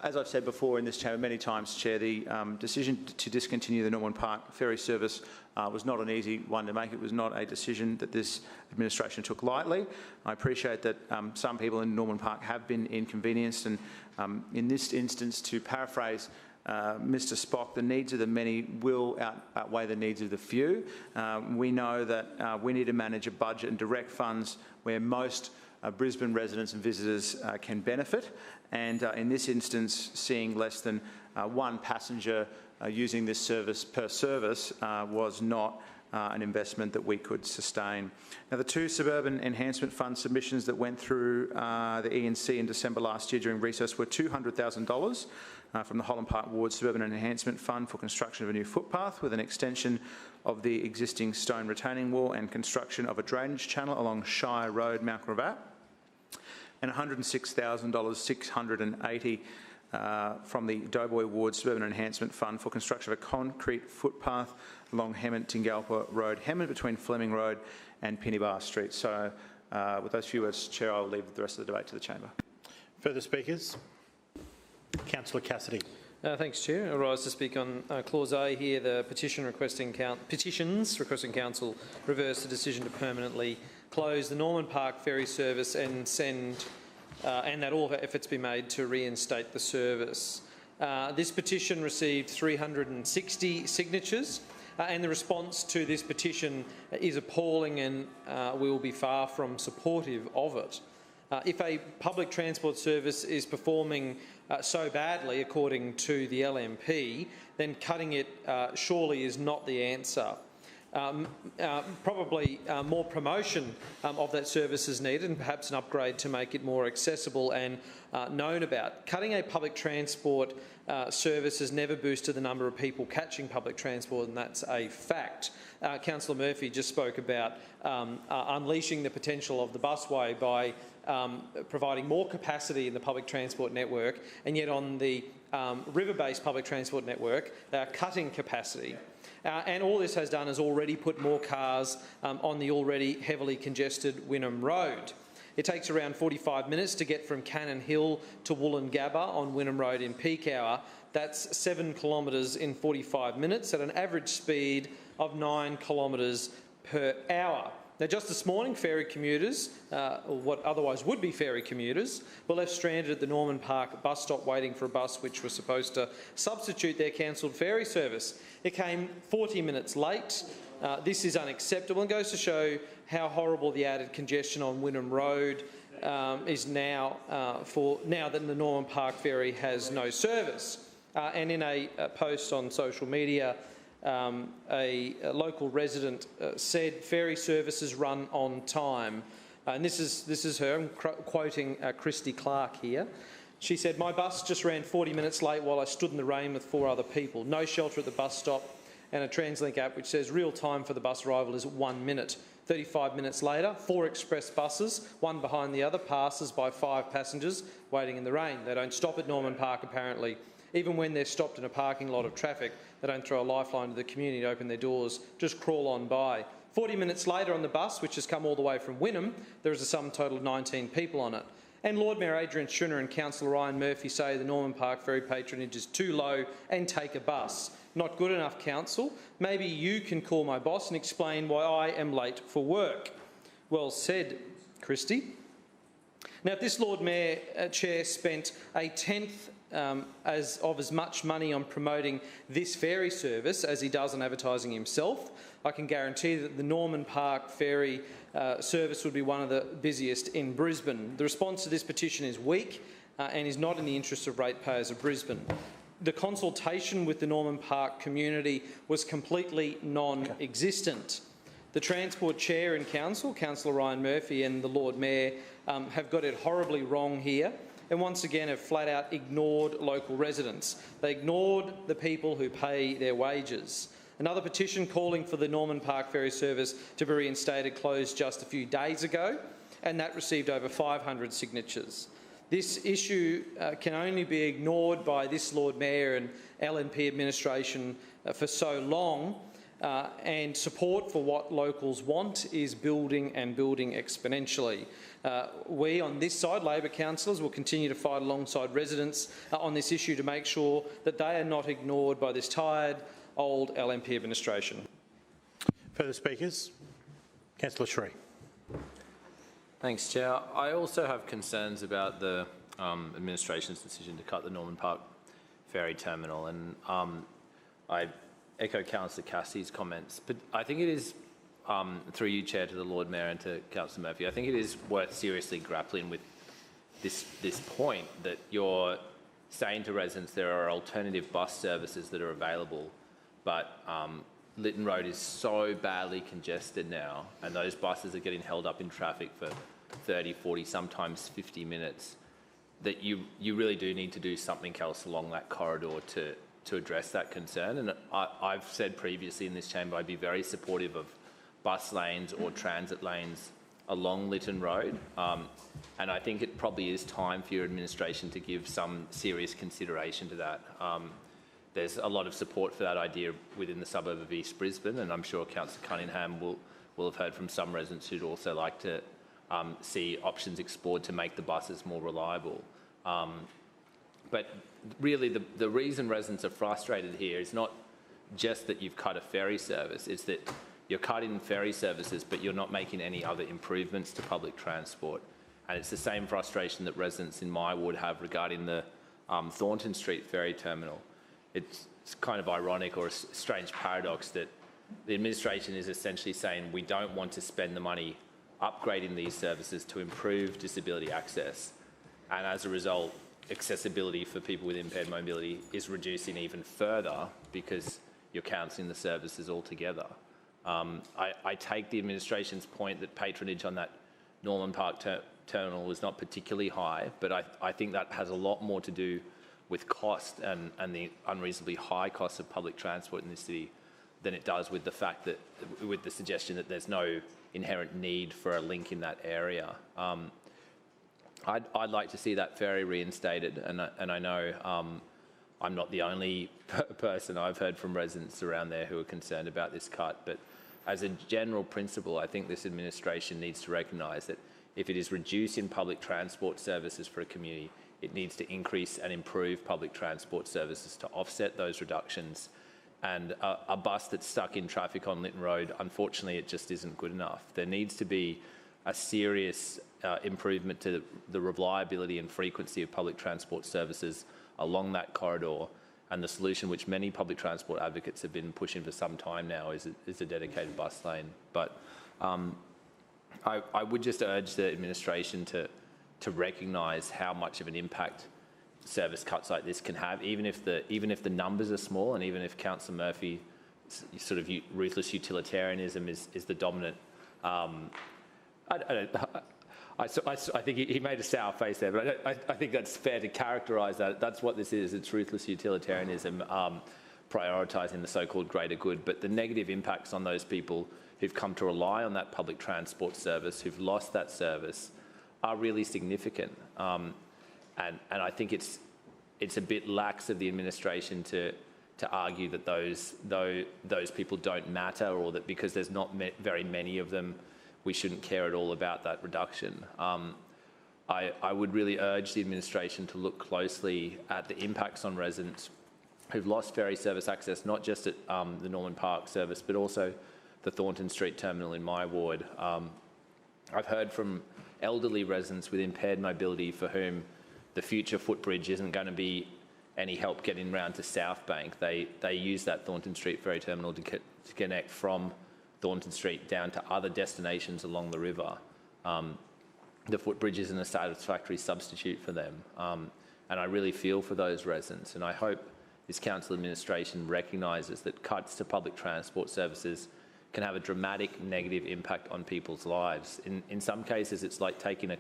As I've said before in this chamber many times, Chair, the decision to discontinue the Norman Park ferry service was not an easy one to make. It was not a decision that this administration took lightly. I appreciate that some people in Norman Park have been inconvenienced, and in this instance, to paraphrase Mr Spock, the needs of the many will outweigh the needs of the few. We know that we need to manage a budget and direct funds where most Brisbane residents and visitors can benefit, and in this instance, seeing less than 1 passenger using this service per service was not an investment that we could sustain. Now, the 2 Suburban Enhancement Fund submissions that went through the E&C in December last year during recess were $200,000 from the Holland Park Ward Suburban Enhancement Fund for construction of a new footpath with an extension of the existing stone retaining wall and construction of a drainage channel along Shire Road, Mount Gravatt, and $106,680 from the Doughboy Ward Suburban Enhancement Fund for construction of a concrete footpath along Hemmant-Tingalpa Road, Hemmant between Fleming Road and Pinnibar Street. So with those few words, Chair, I will leave the rest of the debate to the chamber.
Further speakers? Councillor Cassidy.
Thanks, Chair. I rise to speak on Clause A here, the petitions requesting Council reverse the decision to permanently close the Norman Park ferry service and that all efforts be made to reinstate the service. This petition received 360 signatures. and the response to this petition is appalling, and we will be far from supportive of it. If a public transport service is performing so badly, according to the LNP, then cutting it surely is not the answer. Probably more promotion of that service is needed, and perhaps an upgrade to make it more accessible and known about. Cutting a public transport service has never boosted the number of people catching public transport, and that's a fact. Councillor Murphy just spoke about unleashing the potential of the busway by providing more capacity in the public transport network, and yet on the river-based public transport network, they are cutting capacity. And all this has done is already put more cars on the already heavily congested Wynnum Road. It takes around 45 minutes to get from Cannon Hill to Woolloongabba on Wynnum Road in peak hour. That's 7 kilometres in 45 minutes at an average speed of 9 kilometres per hour. Now, just this morning, ferry commuters, or what otherwise would be ferry commuters, were left stranded at the Norman Park bus stop waiting for a bus which was supposed to substitute their cancelled ferry service. It came 40 minutes late. This is unacceptable and goes to show how horrible the added congestion on Wynnum Road is now, now that the Norman Park ferry has no service. And in a post on social media, a local resident said ferry services run on time. And this is her, I'm quoting Christy Clark here. She said, "My bus just ran 40 minutes late while I stood in the rain with 4 other people. No shelter at the bus stop, and a TransLink app which says real time for the bus arrival is 1 minute. 35 minutes later, 4 express buses, one behind the other, passes by 5 passengers waiting in the rain. They don't stop at Norman Park apparently. Even when they're stopped in a parking lot of traffic, they don't throw a lifeline to the community to open their doors, just crawl on by. 40 minutes later on the bus, which has come all the way from Wynnum, there is a sum total of 19 people on it. And Lord Mayor Adrian Schrinner and Councillor Ryan Murphy say the Norman Park ferry patronage is too low and take a bus. Not good enough, Council. Maybe you can call my boss and explain why I am late for work." Well said, Christy. Now, if this Lord Mayor Chair spent a tenth of as much money on promoting this ferry service as he does on advertising himself, I can guarantee that the Norman Park ferry service would be one of the busiest in Brisbane. The response to this petition is weak and is not in the interest of ratepayers of Brisbane. The consultation with the Norman Park community was completely non-existent. The Transport Chair in Council, Councillor Ryan Murphy, and the Lord Mayor have got it horribly wrong here, and once again have flat out ignored local residents. They ignored the people who pay their wages. Another petition calling for the Norman Park ferry service to be reinstated closed just a few days ago, and that received over 500 signatures. This issue can only be ignored by this Lord Mayor and LNP administration for so long, and support for what locals want is building and building exponentially. We on this side, Labor councillors, will continue to fight alongside residents on this issue to make sure that they are not ignored by this tired, old LNP administration.
Further speakers? Councillor Sri.
Thanks, Chair. I also have concerns about the administration's decision to cut the Norman Park ferry terminal, and I echo Councillor Cassidy's comments, but I think it is, through you, Chair, to the Lord Mayor and to Councillor Murphy, I think it is worth seriously grappling with this point that you're saying to residents there are alternative bus services that are available, but Lytton Road is so badly congested now, and those buses are getting held up in traffic for 30, 40, sometimes 50 minutes, that you really do need to do something else along that corridor to address that concern. And I've said previously in this chamber I'd be very supportive of bus lanes or transit lanes along Lytton Road, and I think it probably is time for your administration to give some serious consideration to that. There's a lot of support for that idea within the suburb of East Brisbane, and I'm sure Councillor Cunningham will have heard from some residents who'd also like to see options explored to make the buses more reliable. But really, the reason residents are frustrated here is not just that you've cut a ferry service, it's that you're cutting ferry services, but you're not making any other improvements to public transport. And it's the same frustration that residents in my ward have regarding the Thornton Street ferry terminal. It's kind of ironic or a strange paradox that the administration is essentially saying we don't want to spend the money upgrading these services to improve disability access. And as a result, accessibility for people with impaired mobility is reducing even further because you're cancelling the services altogether. I take the administration's point that patronage on that Norman Park terminal was not particularly high, but I think that has a lot more to do with cost and the unreasonably high cost of public transport in this city than it does with the fact that, with the suggestion that there's no inherent need for a link in that area. I'd like to see that ferry reinstated, and I know I'm not the only person. I've heard from residents around there who are concerned about this cut, but as a general principle, I think this administration needs to recognise that if it is reducing public transport services for a community, it needs to increase and improve public transport services to offset those reductions. And a bus that's stuck in traffic on Lytton Road, unfortunately, it just isn't good enough. There needs to be a serious improvement to the reliability and frequency of public transport services along that corridor. And the solution, which many public transport advocates have been pushing for some time now, is a dedicated bus lane. But I would just urge the administration to recognise how much of an impact service cuts like this can have, even if the numbers are small, and even if Councillor Murphy's sort of ruthless utilitarianism is the dominant. I think he made a sour face there, but I think that's fair to characterise that. That's what this is. It's ruthless utilitarianism, prioritising the so-called greater good. But the negative impacts on those people who've come to rely on that public transport service, who've lost that service, are really significant. And I think it's a bit lax of the administration to argue that those people don't matter, or that because there's not very many of them, we shouldn't care at all about that reduction. I would really urge the administration to look closely at the impacts on residents who've lost ferry service access, not just at the Norman Park service, but also the Thornton Street terminal in my ward. I've heard from elderly residents with impaired mobility for whom the future footbridge isn't going to be any help getting round to South Bank. They use that Thornton Street ferry terminal to connect from Thornton Street down to other destinations along the river. The footbridge isn't a satisfactory substitute for them. And I really feel for those residents, and I hope this council administration recognises that cuts to public transport services can have a dramatic negative impact on people's lives. In some cases, it's like taking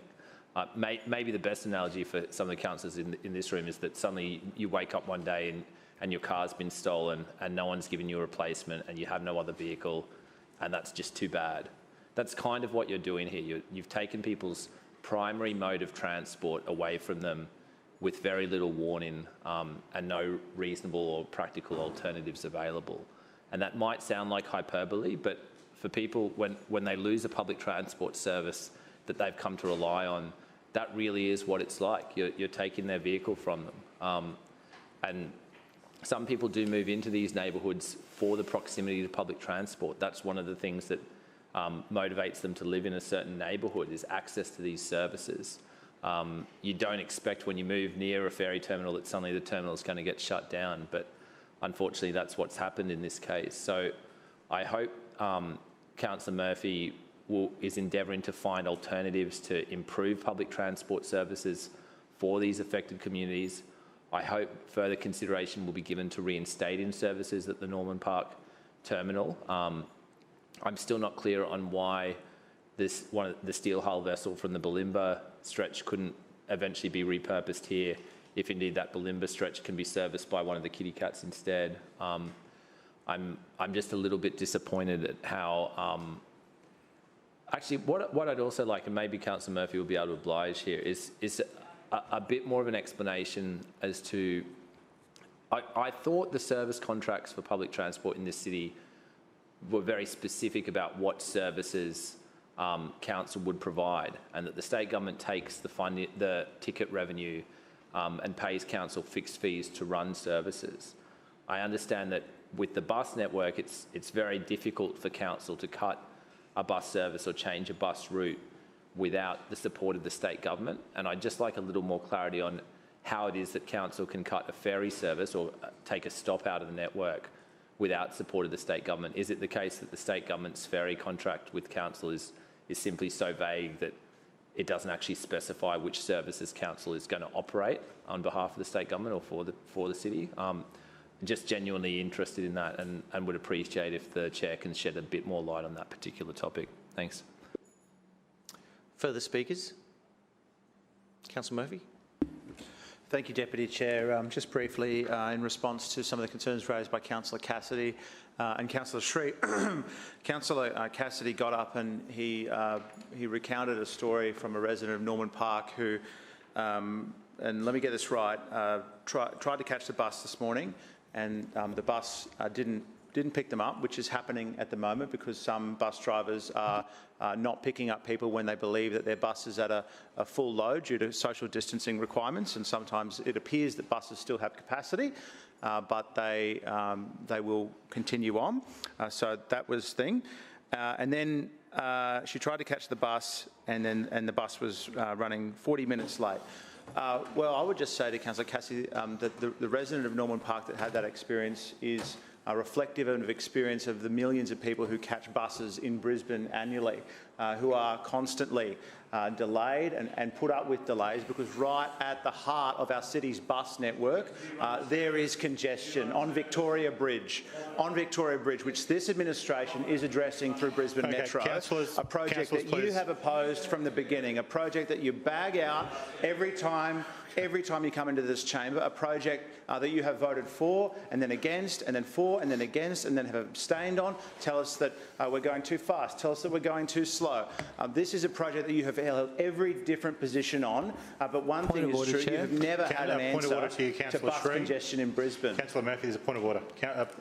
maybe the best analogy for some of the councillors in this room is that suddenly you wake up one day and your car's been stolen and no one's given you a replacement and you have no other vehicle, and that's just too bad. That's kind of what you're doing here. You've taken people's primary mode of transport away from them with very little warning and no reasonable or practical alternatives available. And that might sound like hyperbole, but for people, when they lose a public transport service that they've come to rely on, that really is what it's like. You're taking their vehicle from them. And some people do move into these neighbourhoods for the proximity to public transport. That's one of the things that motivates them to live in a certain neighbourhood, is access to these services. You don't expect when you move near a ferry terminal that suddenly the terminal is going to get shut down, but unfortunately that's what's happened in this case. So I hope Councillor Murphy is endeavouring to find alternatives to improve public transport services for these affected communities. I hope further consideration will be given to reinstating services at the Norman Park terminal. I'm still not clear on why the steel hull vessel from the Bulimba stretch couldn't eventually be repurposed here, if indeed that Bulimba stretch can be serviced by one of the kitty cats instead. I'm just a little bit disappointed at how actually, what I'd also like, and maybe Councillor Murphy will be able to oblige here, is a bit more of an explanation as to, I thought the service contracts for public transport in this city were very specific about what services council would provide, and that the state government takes the ticket revenue and pays council fixed fees to run services. I understand that with the bus network, it's very difficult for council to cut a bus service or change a bus route without the support of the state government. And I'd just like a little more clarity on how it is that council can cut a ferry service or take a stop out of the network without support of the state government? Is it the case that the state government's ferry contract with council is simply so vague that it doesn't actually specify which services council is going to operate on behalf of the state government or for the city? Just genuinely interested in that and would appreciate if the chair can shed a bit more light on that particular topic. Thanks.
Further speakers? Councillor Murphy. Thank you, Deputy Chair. Just briefly, in response to some of the concerns raised by Councillor Cassidy and Councillor Shree, Councillor Cassidy got up and he recounted a story from a resident of Norman Park who, and let me get this right, tried to catch the bus this morning, and the bus didn't pick them up, which is happening at the moment because some bus drivers are not picking up people when they believe that their bus is at a full load due to social distancing requirements, and sometimes it appears that buses still have capacity, but they will continue on. So that was the thing. And then she tried to catch the bus, and the bus was running 40 minutes late. Well, I would just say to Councillor Cassidy that the resident of Norman Park that had that experience is reflective of experience of the millions of people who catch buses in Brisbane annually, who are constantly delayed and put up with delays because right at the heart of our city's bus network there is congestion on Victoria Bridge, which this administration is addressing through Brisbane Metro, a project that you have opposed from the beginning, a project that you bag out every time you come into this chamber, a project that you have voted for and then against and then for and then against and then have abstained on. Tell us that we're going too fast. Tell us that we're going too slow. This is a project that you have held every different position on, but one thing is true, you have never had an answer to bus congestion in Brisbane.
Councillor Murphy, there's a point of order.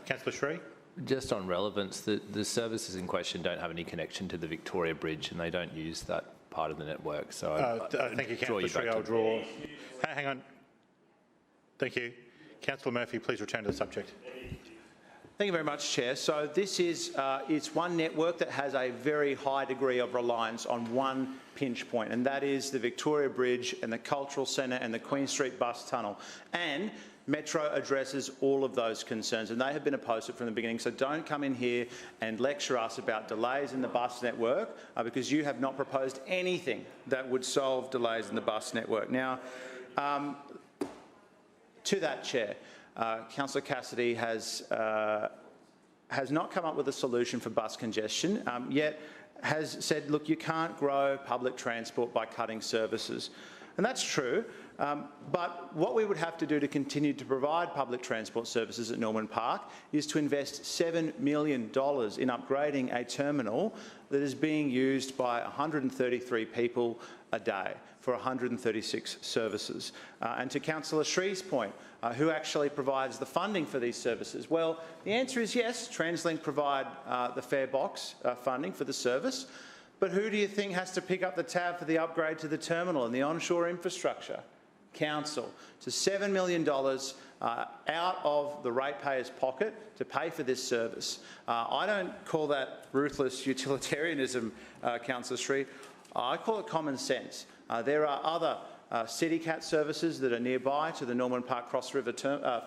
Councillor Shree?
Just on relevance, the services in question don't have any connection to the Victoria Bridge and they don't use that part of the network. So
thank you, Councillor Shree. I'll draw. Hang on. Thank you. Councillor Murphy, please return to the subject.
Thank you very much, Chair. So this is it's one network that has a very high degree of reliance on one pinch point, and that is the Victoria Bridge and the Cultural Centre and the Queen Street Bus Tunnel. And Metro addresses all of those concerns, and they have been opposed to it from the beginning. So don't come in here and lecture us about delays in the bus network because you have not proposed anything that would solve delays in the bus network. Now, to that, Chair, Councillor Cassidy has not come up with a solution for bus congestion, yet has said, look, you can't grow public transport by cutting services. And that's true, but what we would have to do to continue to provide public transport services at Norman Park is to invest $7 million in upgrading a terminal that is being used by 133 people a day for 136 services. And to Councillor Shree's point, who actually provides the funding for these services? Well, the answer is yes, TransLink provide the fare box funding for the service, but who do you think has to pick up the tab for the upgrade to the terminal and the onshore infrastructure? Council. So $7 million out of the ratepayer's pocket to pay for this service. I don't call that ruthless utilitarianism, Councillor Shree. I call it common sense. There are other CityCat services that are nearby to the Norman Park Cross River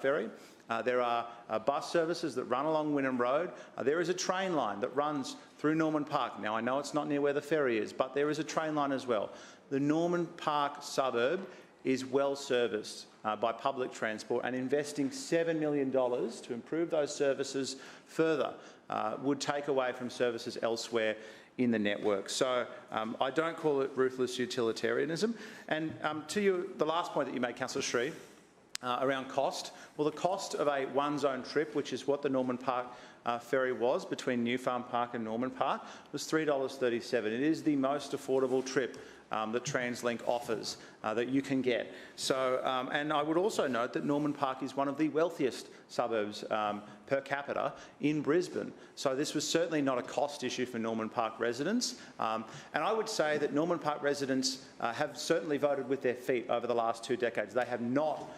Ferry. There are bus services that run along Wynnum Road. There is a train line that runs through Norman Park. Now, I know it's not near where the ferry is, but there is a train line as well. The Norman Park suburb is well serviced by public transport, and investing $7 million to improve those services further would take away from services elsewhere in the network. So I don't call it ruthless utilitarianism. And to you, the last point that you made, Councillor Shree, around cost. Well, the cost of a one-zone trip, which is what the Norman Park ferry was between New Farm Park and Norman Park, was $3.37. It is the most affordable trip that TransLink offers that you can get. So, and I would also note that Norman Park is one of the wealthiest suburbs per capita in Brisbane. So this was certainly not a cost issue for Norman Park residents. And I would say that Norman Park residents have certainly voted with their feet over the last 2 decades. They have not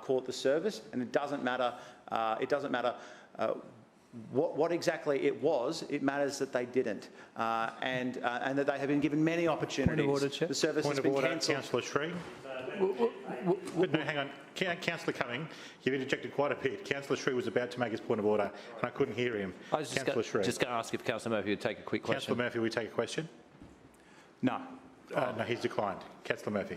caught the service, and it doesn't matter. What exactly it was, it matters that they didn't, and that they have been given many opportunities.
Point of order, Chair.
The service has been cancelled.
Councillor Shree. No, hang on. Councillor Cumming, you've interjected quite a bit. Councillor Shree was about to make his point of order and I couldn't hear him.
I was just going to ask if Councillor Murphy would take a quick question.
Councillor Murphy, will you take a question?
No.
No, he's declined. Councillor Murphy.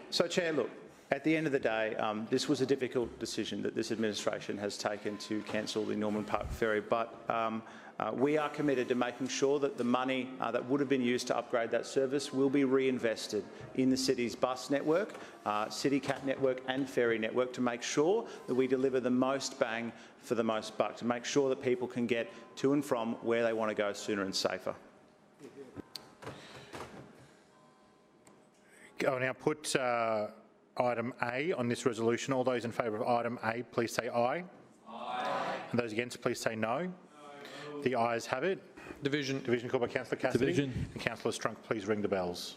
So, Chair, look, at the end of the day, this was a difficult decision that this administration has taken to cancel the Norman Park Ferry, but we are committed to making sure that the money that would have been used to upgrade that service will be reinvested in the city's bus network, City Cat network and ferry network to make sure that we deliver the most bang for the most buck, to make sure that people can get to and from where they want to go sooner and safer.
I'll now put item A on this resolution. All those in favour of item A, please say aye. Aye. And those against, please say no. The ayes have it. Division called by Councillor Cassidy.
Division.
And Councillor Strunk, please ring the bells.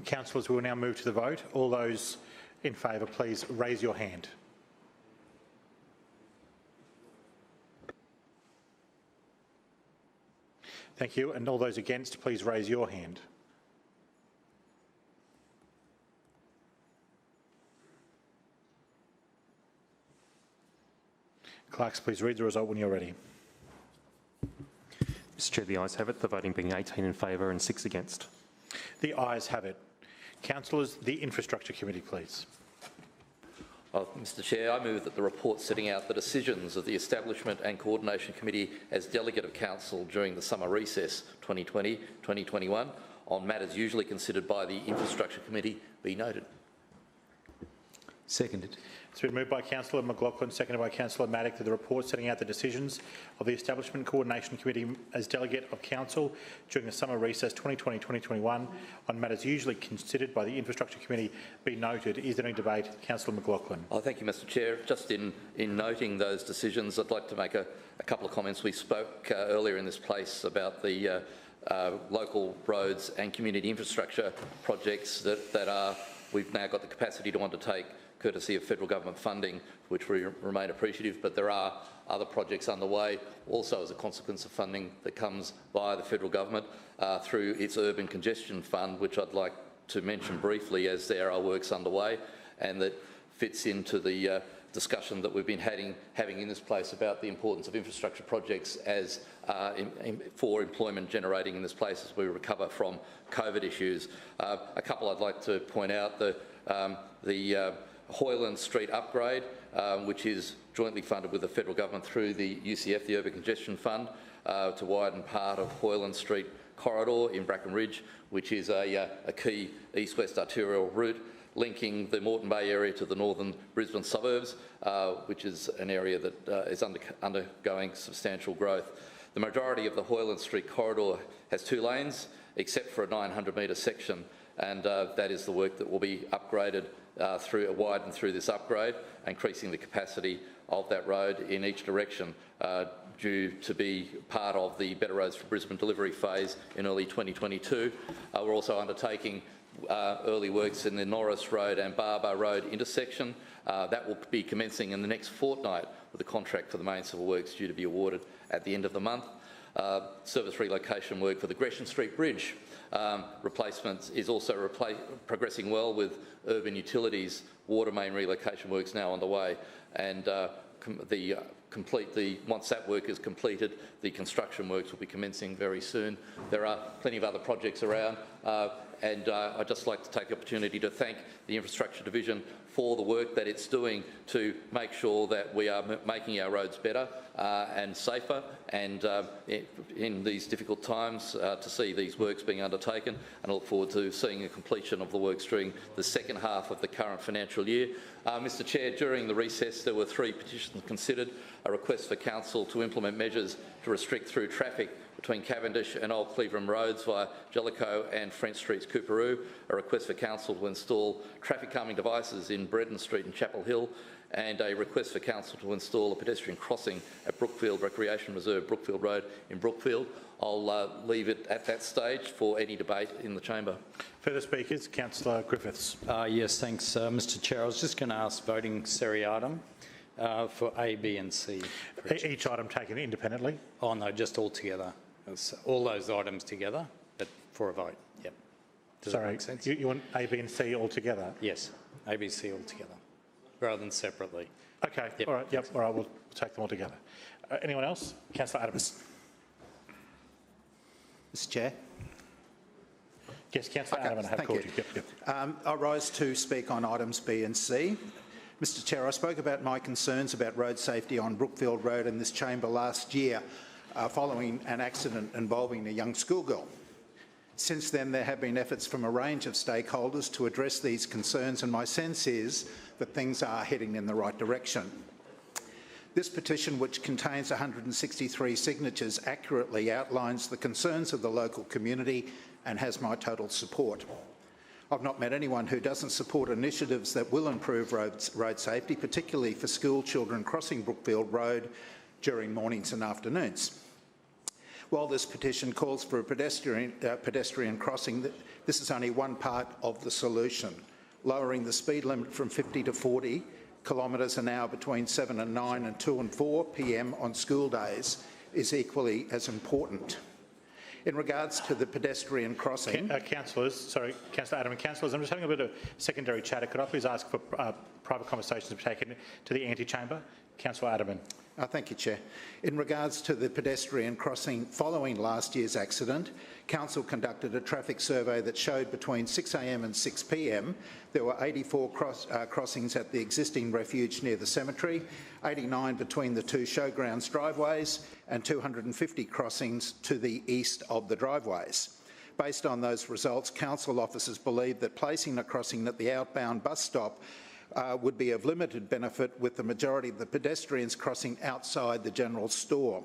Councillors, we will now move to the vote. All those in favour, please raise your hand. Thank you. And all those against, please raise your hand. Clerks, please read the result when you're ready.
Mr Chair, the ayes have it, the voting being 18 in favour and 6 against.
The ayes have it. Councillors, the Infrastructure Committee, please.
Mr Chair, I move that the report setting out the decisions of the Establishment and Coordination Committee as Delegate of Council during the summer recess 2020-2021 on matters usually considered by the Infrastructure Committee be noted.
Seconded.
It's been moved by Councillor McLaughlin, seconded by Councillor Maddock, that the report setting out the decisions of the Establishment and Coordination Committee as Delegate of Council during the summer recess 2020-2021 on matters usually considered by the Infrastructure Committee be noted. Is there any debate? Councillor McLaughlin.
Thank you, Mr Chair. Just in noting those decisions, I'd like to make a couple of comments. We spoke earlier in this place about the local roads and community infrastructure projects that we've now got the capacity to undertake courtesy of federal government funding, which we remain appreciative, but there are other projects underway also as a consequence of funding that comes via the federal government through its urban congestion fund, which I'd like to mention briefly as there are works underway, and that fits into the discussion that we've been having in this place about the importance of infrastructure projects as for employment generating in this place as we recover from COVID issues. A couple I'd like to point out: the Hoyland Street upgrade, which is jointly funded with the federal government through the UCF, the Urban Congestion Fund, to widen part of Hoyland Street corridor in Bracken Ridge, which is a key east-west arterial route linking the Moreton Bay area to the northern Brisbane suburbs, which is an area that is undergoing substantial growth. The majority of the Hoyland Street corridor has 2 lanes, except for a 900-metre section, and that is the work that will be upgraded widened through this upgrade, increasing the capacity of that road in each direction, due to be part of the Better Roads for Brisbane delivery phase in early 2022. We're also undertaking early works in the Norris Road and Barbar Road intersection. That will be commencing in the next fortnight, with the contract for the main civil works due to be awarded at the end of the month. Service relocation work for the Gresham Street Bridge replacement is also progressing well, with urban utilities water main relocation works now underway, and once that work is completed, the construction works will be commencing very soon. There are plenty of other projects around. and I'd just like to take the opportunity to thank the Infrastructure Division for the work that it's doing to make sure that we are making our roads better and safer, and in these difficult times to see these works being undertaken, and I look forward to seeing a completion of the works during the second half of the current financial year. Mr Chair, during the recess there were 3 petitions considered: a request for Council to implement measures to restrict through traffic between Cavendish and Old Cleveland Roads via Jellicoe and French Streets, Coorparoo, a request for Council to install traffic calming devices in Bredon Street and Chapel Hill, and a request for Council to install a pedestrian crossing at Brookfield Recreation Reserve, Brookfield Road in Brookfield. I'll leave it at that stage for any debate in the chamber.
Further speakers, Councillor Griffiths.
Yes, thanks, Mr Chair. I was just going to ask voting seriatim for A, B and C.
Each item taken independently?
Oh no, just all together. It's all those items together, but for a vote. Yep. Does that make sense?
You want A, B and C all together?
Yes, A, B, C all together, rather than separately.
Okay, all right, yep, all right, we'll take them all together. Anyone else? Councillor Adams.
Mr Chair.
Yes, Councillor Adams, I have called you. Yep.
I rise to speak on items B and C. Mr Chair, I spoke about my concerns about road safety on Brookfield Road in this chamber last year following an accident involving a young schoolgirl. Since then, there have been efforts from a range of stakeholders to address these concerns, and my sense is that things are heading in the right direction. This petition, which contains 163 signatures, accurately outlines the concerns of the local community and has my total support. I've not met anyone who doesn't support initiatives that will improve road safety, particularly for school children crossing Brookfield Road during mornings and afternoons. While this petition calls for a pedestrian crossing, this is only one part of the solution. Lowering the speed limit from 50 to 40 kilometres an hour between 7 and 9 and 2 and 4 p.m. on school days is equally as important. In regards to the pedestrian crossing...
Councillor Adam and councillors, I'm just having a bit of secondary chatter. Could I please ask for private conversations to be taken to the antechamber? Councillor Adam.
Thank you, Chair. In regards to the pedestrian crossing following last year's accident, Council conducted a traffic survey that showed between 6 a.m. and 6 p.m. there were 84 crossings at the existing refuge near the cemetery, 89 between the 2 showgrounds driveways and 250 crossings to the east of the driveways. Based on those results, Council officers believe that placing a crossing at the outbound bus stop would be of limited benefit, with the majority of the pedestrians crossing outside the general store.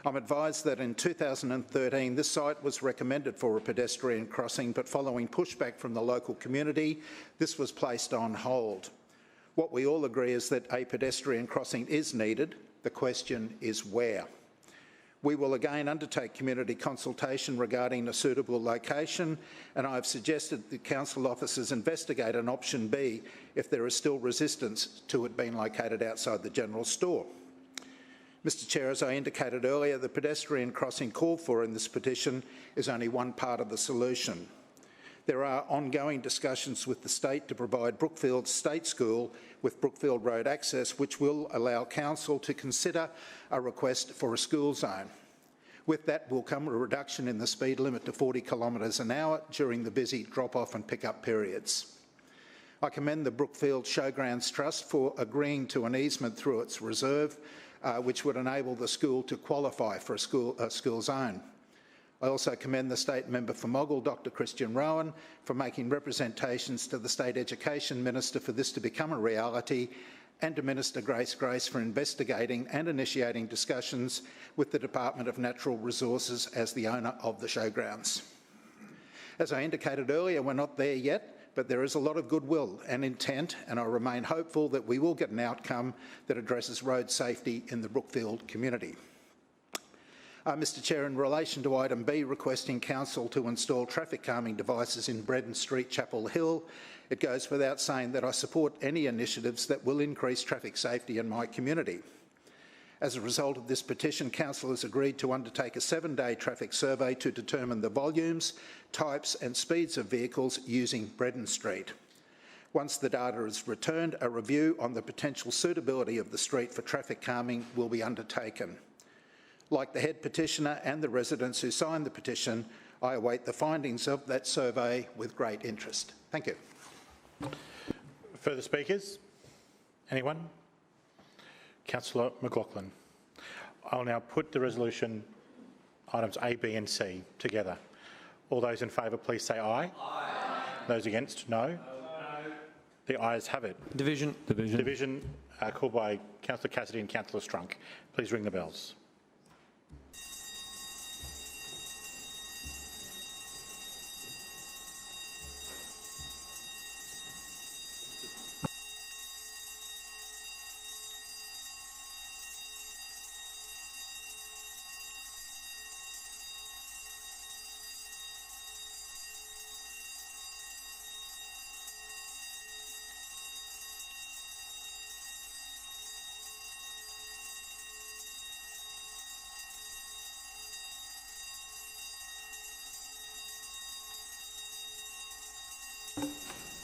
I'm advised that in 2013 this site was recommended for a pedestrian crossing, but following pushback from the local community, this was placed on hold. What we all agree is that a pedestrian crossing is needed. The question is where. We will again undertake community consultation regarding a suitable location, and I have suggested that Council officers investigate an option B if there is still resistance to it being located outside the general store. Mr Chair, as I indicated earlier, the pedestrian crossing called for in this petition is only one part of the solution. There are ongoing discussions with the state to provide Brookfield State School with Brookfield Road access, which will allow Council to consider a request for a school zone. With that will come a reduction in the speed limit to 40 kilometres an hour during the busy drop-off and pick-up periods. I commend the Brookfield Showgrounds Trust for agreeing to an easement through its reserve, which would enable the school to qualify for a school zone. I also commend the State Member for Moggill, Dr Christian Rowan, for making representations to the State Education Minister for this to become a reality, and to Minister Grace for investigating and initiating discussions with the Department of Natural Resources as the owner of the showgrounds. As I indicated earlier, we're not there yet, but there is a lot of goodwill and intent, and I remain hopeful that we will get an outcome that addresses road safety in the Brookfield community. Mr Chair, in relation to item B, requesting Council to install traffic calming devices in Bredon Street, Chapel Hill, it goes without saying that I support any initiatives that will increase traffic safety in my community. As a result of this petition, Council has agreed to undertake a 7-day traffic survey to determine the volumes, types and speeds of vehicles using Bredon Street. Once the data is returned, a review on the potential suitability of the street for traffic calming will be undertaken. Like the head petitioner and the residents who signed the petition, I await the findings of that survey with great interest. Thank you.
Further speakers? Anyone? Councillor McLaughlin. I'll now put the resolution items A, B and C together. All those in favour, please say aye. Aye. Those against, no. No. The ayes have it.
Division.
Division called by Councillor Cassidy and Councillor Strunk. Please ring the bells.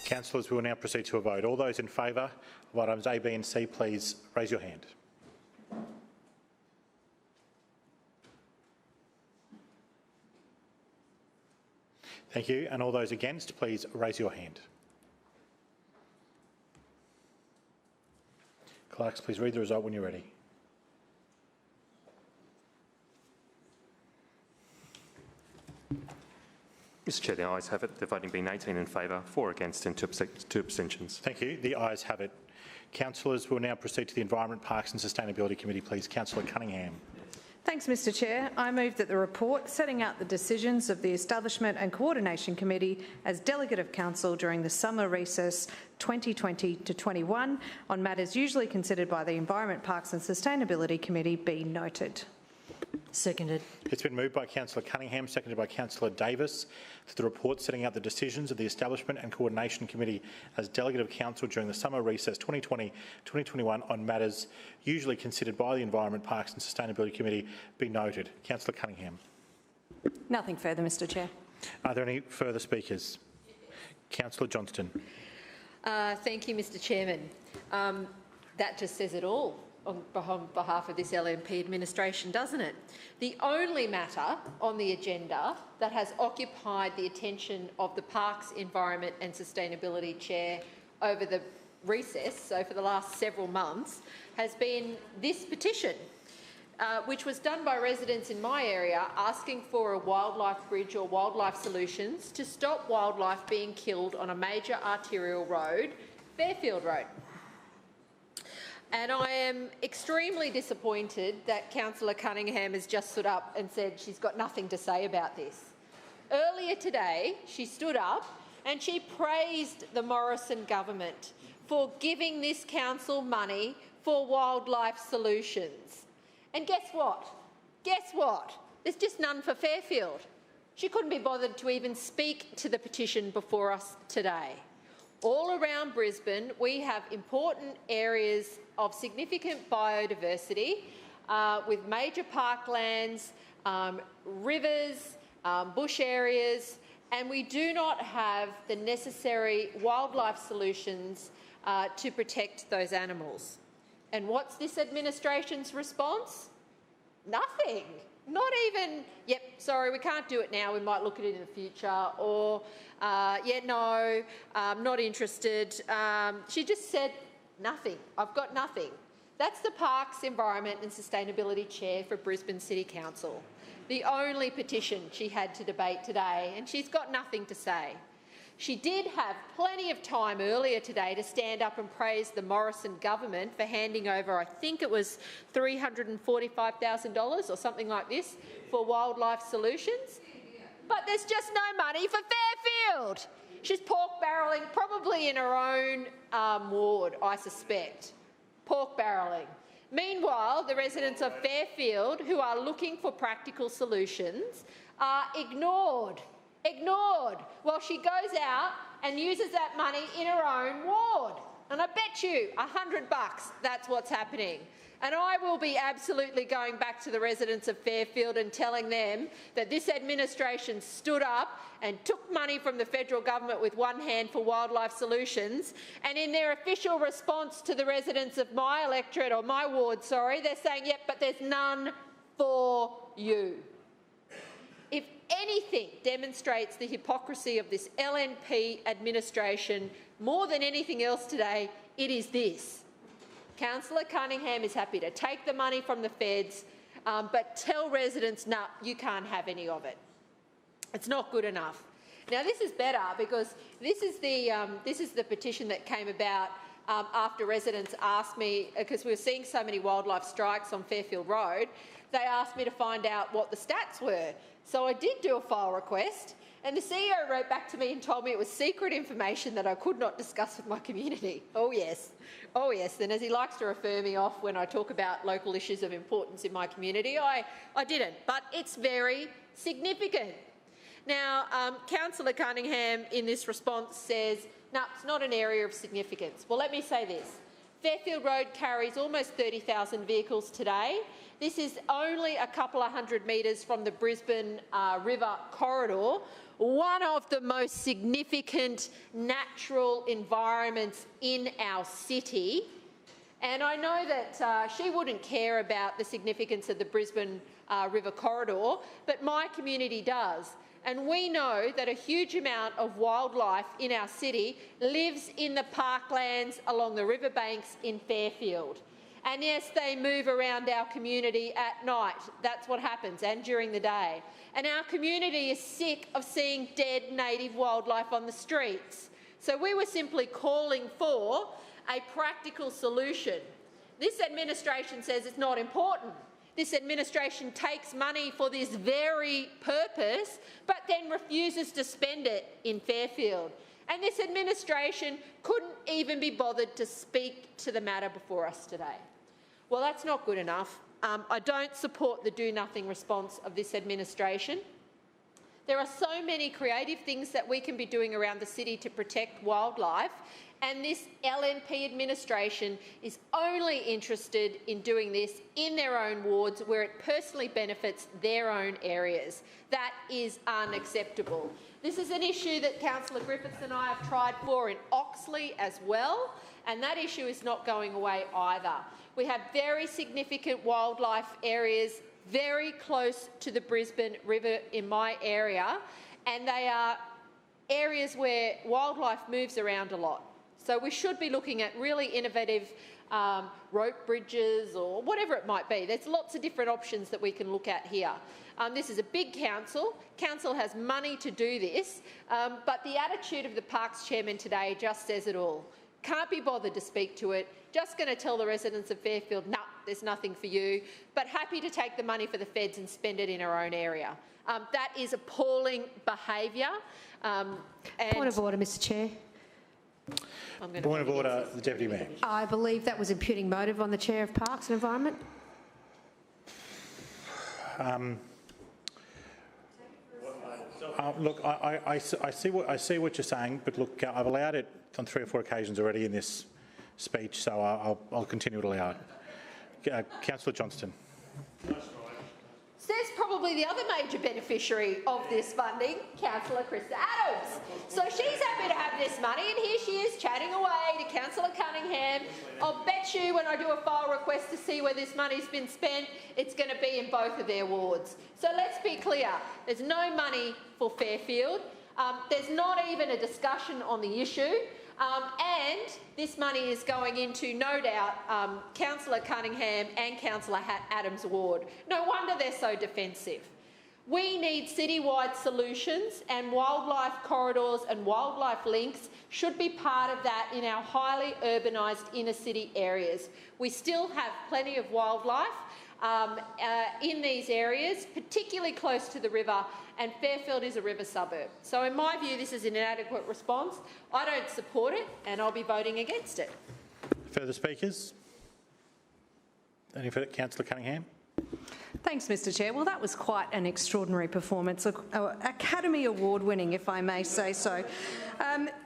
Councillors, we will now proceed to a vote. All those in favour of items A, B and C, please raise your hand. Thank you. And all those against, please raise your hand. Clerks, please read the result when you're ready.
Mr Chair, the ayes have it. The voting being 18 in favour, 4 against and 2 abstentions.
Thank you. The ayes have it. Councillors, will now proceed to the Environment, Parks and Sustainability Committee, please. Councillor Cunningham.
Thanks, Mr Chair. I move that the report setting out the decisions of the Establishment and Coordination Committee as Delegate of Council during the summer recess 2020 to 21 on matters usually considered by the Environment, Parks and Sustainability Committee be noted.
Seconded.
It's been moved by Councillor Cunningham, seconded by Councillor Davis, that the report setting out the decisions of the Establishment and Coordination Committee as Delegate of Council during the summer recess 2020-2021 on matters usually considered by the Environment, Parks and Sustainability Committee be noted. Councillor Cunningham.
Nothing further, Mr Chair.
Are there any further speakers? Councillor Johnston.
Thank you, Mr Chairman. That just says it all on behalf of this LNP administration, doesn't it? The only matter on the agenda that has occupied the attention of the Parks, Environment and Sustainability Chair over the recess, so for the last several months, has been this petition, which was done by residents in my area asking for a wildlife bridge or wildlife solutions to stop wildlife being killed on a major arterial road, Fairfield Road. And I am extremely disappointed that Councillor Cunningham has just stood up and said she's got nothing to say about this. Earlier today, she stood up and she praised the Morrison government for giving this council money for wildlife solutions. And guess what? Guess what? There's just none for Fairfield. She couldn't be bothered to even speak to the petition before us today. All around Brisbane, we have important areas of significant biodiversity with major parklands, rivers, bush areas, and we do not have the necessary wildlife solutions to protect those animals. And what's this administration's response? Nothing. Not even, yep, sorry, we can't do it now, we might look at it in the future, or, yeah, no, not interested. She just said nothing. I've got nothing. That's the Parks, Environment and Sustainability Chair for Brisbane City Council. The only petition she had to debate today, and she's got nothing to say. She did have plenty of time earlier today to stand up and praise the Morrison government for handing over, I think it was $345,000 or something like this for wildlife solutions. But there's just no money for Fairfield. She's pork barrelling, probably in her own ward, I suspect. Pork barrelling. Meanwhile, the residents of Fairfield who are looking for practical solutions are ignored while she goes out and uses that money in her own ward. And I bet you $100 that's what's happening. And I will be absolutely going back to the residents of Fairfield and telling them that this administration stood up and took money from the federal government with one hand for wildlife solutions, and in their official response to the residents of my electorate, or my ward, sorry, they're saying, yep, but there's none for you. anything demonstrates the hypocrisy of this LNP administration more than anything else today, it is this. Councillor Cunningham is happy to take the money from the feds, but tell residents, no, you can't have any of it. It's not good enough. Now, this is better because this is the petition that came about after residents asked me, because we were seeing so many wildlife strikes on Fairfield Road, they asked me to find out what the stats were. So I did do a file request, and the CEO wrote back to me and told me it was secret information that I could not discuss with my community. Oh yes, and as he likes to refer me off when I talk about local issues of importance in my community, I didn't, but it's very significant. Now, Councillor Cunningham in this response says, no, it's not an area of significance. Well, let me say this. Fairfield Road carries almost 30,000 vehicles today. This is only a couple of hundred metres from the Brisbane River corridor, one of the most significant natural environments in our city. And I know that she wouldn't care about the significance of the Brisbane River corridor, but my community does. And we know that a huge amount of wildlife in our city lives in the parklands along the riverbanks in Fairfield. And yes, they move around our community at night. That's what happens, and during the day. And our community is sick of seeing dead native wildlife on the streets. So we were simply calling for a practical solution. This administration says it's not important. This administration takes money for this very purpose, but then refuses to spend it in Fairfield. And this administration couldn't even be bothered to speak to the matter before us today. Well, that's not good enough. I don't support the do-nothing response of this administration. There are so many creative things that we can be doing around the city to protect wildlife, and this LNP administration is only interested in doing this in their own wards where it personally benefits their own areas. That is unacceptable. This is an issue that Councillor Griffiths and I have tried for in Oxley as well, and that issue is not going away either. We have very significant wildlife areas very close to the Brisbane River in my area, and they are areas where wildlife moves around a lot. So we should be looking at really innovative rope bridges or whatever it might be. There's lots of different options that we can look at here. This is a big council. Council has money to do this, but the attitude of the Parks Chairman today just says it all. Can't be bothered to speak to it, just going to tell the residents of Fairfield, no, there's nothing for you, but happy to take the money for the feds and spend it in our own area. That is appalling behaviour.
Point of order, Mr Chair.
Point of order, the Deputy Mayor.
I believe that was imputing motive on the Chair of Parks and Environment.
Look, I see what you're saying, but look, I've allowed it on 3 or 4 occasions already in this speech, so I'll continue to allow it. Councillor Johnston.
There's probably the other major beneficiary of this funding, Councillor Krista Adams. So she's happy to have this money, and here she is chatting away to Councillor Cunningham. I'll bet you when I do a file request to see where this money's been spent, it's going to be in both of their wards. So let's be clear, there's no money for Fairfield. There's not even a discussion on the issue. And this money is going into, no doubt, Councillor Cunningham and Councillor Adams' ward. No wonder they're so defensive. We need citywide solutions, and wildlife corridors and wildlife links should be part of that in our highly urbanised inner city areas. We still have plenty of wildlife in these areas, particularly close to the river, and Fairfield is a river suburb. So in my view, this is an inadequate response. I don't support it, and I'll be voting against it.
Further speakers? Any further? Councillor Cunningham.
Thanks, Mr Chair. Well, that was quite an extraordinary performance, Academy Award winning, if I may say so.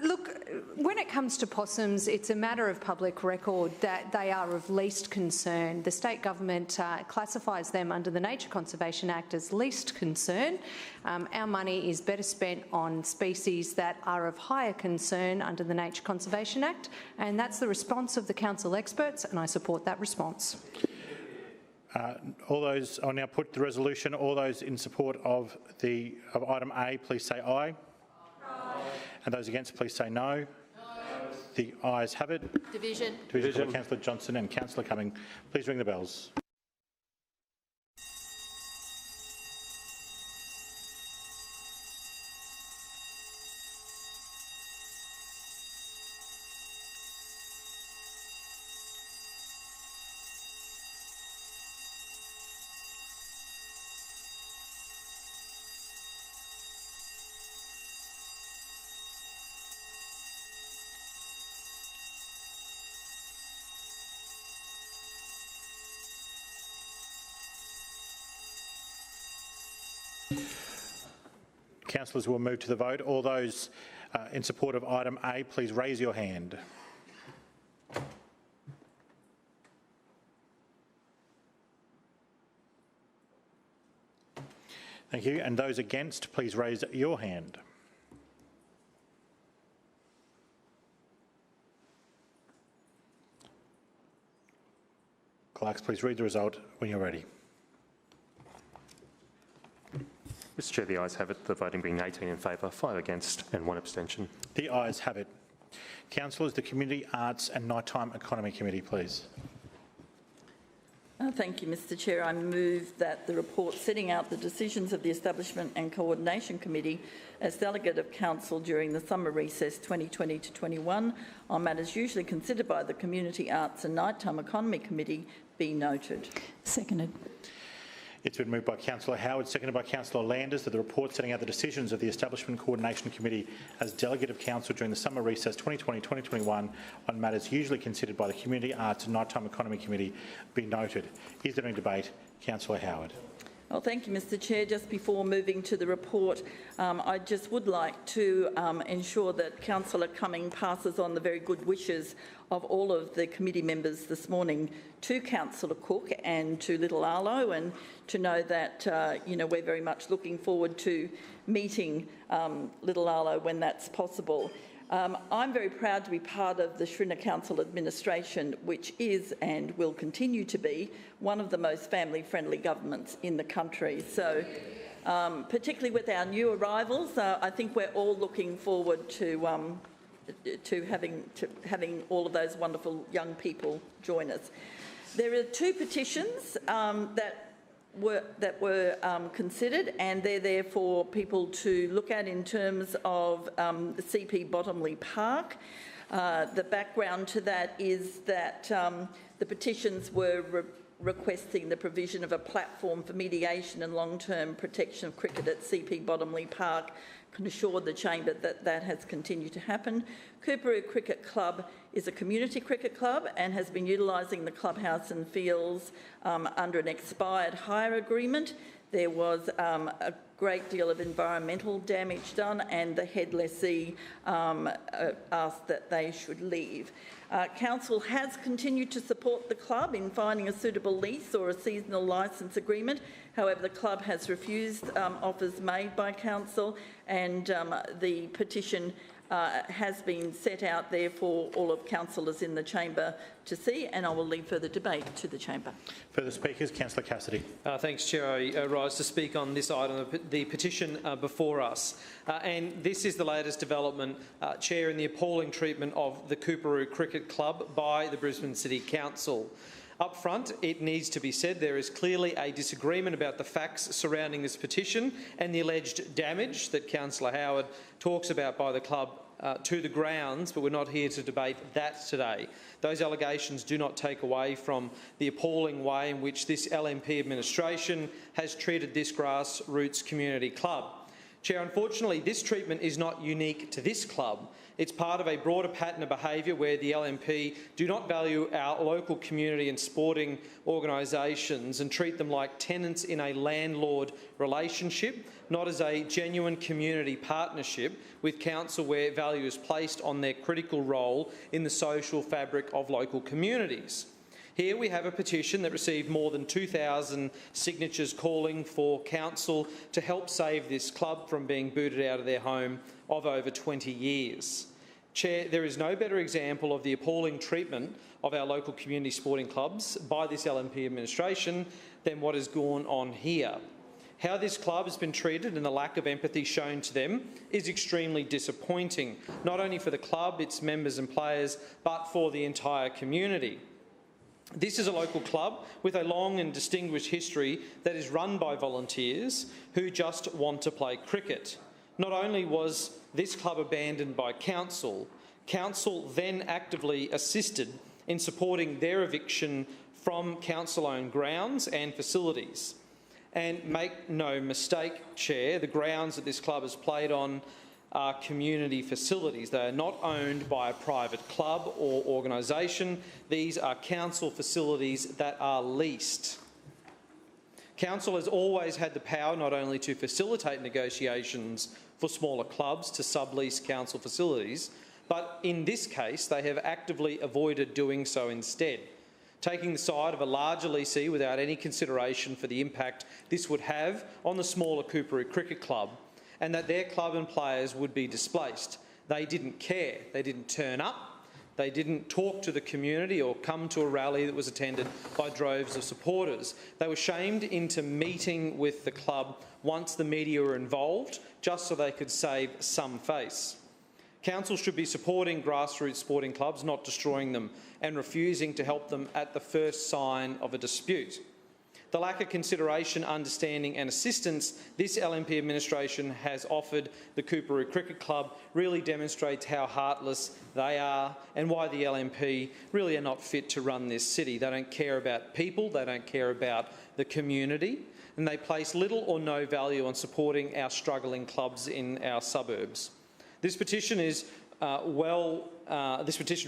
Look, when it comes to possums, it's a matter of public record that they are of least concern. The state government classifies them under the Nature Conservation Act as least concern. Our money is better spent on species that are of higher concern under the Nature Conservation Act, and that's the response of the council experts, and I support that response.
I'll now put the resolution. All those in support of item A, please say aye. Aye. And those against, please say no. No. The ayes have it.
Division.
Division by Councillor Johnson and Councillor Cumming. Please ring the bells. Councillors will move to the vote. All those in support of item A, please raise your hand. Thank you. And those against, please raise your hand. Clerks, please read the result when you're ready.
Mr Chair, the ayes have it, the voting being 18 in favour, 5 against and 1 abstention.
The ayes have it. Councillors, the Community Arts and Nighttime Economy Committee, please.
Thank you, Mr Chair. I move that the report setting out the decisions of the Establishment and Coordination Committee as Delegate of Council during the summer recess 2020 to 21 on matters usually considered by the Community Arts and Nighttime Economy Committee be noted.
Seconded.
It's been moved by Councillor Howard, seconded by Councillor Landers, that the report setting out the decisions of the Establishment Coordination Committee as Delegate of Council during the summer recess 2020-2021 on matters usually considered by the Community Arts and Nighttime Economy Committee be noted. Is there any debate? Councillor Howard.
Well, thank you, Mr Chair. Just before moving to the report, I just would like to ensure that Councillor Cumming passes on the very good wishes of all of the committee members this morning to Councillor Cook and to Little Arlo, and to know that we're very much looking forward to meeting Little Arlo when that's possible. I'm very proud to be part of the Shrinner Council administration, which is and will continue to be one of the most family-friendly governments in the country. So, particularly with our new arrivals, I think we're all looking forward to having all of those wonderful young people join us. There are 2 petitions that were considered, and they're there for people to look at in terms of the CP Bottomley Park. The background to that is that the petitions were requesting the provision of a platform for mediation and long-term protection of cricket at CP Bottomley Park. Can assure the chamber that that has continued to happen. Kurilpa Cricket Club is a community cricket club and has been utilising the clubhouse and fields under an expired hire agreement. There was a great deal of environmental damage done, and the head lessee asked that they should leave. Council has continued to support the club in finding a suitable lease or a seasonal licence agreement. However, the club has refused offers made by Council, and the petition has been set out there for all of councillors in the chamber to see, and I will leave further debate to the chamber.
Further speakers, Councillor Cassidy.
Thanks, Chair. I rise to speak on this item, the petition before us. And this is the latest development, Chair, in the appalling treatment of the Kurilpa Cricket Club by the Brisbane City Council. Up front, it needs to be said there is clearly a disagreement about the facts surrounding this petition and the alleged damage that Councillor Howard talks about by the club to the grounds, but we're not here to debate that today. Those allegations do not take away from the appalling way in which this LNP administration has treated this grassroots community club. Chair, unfortunately, this treatment is not unique to this club. It's part of a broader pattern of behaviour where the LNP do not value our local community and sporting organisations and treat them like tenants in a landlord relationship, not as a genuine community partnership with council where value is placed on their critical role in the social fabric of local communities. Here we have a petition that received more than 2,000 signatures calling for council to help save this club from being booted out of their home of over 20 years. Chair, there is no better example of the appalling treatment of our local community sporting clubs by this LNP administration than what has gone on here. How this club has been treated and the lack of empathy shown to them is extremely disappointing, not only for the club, its members and players, but for the entire community. This is a local club with a long and distinguished history that is run by volunteers who just want to play cricket. Not only was this club abandoned by council, council then actively assisted in supporting their eviction from council-owned grounds and facilities. And make no mistake, Chair, the grounds that this club has played on are community facilities. They are not owned by a private club or organisation. These are council facilities that are leased. Council has always had the power not only to facilitate negotiations for smaller clubs to sublease council facilities, but in this case they have actively avoided doing so instead, taking the side of a larger leasee without any consideration for the impact this would have on the smaller Kurilpa Cricket Club, and that their club and players would be displaced. They didn't care. They didn't turn up. They didn't talk to the community or come to a rally that was attended by droves of supporters. They were shamed into meeting with the club once the media were involved, just so they could save some face. Council should be supporting grassroots sporting clubs, not destroying them, and refusing to help them at the first sign of a dispute. The lack of consideration, understanding and assistance this LNP administration has offered the Kurilpa Cricket Club really demonstrates how heartless they are and why the LNP really are not fit to run this city. They don't care about people, they don't care about the community, and they place little or no value on supporting our struggling clubs in our suburbs. This petition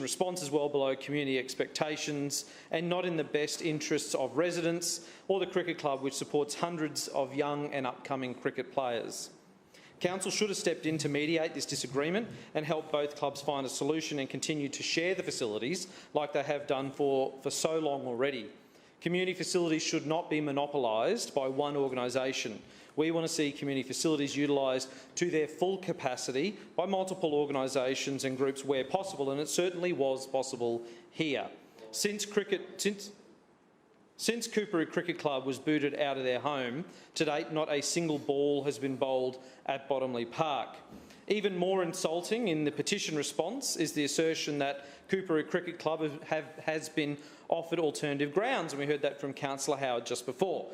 response is well below community expectations and not in the best interests of residents or the cricket club, which supports hundreds of young and upcoming cricket players. Council should have stepped in to mediate this disagreement and help both clubs find a solution and continue to share the facilities like they have done for so long already. Community facilities should not be monopolised by one organisation. We want to see community facilities utilised to their full capacity by multiple organisations and groups where possible, and it certainly was possible here. Since Kurilpa Cricket Club was booted out of their home, to date not a single ball has been bowled at Bottomley Park. Even more insulting in the petition response is the assertion that Kurilpa Cricket Club has been offered alternative grounds, and we heard that from Councillor Howard just before.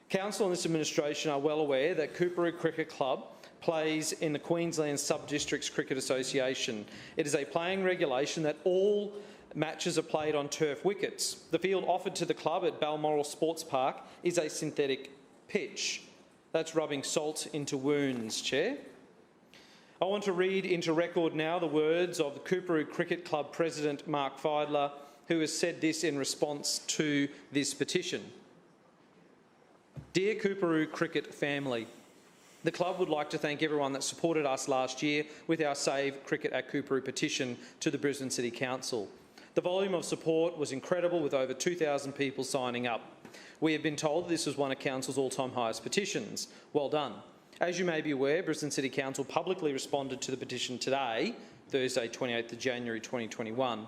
Council and this administration are well aware that Kurilpa Cricket Club plays in the Queensland Sub-Districts Cricket Association. It is a playing regulation that all matches are played on turf wickets. The field offered to the club at Balmoral Sports Park is a synthetic pitch. That's rubbing salt into wounds, Chair. I want to read into record now the words of the Kurilpa Cricket Club President Mark Feidler, who has said this in response to this petition. Dear Kurilpa Cricket family, the club would like to thank everyone that supported us last year with our Save Cricket at Kurilpa petition to the Brisbane City Council. The volume of support was incredible, with over 2,000 people signing up. We have been told this was one of Council's all-time highest petitions. Well done. As you may be aware, Brisbane City Council publicly responded to the petition today, Thursday 28th of January 2021.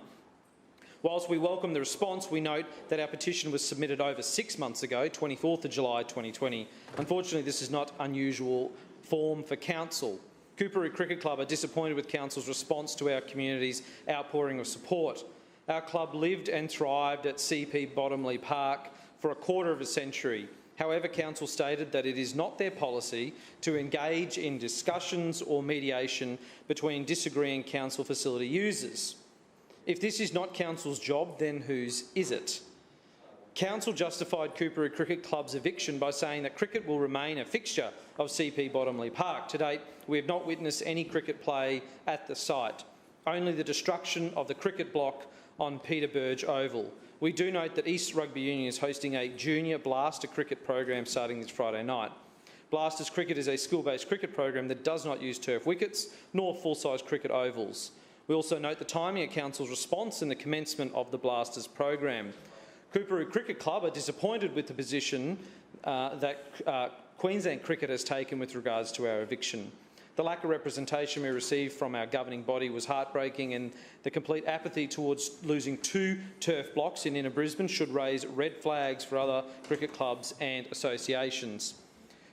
Whilst we welcome the response, we note that our petition was submitted over 6 months ago, 24th of July 2020. Unfortunately, this is not unusual form for Council. Kurilpa Cricket Club are disappointed with Council's response to our community's outpouring of support. Our club lived and thrived at CP Bottomley Park for a quarter of a century. However, Council stated that it is not their policy to engage in discussions or mediation between disagreeing council facility users. If this is not Council's job, then whose is it? Council justified Kurilpa Cricket Club's eviction by saying that cricket will remain a fixture of CP Bottomley Park. To date, we have not witnessed any cricket play at the site, only the destruction of the cricket block on Peter Burge Oval. We do note that East Rugby Union is hosting a junior Blaster cricket program starting this Friday night. Blasters cricket is a school-based cricket program that does not use turf wickets nor full-size cricket ovals. We also note the timing of Council's response and the commencement of the Blasters program. Kurilpa Cricket Club are disappointed with the position that Queensland Cricket has taken with regards to our eviction. The lack of representation we received from our governing body was heartbreaking, and the complete apathy towards losing 2 turf blocks in inner Brisbane should raise red flags for other cricket clubs and associations.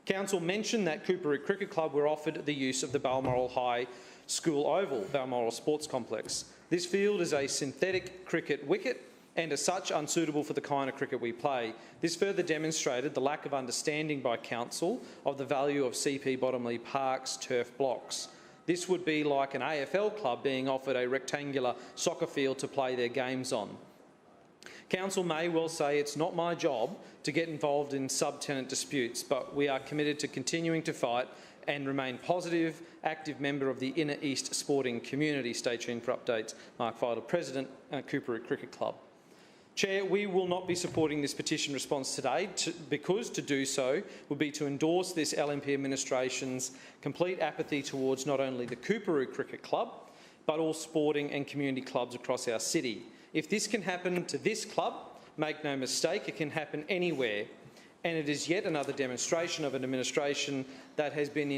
Council mentioned that Coorparoo Cricket Club were offered the use of the Balmoral High School Oval, Balmoral Sports Complex. This field is a synthetic cricket wicket and as such unsuitable for the kind of cricket we play. This further demonstrated the lack of understanding by Council of the value of CP Bottomley Park's turf blocks. This would be like an AFL club being offered a rectangular soccer field to play their games on. Council may well say it's not my job to get involved in subtenant disputes, but we are committed to continuing to fight and remain positive, active member of the Inner East sporting community. Stay tuned for updates. Mark Fidel, President, Coorparoo Cricket Club. Chair, we will not be supporting this petition response today because to do so would be to endorse this LNP administration's complete apathy towards not only the Coorparoo Cricket Club, but all sporting and community clubs across our city. If this can happen to this club, make no mistake, it can happen anywhere. And it is yet another demonstration of an administration that has been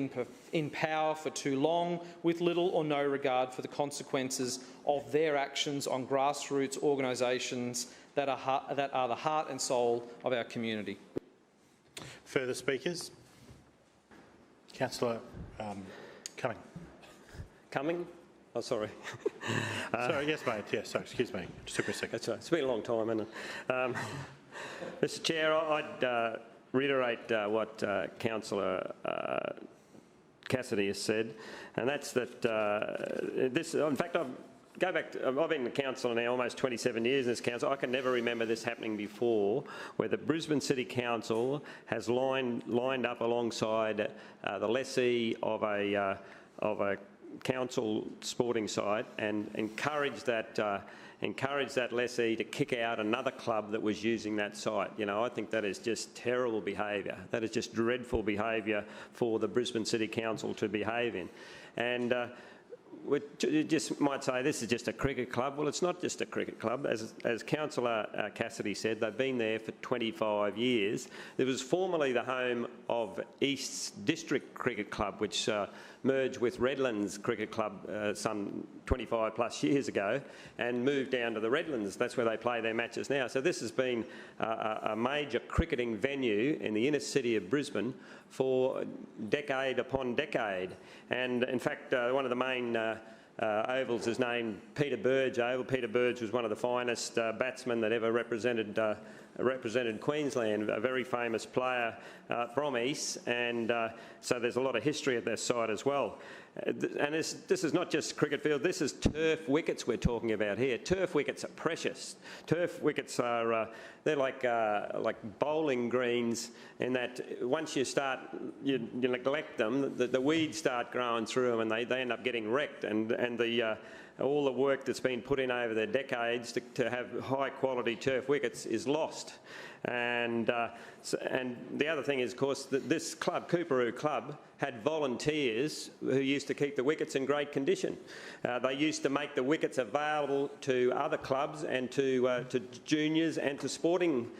in power for too long, with little or no regard for the consequences of their actions on grassroots organisations that are the heart and soul of our community.
Further speakers? Councillor Cumming.
Cumming? Oh, sorry.
Sorry, yes, mate. Yes, sorry, excuse me. Just took me a second.
That's right. It's been a long time, hasn't it? Mr Chair, I'd reiterate what Councillor Cassidy has said, and that's that in fact, I've been in the council now almost 27 years in this council. I can never remember this happening before, where the Brisbane City Council has lined up alongside the lessee of a council sporting site and encouraged that lessee to kick out another club that was using that site. You know, I think that is just terrible behaviour. That is just dreadful behaviour for the Brisbane City Council to behave in. And you just might say this is just a cricket club. Well, it's not just a cricket club. As Councillor Cassidy said, they've been there for 25 years. It was formerly the home of East's District Cricket Club, which merged with Redlands Cricket Club some 25 plus years ago and moved down to the Redlands. That's where they play their matches now. So this has been a major cricketing venue in the inner city of Brisbane for decade upon decade. And in fact, one of the main ovals is named Peter Burge Oval. Peter Burge was one of the finest batsmen that ever represented Queensland, a very famous player from East, and so there's a lot of history at their side as well. And this is not just cricket field, this is turf wickets we're talking about here. Turf wickets are precious. Turf wickets are, they're like bowling greens in that once you neglect them, the weeds start growing through them and they end up getting wrecked, and all the work that's been put in over the decades to have high quality turf wickets is lost. And the other thing is, of course, that this club, Coorparoo Club, had volunteers who used to keep the wickets in great condition. They used to make the wickets available to other clubs and to juniors and to sporting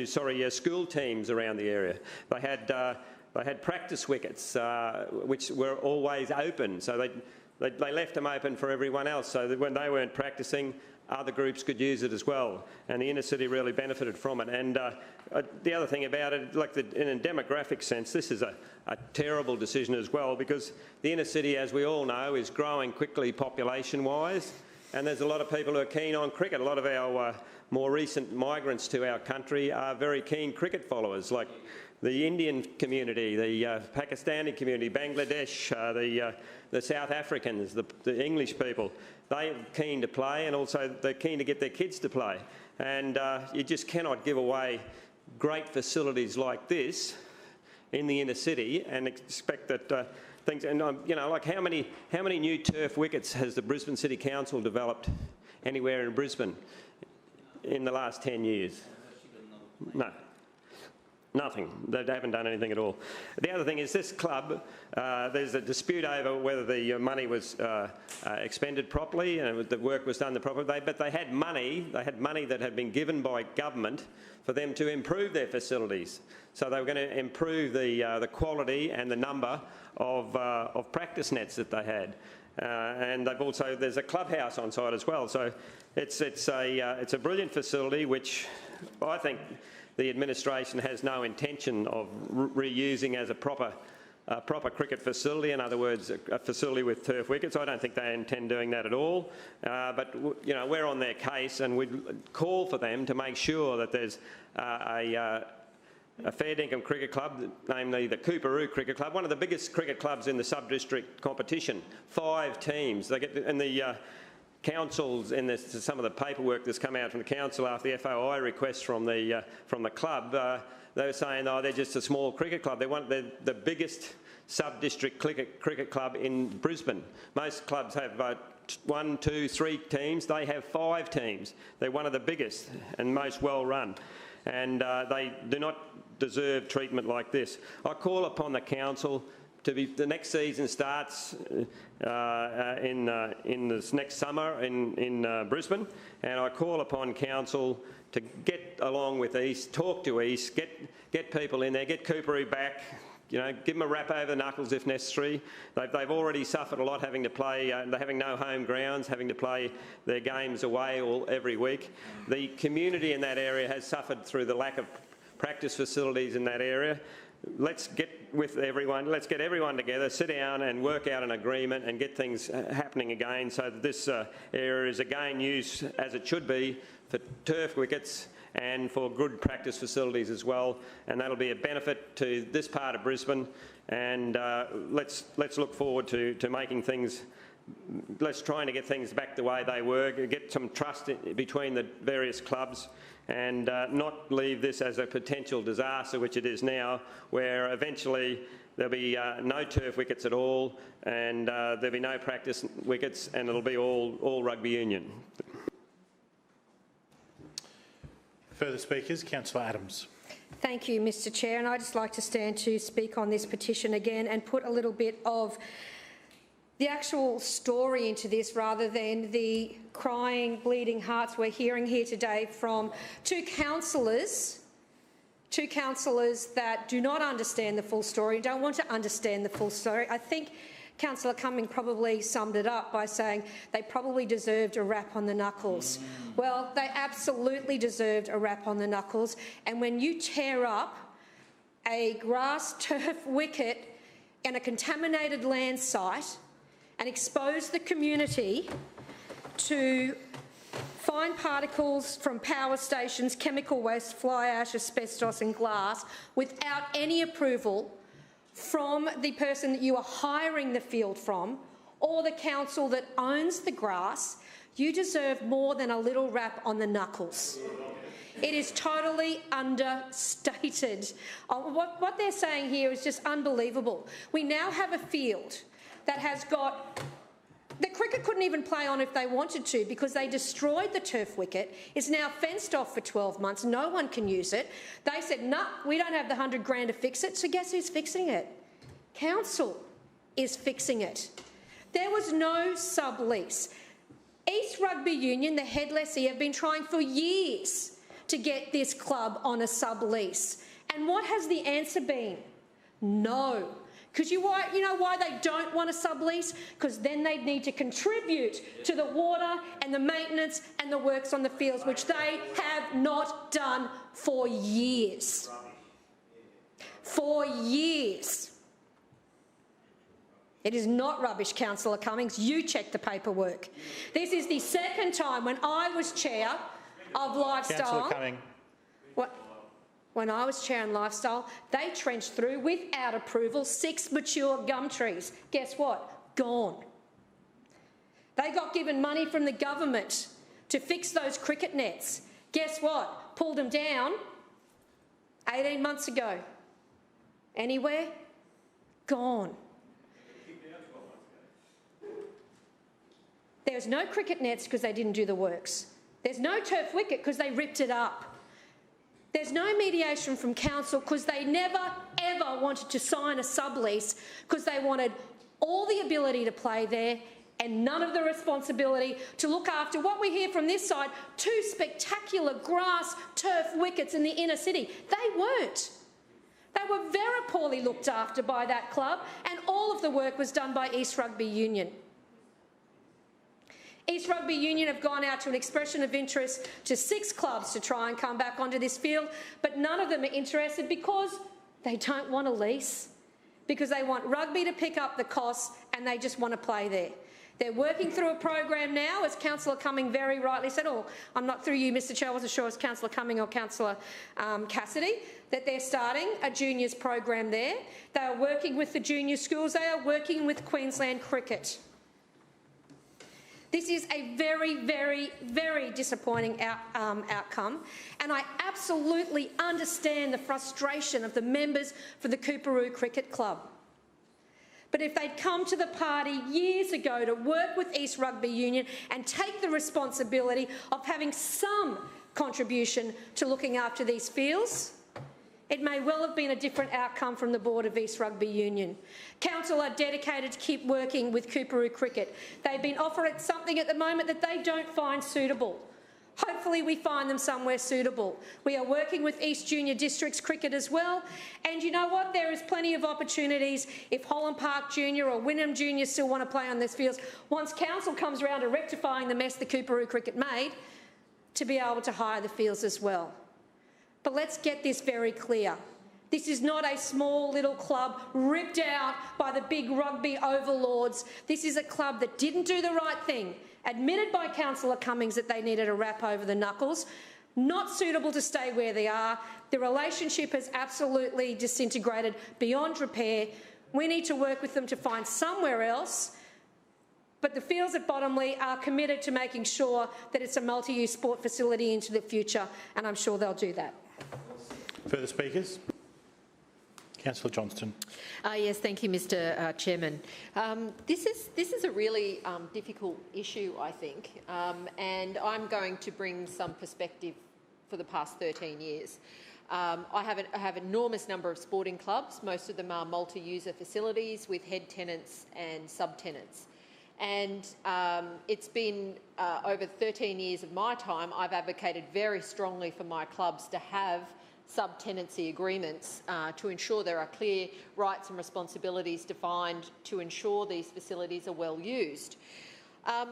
school teams around the area. They had practice wickets which were always open, so they left them open for everyone else, so that when they weren't practicing, other groups could use it as well, and the inner city really benefited from it. And the other thing about it, in a demographic sense, this is a terrible decision as well, because the inner city, as we all know, is growing quickly population-wise, and there's a lot of people who are keen on cricket. A lot of our more recent migrants to our country are very keen cricket followers, like the Indian community, the Pakistani community, Bangladesh, the South Africans, the English people. They're keen to play, and also they're keen to get their kids to play. And you just cannot give away great facilities like this in the inner city and expect that things. And like how many new turf wickets has the Brisbane City Council developed anywhere in Brisbane in the last 10 years? No. Nothing. They haven't done anything at all. The other thing is this club, there's a dispute over whether the money was expended properly and the work was done properly, but they had money that had been given by government for them to improve their facilities. So they were going to improve the quality and the number of practice nets that they had. And they've also, there's a clubhouse on site as well. So it's a brilliant facility which I think the administration has no intention of reusing as a proper cricket facility. In other words, a facility with turf wickets. I don't think they intend doing that at all. But you know, we're on their case, and we'd call for them to make sure that there's a fair dinkum cricket club, namely the Kurilpa Cricket Club, one of the biggest cricket clubs in the sub-district competition. 5 teams. They get, and the councils, in some of the paperwork that's come out from the council after the FOI requests from the club, they were saying, oh, they're just a small cricket club. They're the biggest sub-district cricket club in Brisbane. Most clubs have 1, 2, 3 teams. They have 5 teams. They're one of the biggest and most well-run. And they do not deserve treatment like this. I call upon the council to be, the next season starts in this next summer in Brisbane, and I call upon council to get along with East, talk to East, get people in there, get Kurilpa back, you know, give them a rap over the knuckles if necessary. They've already suffered a lot having to play, having no home grounds, having to play their games away every week. The community in that area has suffered through the lack of practice facilities in that area. Let's get with everyone, let's get everyone together, sit down and work out an agreement and get things happening again so that this area is again used as it should be for turf wickets and for good practice facilities as well. And that'll be a benefit to this part of Brisbane. And let's look forward to making things, let's try to get things back the way they were, get some trust between the various clubs, and not leave this as a potential disaster, which it is now, where eventually there'll be no turf wickets at all, and there'll be no practice wickets, and it'll be all rugby union.
Further speakers, Councillor Adams.
Thank you, Mr Chair, and I'd just like to stand to speak on this petition again and put a little bit of the actual story into this rather than the crying, bleeding hearts we're hearing here today from two councillors that do not understand the full story, don't want to understand the full story. I think Councillor Cumming probably summed it up by saying they probably deserved a rap on the knuckles. Well, they absolutely deserved a rap on the knuckles, and when you tear up a grass turf wicket in a contaminated land site and expose the community to fine particles from power stations, chemical waste, fly ash, asbestos and glass without any approval from the person that you are hiring the field from or the council that owns the grass, you deserve more than a little rap on the knuckles. It is totally understated. What they're saying here is just unbelievable. We now have a field that has got, the cricket couldn't even play on if they wanted to because they destroyed the turf wicket. It's now fenced off for 12 months. No one can use it. They said, no, we don't have the $100 grand to fix it. So guess who's fixing it? Council is fixing it. There was no sublease. East Rugby Union, the head lessee, have been trying for years to get this club on a sublease. And what has the answer been? No. Because you know why they don't want a sublease? Because then they'd need to contribute to the water and the maintenance and the works on the fields, which they have not done for years. For years. It is not rubbish, Councillor Cummings. You check the paperwork. This is the second time when I was chair of Lifestyle.
Councillor Cumming.
When I was chair in Lifestyle, they trenched through without approval 6 mature gum trees. Guess what? Gone. They got given money from the government to fix those cricket nets. Guess what? Pulled them down 18 months ago. Anywhere? Gone. There's no cricket nets because they didn't do the works. There's no turf wicket because they ripped it up. There's no mediation from council because they never, ever wanted to sign a sublease because they wanted all the ability to play there and none of the responsibility to look after what we hear from this side, 2 spectacular grass turf wickets in the inner city. They weren't. They were very poorly looked after by that club, and all of the work was done by East Rugby Union. East Rugby Union have gone out to an expression of interest to 6 clubs to try and come back onto this field, but none of them are interested because they don't want a lease, because they want rugby to pick up the costs and they just want to play there. They're working through a program now, as Councillor Cumming very rightly said. Oh, I'm not through you, Mr Chair. I wasn't sure it was Councillor Cumming or Councillor Cassidy, that they're starting a juniors program there. They are working with the junior schools. They are working with Queensland Cricket. This is a very, very, very disappointing outcome, and I absolutely understand the frustration of the members for the Coorparoo Cricket Club. But if they'd come to the party years ago to work with East Rugby Union and take the responsibility of having some contribution to looking after these fields, it may well have been a different outcome from the board of East Rugby Union. Council are dedicated to keep working with Coorparoo Cricket. They've been offered something at the moment that they don't find suitable. Hopefully we find them somewhere suitable. We are working with East Junior Districts Cricket as well. And you know what? There is plenty of opportunities if Holland Park Junior or Wynnum Junior still want to play on these fields, once council comes around to rectifying the mess the Coorparoo Cricket made, to be able to hire the fields as well. But let's get this very clear. This is not a small little club ripped out by the big rugby overlords. This is a club that didn't do the right thing, admitted by Councillor Cummings that they needed a wrap over the knuckles, not suitable to stay where they are. The relationship has absolutely disintegrated beyond repair. We need to work with them to find somewhere else. But the fields at Bottomley are committed to making sure that it's a multi-use sport facility into the future, and I'm sure they'll do that.
Further speakers? Councillor Johnston.
Yes, thank you, Mr Chairman. This is a really difficult issue, I think, and I'm going to bring some perspective for the past 13 years. I have an enormous number of sporting clubs. Most of them are multi-user facilities with head tenants and subtenants. And it's been over 13 years of my time, I've advocated very strongly for my clubs to have subtenancy agreements to ensure there are clear rights and responsibilities defined to ensure these facilities are well used. I'm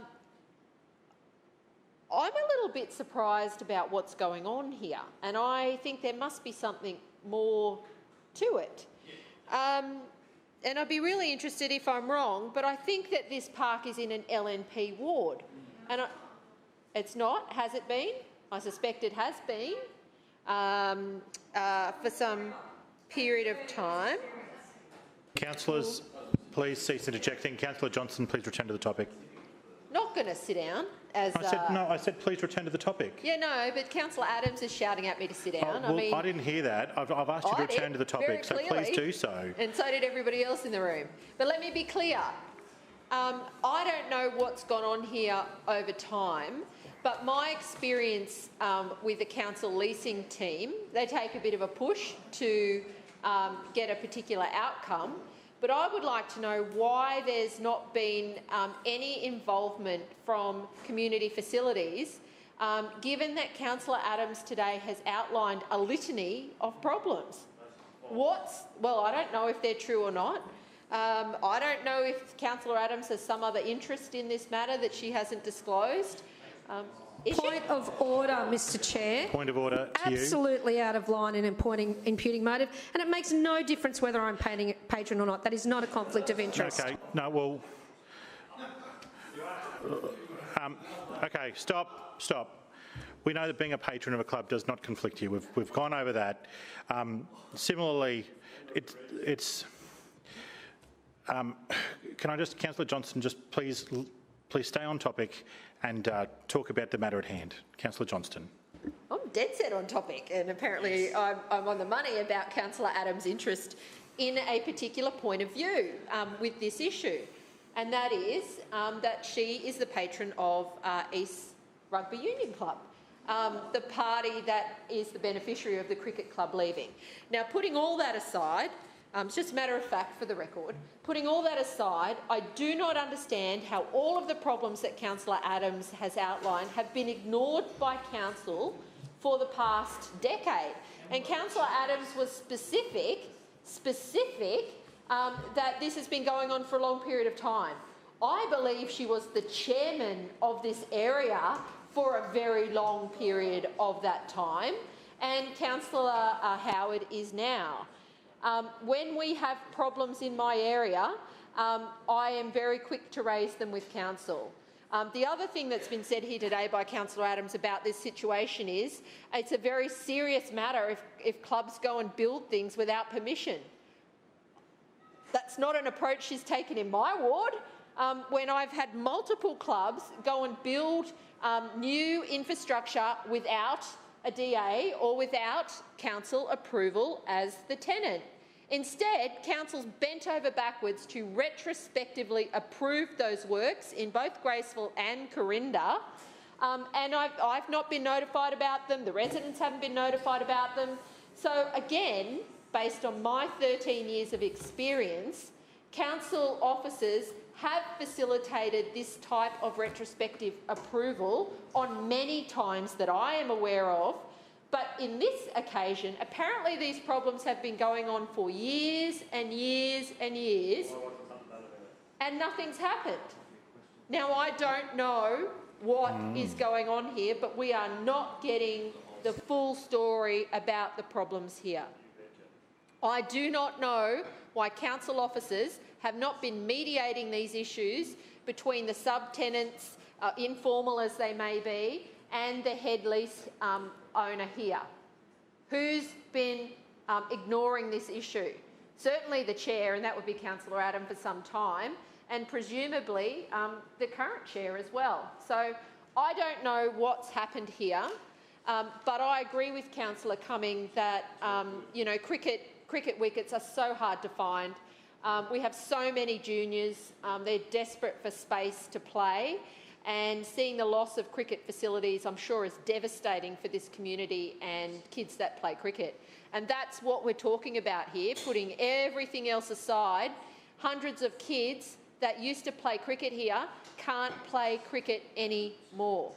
a little bit surprised about what's going on here, and I think there must be something more to it. And I'd be really interested if I'm wrong, but I think that this park is in an LNP ward. And it's not, has it been? I suspect it has been for some period of time.
Councillors, please cease interjecting. Councillor Johnston, please return to the topic.
Not going to sit down. As
I said please return to the topic.
Yeah, no, but Councillor Adams is shouting at me to sit down.
Well, I didn't hear that. I've asked you to return to the topic, so please do so.
And so did everybody else in the room. But let me be clear. I don't know what's gone on here over time, but my experience with the council leasing team, they take a bit of a push to get a particular outcome. But I would like to know why there's not been any involvement from community facilities, given that Councillor Adams today has outlined a litany of problems. Well, I don't know if they're true or not. I don't know if Councillor Adams has some other interest in this matter that she hasn't disclosed.
Point of order, Mr Chair.
Point of order to you.
Absolutely out of line in imputing motive, and it makes no difference whether I'm patron or not. That is not a conflict of interest.
Okay, no, well... okay, stop. We know that being a patron of a club does not conflict you. We've gone over that. Similarly, it's... can I just, Councillor Johnston, just please stay on topic and talk about the matter at hand. Councillor Johnston.
I'm dead set on topic, and apparently I'm on the money about Councillor Adams' interest in a particular point of view with this issue, and that is that she is the patron of East Rugby Union Club. the party that is the beneficiary of the cricket club leaving. Now, putting all that aside, it's just a matter of fact for the record, putting all that aside, I do not understand how all of the problems that Councillor Adams has outlined have been ignored by Council for the past decade. And Councillor Adams was specific that this has been going on for a long period of time. I believe she was the chairman of this area for a very long period of that time, and Councillor Howard is now. When we have problems in my area, I am very quick to raise them with Council. The other thing that's been said here today by Councillor Adams about this situation is it's a very serious matter if clubs go and build things without permission. That's not an approach she's taken in my ward. When I've had multiple clubs go and build new infrastructure without a DA or without council approval as the tenant. Instead, council's bent over backwards to retrospectively approve those works in both Graceville and Corinda, and I've not been notified about them, the residents haven't been notified about them. So again, based on my 13 years of experience, council officers have facilitated this type of retrospective approval on many times that I am aware of, but in this occasion, apparently these problems have been going on for years and years and years, and nothing's happened. Now, I don't know what is going on here, but we are not getting the full story about the problems here. I do not know why council officers have not been mediating these issues between the subtenants, informal as they may be, and the head lease owner here. Who's been ignoring this issue? Certainly the chair, and that would be Councillor Adam for some time, and presumably the current chair as well. So I don't know what's happened here, but I agree with Councillor Cumming that you know, cricket wickets are so hard to find. We have so many juniors, they're desperate for space to play, and seeing the loss of cricket facilities, I'm sure, is devastating for this community and kids that play cricket. And that's what we're talking about here, putting everything else aside. Hundreds of kids that used to play cricket here can't play cricket anymore.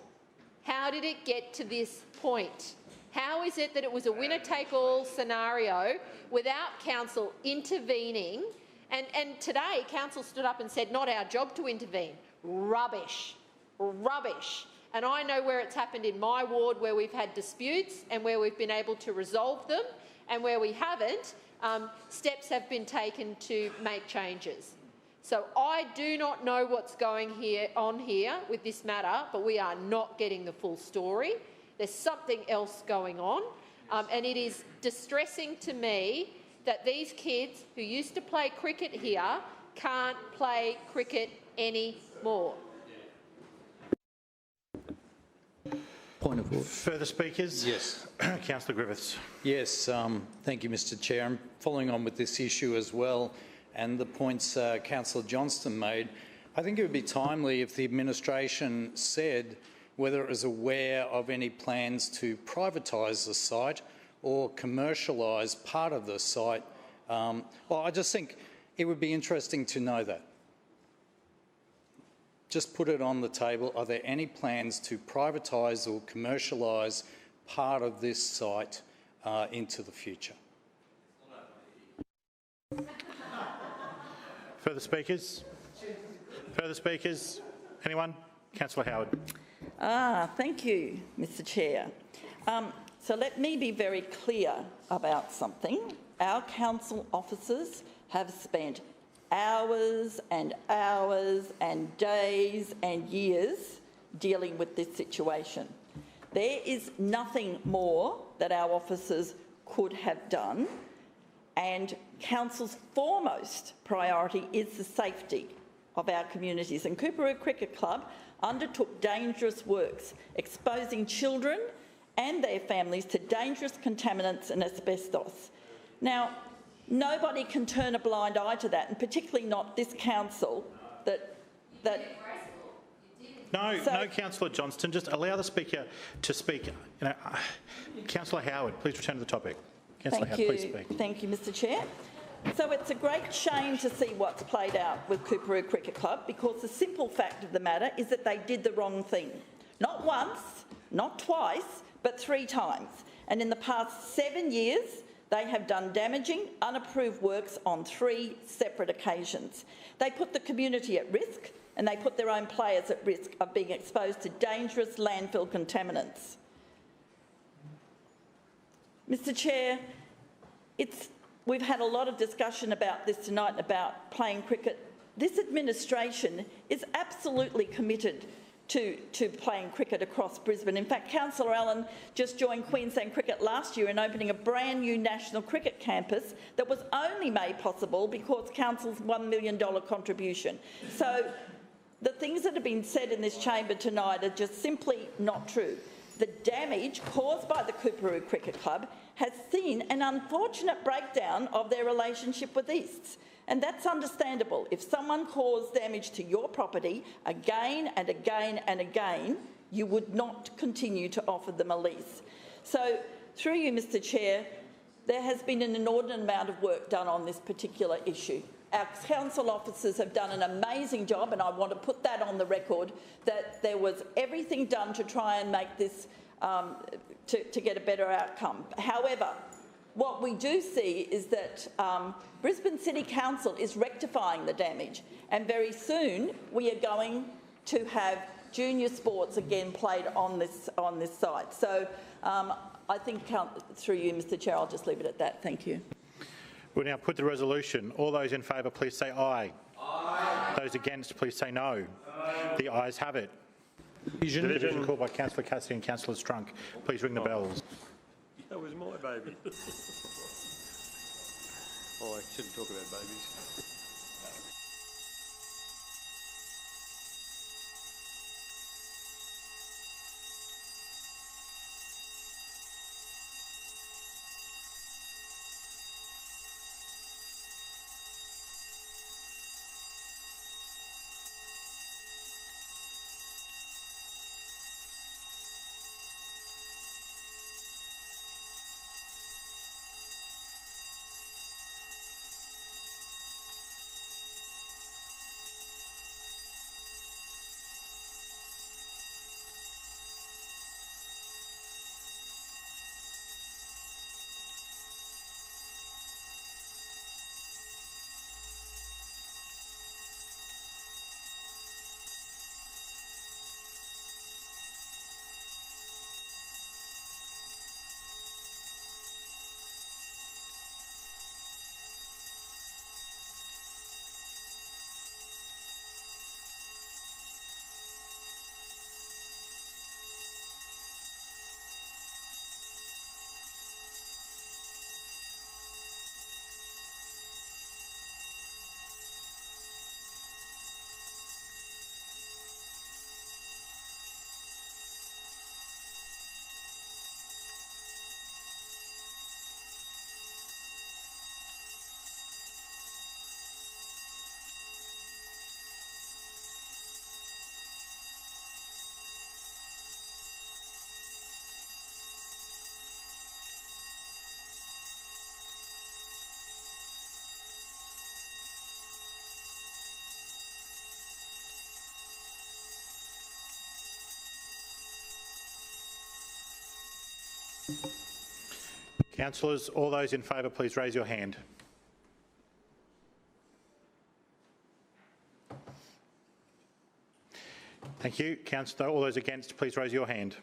How did it get to this point? How is it that it was a winner-take-all scenario without council intervening? And today, council stood up and said, not our job to intervene. Rubbish. Rubbish. And I know where it's happened in my ward, where we've had disputes and where we've been able to resolve them, and where we haven't, steps have been taken to make changes. So I do not know what's going on here with this matter, but we are not getting the full story. There's something else going on, and it is distressing to me that these kids who used to play cricket here can't play cricket anymore.
Point of order.
Further speakers?
Yes.
Councillor Griffiths.
Yes, thank you, Mr Chair. I'm following on with this issue as well, and the points Councillor Johnston made. I think it would be timely if the administration said whether it was aware of any plans to privatise the site or commercialise part of the site. Well, I just think it would be interesting to know that. Just put it on the table. Are there any plans to privatise or commercialise part of this site into the future?
Further speakers? Further speakers? Anyone? Councillor Howard.
Thank you, Mr Chair. So let me be very clear about something. Our council officers have spent hours and hours and days and years dealing with this situation. There is nothing more that our officers could have done, and council's foremost priority is the safety of our communities. And Kurilpa Cricket Club undertook dangerous works, exposing children and their families to dangerous contaminants and asbestos. Now, nobody can turn a blind eye to that, and particularly not this council that
No, no, Councillor Johnston. Just allow the Speaker to speak. Councillor Howard, please return to the topic. Councillor Howard, please speak.
Thank you, Mr Chair. So it's a great shame to see what's played out with Kurilpa Cricket Club, because the simple fact of the matter is that they did the wrong thing. Not once, not twice, but 3 times. And in the past 7 years, they have done damaging, unapproved works on 3 separate occasions. They put the community at risk, and they put their own players at risk of being exposed to dangerous landfill contaminants. Mr Chair, we've had a lot of discussion about this tonight, about playing cricket. This administration is absolutely committed to playing cricket across Brisbane. In fact, Councillor Allen just joined Queensland Cricket last year in opening a brand new national cricket campus that was only made possible because Council's $1 million contribution. So the things that have been said in this chamber tonight are just simply not true. The damage caused by the Kurilpa Cricket Club has seen an unfortunate breakdown of their relationship with Easts. And that's understandable. If someone caused damage to your property again and again and again, you would not continue to offer them a lease. So, through you, Mr Chair, there has been an inordinate amount of work done on this particular issue. Our council officers have done an amazing job, and I want to put that on the record, that there was everything done to try and make this, to get a better outcome. However, what we do see is that Brisbane City Council is rectifying the damage, and very soon we are going to have junior sports again played on this site. So I think, through you, Mr Chair, I'll just leave it at that. Thank you.
We'll now put the resolution. All those in favour, please say aye. Aye. Those against, please say no. Aye. The ayes have it. Division called by Councillor Cassidy and Councillor Strunk. Please ring the bells.
That was my baby. Oh, I shouldn't talk about babies.
Councillors, all those in favour, please raise your hand. Thank you. Councillor, all those against, please raise your hand.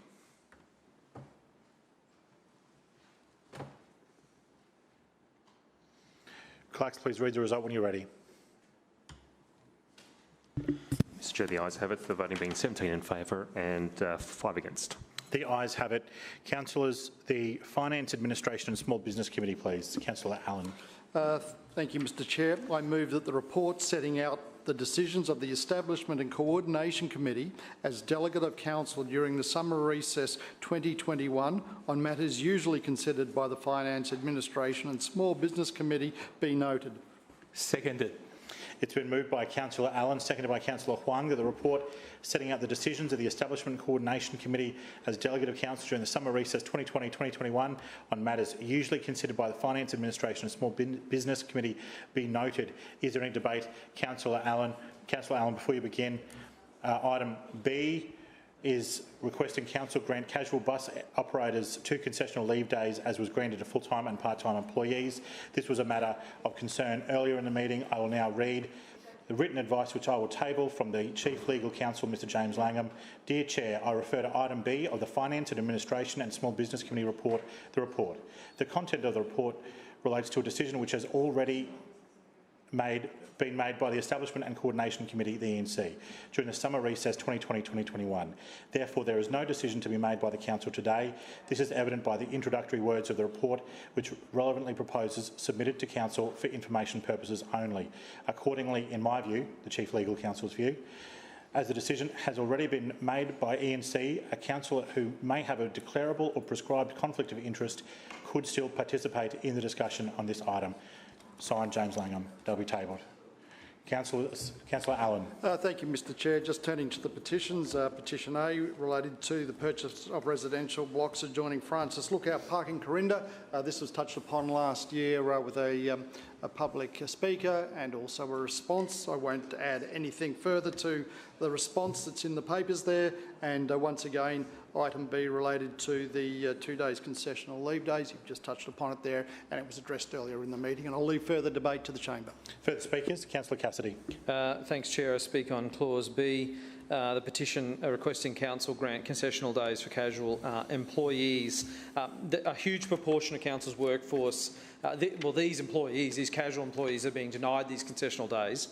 Clerks, please read the result when you're ready.
Mr Chair, the ayes have it, the voting being 17 in favour and 5 against.
The ayes have it. Councillors, the Finance, Administration and Small Business Committee, please. Councillor Allen.
Thank you, Mr Chair. I move that the report setting out the decisions of the Establishment and Coordination Committee as Delegate of Council during the summer recess 2021 on matters usually considered by the Finance, Administration and Small Business Committee be noted.
Seconded.
It's been moved by Councillor Allen, seconded by Councillor Huang, that the report setting out the decisions of the Establishment Coordination Committee as Delegate of Council during the summer recess 2020-2021 on matters usually considered by the Finance Administration and Small Business Committee be noted. Is there any debate? Councillor Allen, before you begin, item B is requesting Council grant casual bus operators 2 concessional leave days as was granted to full-time and part-time employees. This was a matter of concern earlier in the meeting. I will now read the written advice which I will table from the Chief Legal Counsel, Mr James Langham. Dear Chair, I refer to item B of the Finance and Administration and Small Business Committee report. The content of the report relates to a decision which has already been made by the Establishment and Coordination Committee, the ENC, during the summer recess 2020-2021. Therefore, there is no decision to be made by the Council today. This is evident by the introductory words of the report, which relevantly proposes submitted to Council for information purposes only. Accordingly, in my view, the Chief Legal Counsel's view, as the decision has already been made by ENC, a councillor who may have a declarable or prescribed conflict of interest could still participate in the discussion on this item. Signed, James Langham. They'll be tabled. Councillor Allen.
Thank you, Mr Chair. Just turning to the petitions. Petition A related to the purchase of residential blocks adjoining Francis Lookout Park in Corinda. This was touched upon last year with a public speaker and also a response. I won't add anything further to the response that's in the papers there. And once again, item B related to the 2 days concessional leave days. You've just touched upon it there, and it was addressed earlier in the meeting. And I'll leave further debate to the chamber.
Further speakers, Councillor Cassidy.
Thanks, Chair. I speak on clause B. The petition requesting Council grant concessional days for casual employees. A huge proportion of Council's workforce, these employees, these casual employees, are being denied these concessional days.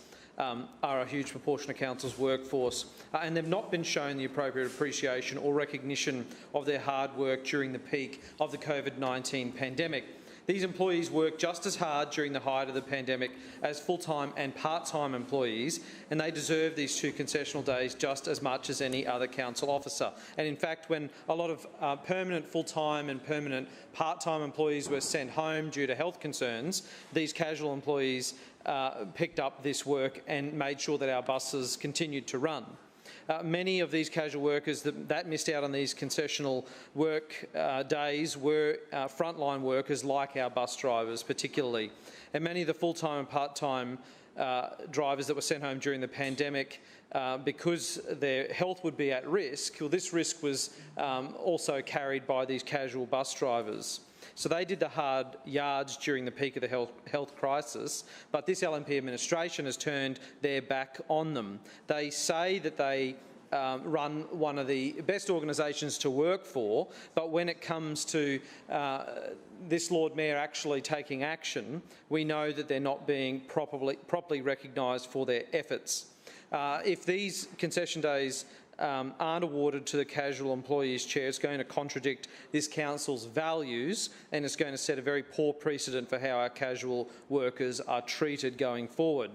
Are a huge proportion of Council's workforce, and they've not been shown the appropriate appreciation or recognition of their hard work during the peak of the COVID-19 pandemic. These employees work just as hard during the height of the pandemic as full-time and part-time employees, and they deserve these 2 concessional days just as much as any other council officer. And in fact, when a lot of permanent full-time and permanent part-time employees were sent home due to health concerns, these casual employees picked up this work and made sure that our buses continued to run. Many of these casual workers that missed out on these concessional work days were frontline workers like our bus drivers particularly. And many of the full-time and part-time drivers that were sent home during the pandemic because their health would be at risk, well, this risk was also carried by these casual bus drivers. So they did the hard yards during the peak of the health crisis, but this LNP administration has turned their back on them. They say that they run one of the best organisations to work for, but when it comes to this Lord Mayor actually taking action, we know that they're not being properly recognised for their efforts. If these concession days aren't awarded to the casual employees, Chair, it's going to contradict this council's values, and it's going to set a very poor precedent for how our casual workers are treated going forward.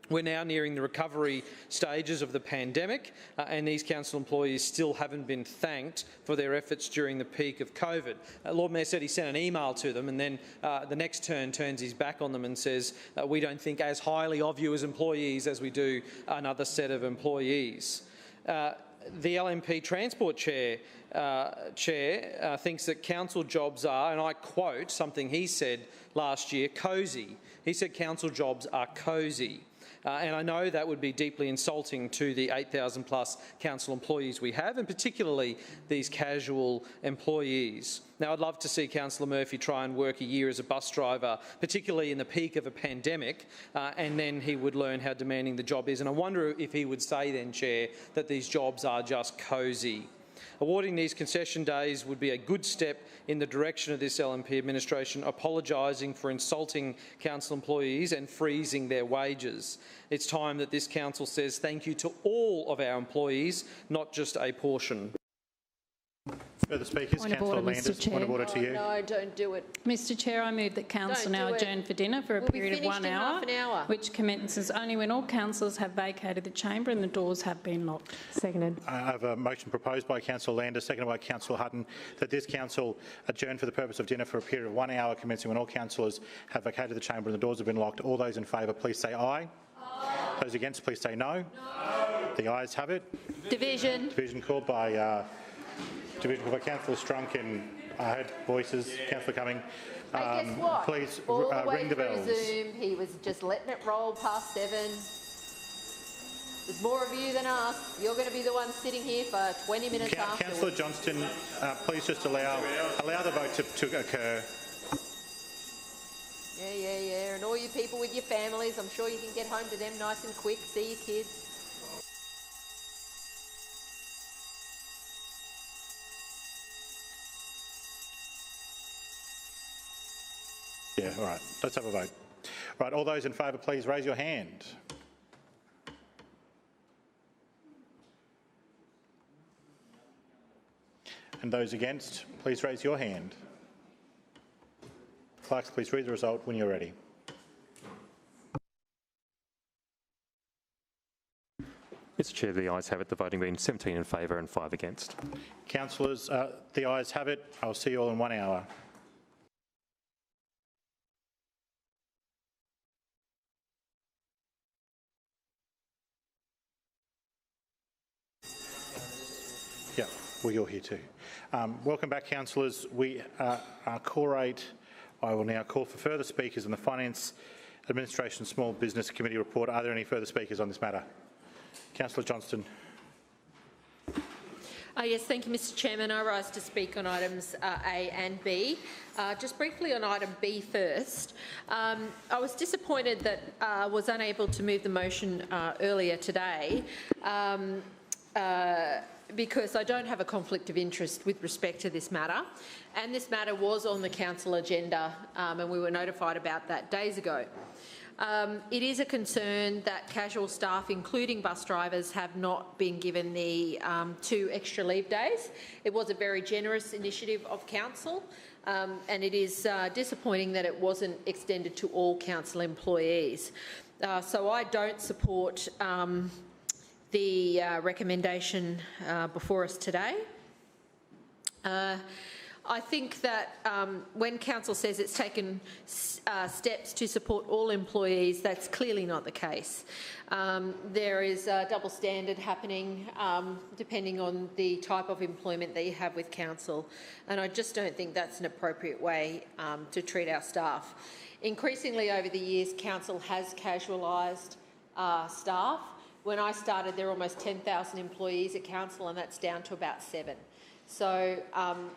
We're now nearing the recovery stages of the pandemic, and these council employees still haven't been thanked for their efforts during the peak of COVID. Lord Mayor said he sent an email to them, and then the next turn turns his back on them and says, we don't think as highly of you as employees as we do another set of employees. The LNP Transport Chair thinks that council jobs are, and I quote something he said last year, cosy. He said council jobs are cosy. And I know that would be deeply insulting to the 8,000 plus council employees we have, and particularly these casual employees. Now, I'd love to see Councillor Murphy try and work a year as a bus driver, particularly in the peak of a pandemic, and then he would learn how demanding the job is. And I wonder if he would say then, Chair, that these jobs are just cosy. Awarding these concession days would be a good step in the direction of this LNP administration apologising for insulting council employees and freezing their wages. It's time that this council says thank you to all of our employees, not just a portion.
Further speakers,
Point of
Councillor
order, Mr.
Landers.
Chair.
Point of order to you.
No, don't do it.
Mr Chair, I move that council now adjourn for dinner for a
We'll be
period of
finished
1
in
hour,
half an hour.
which commences only when all councillors have vacated the chamber and the doors have been locked.
Seconded.
I have a motion proposed by Councillor Landers, seconded by Councillor Hutton, that this council adjourn for the purpose of dinner for a period of 1 hour commencing when all councillors have vacated the chamber and the doors have been locked. All those in favour, please say aye. Aye. Those against, please say no. No. The ayes have it.
Division.
Division called by Councillor Strunk, and I heard voices. Councillor Cumming.
Hey, guess what?
Please
All the way
ring the
through
bells.
Zoom, he was just letting it roll past 7. There's more of you than us. You're going to be the one sitting here for 20 minutes afterwards.
Councillor Johnston, please just allow the vote to occur.
Yeah. And all you people with your families, I'm sure you can get home to them nice and quick. See your kids.
Yeah, all right. Let's have a vote. Right, all those in favour, please raise your hand. And those against, please raise your hand. Clerks, please read the result when you're ready.
Mr Chair, the ayes have it, the voting being 17 in favour and 5 against.
Councillors, the ayes have it. I'll see you all in 1 hour. Yeah, well, you're here too. Welcome back, councillors. We are core 8. I will now call for further speakers on the Finance, Administration, Small Business Committee report. Are there any further speakers on this matter? Councillor Johnston.
Yes, thank you, Mr Chairman. I rise to speak on items A and B. Just briefly on item B first. I was disappointed that I was unable to move the motion earlier today because I don't have a conflict of interest with respect to this matter. And this matter was on the council agenda and we were notified about that days ago. It is a concern that casual staff, including bus drivers, have not been given the 2 extra leave days. It was a very generous initiative of council and it is disappointing that it wasn't extended to all council employees. So I don't support the recommendation before us today. I think that when council says it's taken steps to support all employees, that's clearly not the case. There is a double standard happening depending on the type of employment that you have with council, and I just don't think that's an appropriate way to treat our staff. Increasingly over the years, council has casualised staff. When I started, there were almost 10,000 employees at council, and that's down to about 7. So,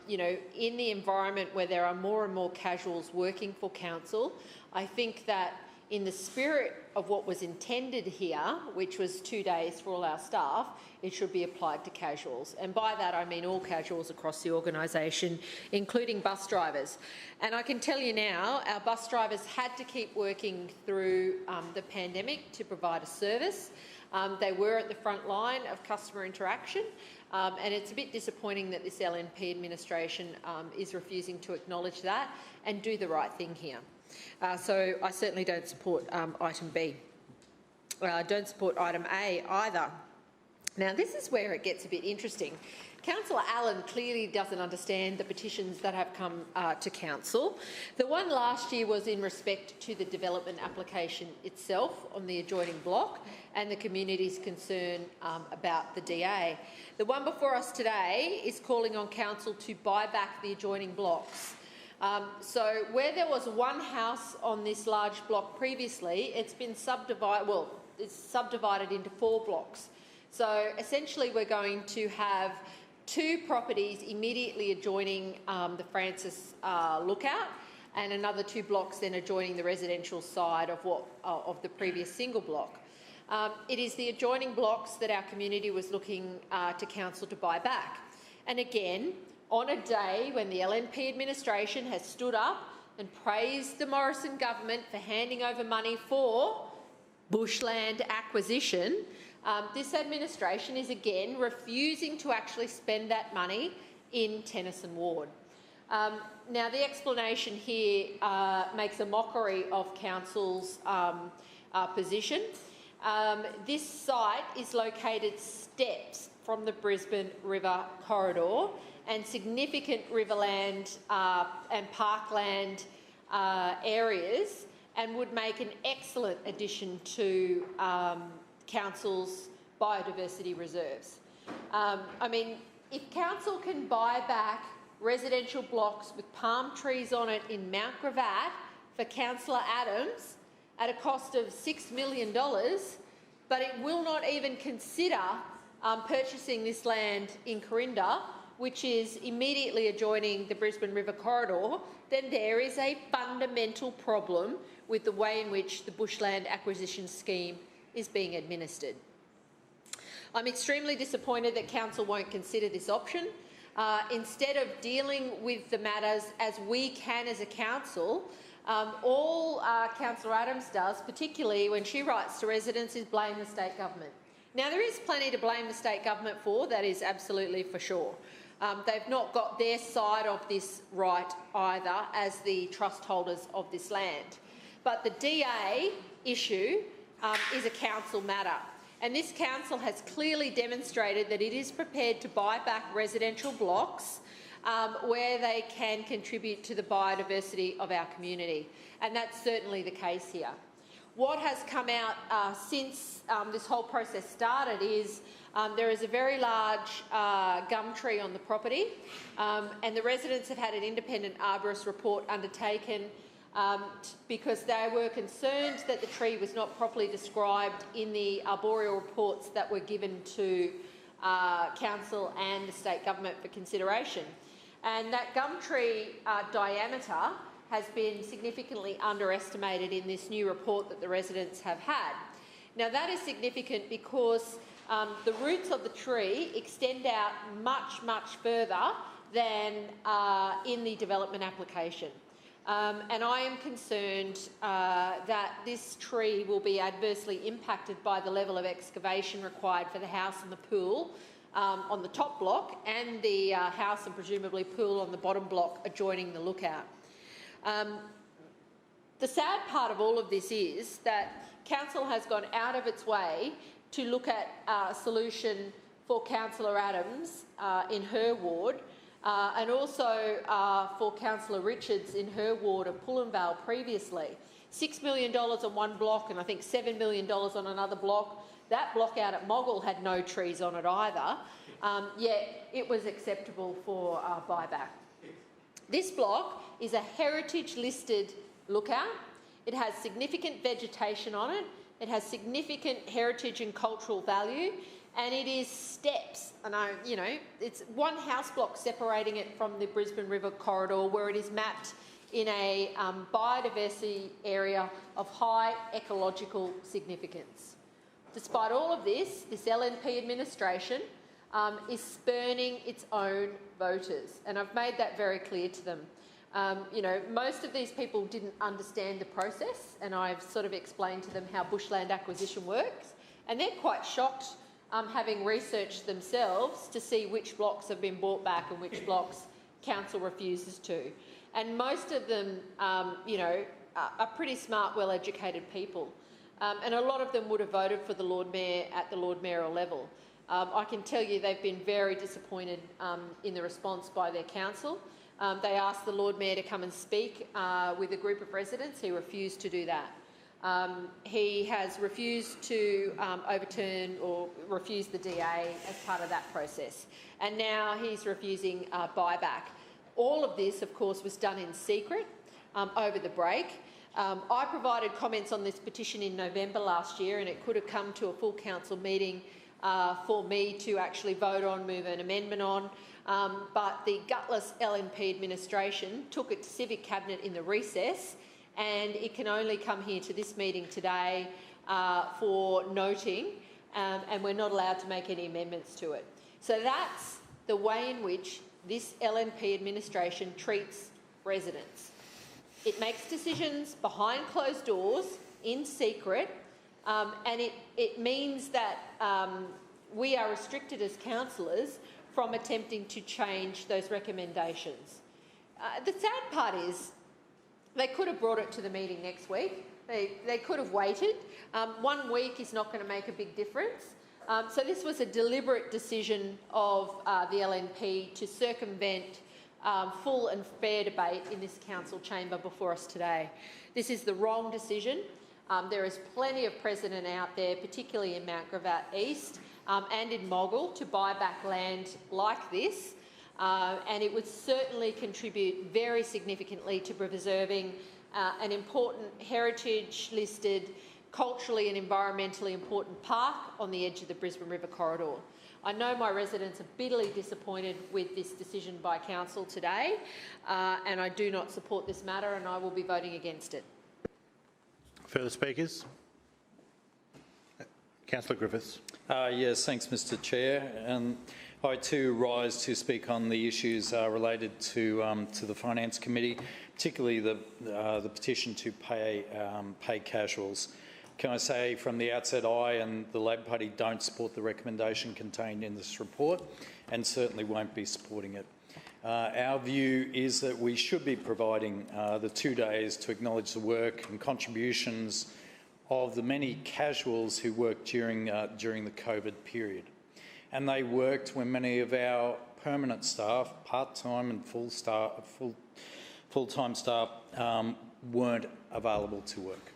in the environment where there are more and more casuals working for council, I think that in the spirit of what was intended here, which was 2 days for all our staff, it should be applied to casuals. And by that I mean all casuals across the organisation, including bus drivers. And I can tell you now, our bus drivers had to keep working through the pandemic to provide a service. They were at the front line of customer interaction. And it's a bit disappointing that this LNP administration is refusing to acknowledge that and do the right thing here. So I certainly don't support item B. I don't support item A either. Now, this is where it gets a bit interesting. Councillor Allen clearly doesn't understand the petitions that have come to council. The one last year was in respect to the development application itself on the adjoining block and the community's concern about the DA. The one before us today is calling on council to buy back the adjoining blocks. So where there was one house on this large block previously, it's been subdivided, well, it's subdivided into 4 blocks. So essentially we're going to have 2 properties immediately adjoining the Francis Lookout and another 2 blocks then adjoining the residential side of the previous single block. It is the adjoining blocks that our community was looking to council to buy back. And again, on a day when the LNP administration has stood up and praised the Morrison government for handing over money for bushland acquisition, this administration is again refusing to actually spend that money in Tennyson Ward. Now, the explanation here makes a mockery of council's position. This site is located steps from the Brisbane River corridor, and significant riverland and parkland areas, and would make an excellent addition to council's biodiversity reserves. I mean, if council can buy back residential blocks with palm trees on it in Mount Gravatt for Councillor Adams at a cost of $6 million, but it will not even consider purchasing this land in Corinda, which is immediately adjoining the Brisbane River corridor, then there is a fundamental problem with the way in which the bushland acquisition scheme is being administered. I'm extremely disappointed that council won't consider this option. Instead of dealing with the matters as we can as a council, all Councillor Adams does, particularly when she writes to residents, is blame the state government. Now, there is plenty to blame the state government for, that is absolutely for sure. They've not got their side of this right either as the trust holders of this land. But the DA issue is a council matter. And this council has clearly demonstrated that it is prepared to buy back residential blocks where they can contribute to the biodiversity of our community. And that's certainly the case here. What has come out since this whole process started is there is a very large gum tree on the property, and the residents have had an independent arborist report undertaken because they were concerned that the tree was not properly described in the arboreal reports that were given to council and the state government for consideration. And that gum tree diameter has been significantly underestimated in this new report that the residents have had. Now, that is significant because the roots of the tree extend out much, much further than in the development application. And I am concerned that this tree will be adversely impacted by the level of excavation required for the house and the pool on the top block, and the house and presumably pool on the bottom block adjoining the lookout. The sad part of all of this is that council has gone out of its way to look at a solution for Councillor Adams in her ward, and also for Councillor Richards in her ward of Pullenvale previously. $6 million on one block and I think $7 million on another block. That block out at Moggle had no trees on it either, yet it was acceptable for buyback. This block is a heritage-listed lookout. It has significant vegetation on it. It has significant heritage and cultural value, and it is steps. And it's one house block separating it from the Brisbane River corridor, where it is mapped in a biodiversity area of high ecological significance. Despite all of this, this LNP administration is spurning its own voters, and I've made that very clear to them. Most of these people didn't understand the process, and I've sort of explained to them how bushland acquisition works, and they're quite shocked, having researched themselves, to see which blocks have been bought back and which blocks council refuses to. And most of them, are pretty smart, well-educated people, and a lot of them would have voted for the Lord Mayor at the Lord Mayoral level. I can tell you they've been very disappointed in the response by their council. They asked the Lord Mayor to come and speak with a group of residents. He refused to do that. He has refused to overturn or refuse the DA as part of that process. And now he's refusing buyback. All of this, of course, was done in secret over the break. I provided comments on this petition in November last year, and it could have come to a full council meeting for me to actually vote on, move an amendment on. But the gutless LNP administration took it to Civic Cabinet in the recess, and it can only come here to this meeting today for noting, and we're not allowed to make any amendments to it. So that's the way in which this LNP administration treats residents. It makes decisions behind closed doors, in secret, and it means that we are restricted as councillors from attempting to change those recommendations. The sad part is they could have brought it to the meeting next week. They could have waited. 1 week is not going to make a big difference. So this was a deliberate decision of the LNP to circumvent full and fair debate in this council chamber before us today. This is the wrong decision. There is plenty of precedent out there, particularly in Mount Gravatt East and in Moggill, to buy back land like this, and it would certainly contribute very significantly to preserving an important heritage-listed, culturally and environmentally important park on the edge of the Brisbane River Corridor. I know my residents are bitterly disappointed with this decision by council today, and I do not support this matter, and I will be voting against it.
Further speakers? Councillor Griffiths.
Yes, thanks, Mr. Chair. And I too rise to speak on the issues related to the Finance Committee, particularly the petition to pay casuals. Can I say from the outset, I and the Labor Party don't support the recommendation contained in this report, and certainly won't be supporting it. Our view is that we should be providing the 2 days to acknowledge the work and contributions of the many casuals who worked during the COVID period. And they worked when many of our permanent staff, part-time and full-time staff, weren't available to work.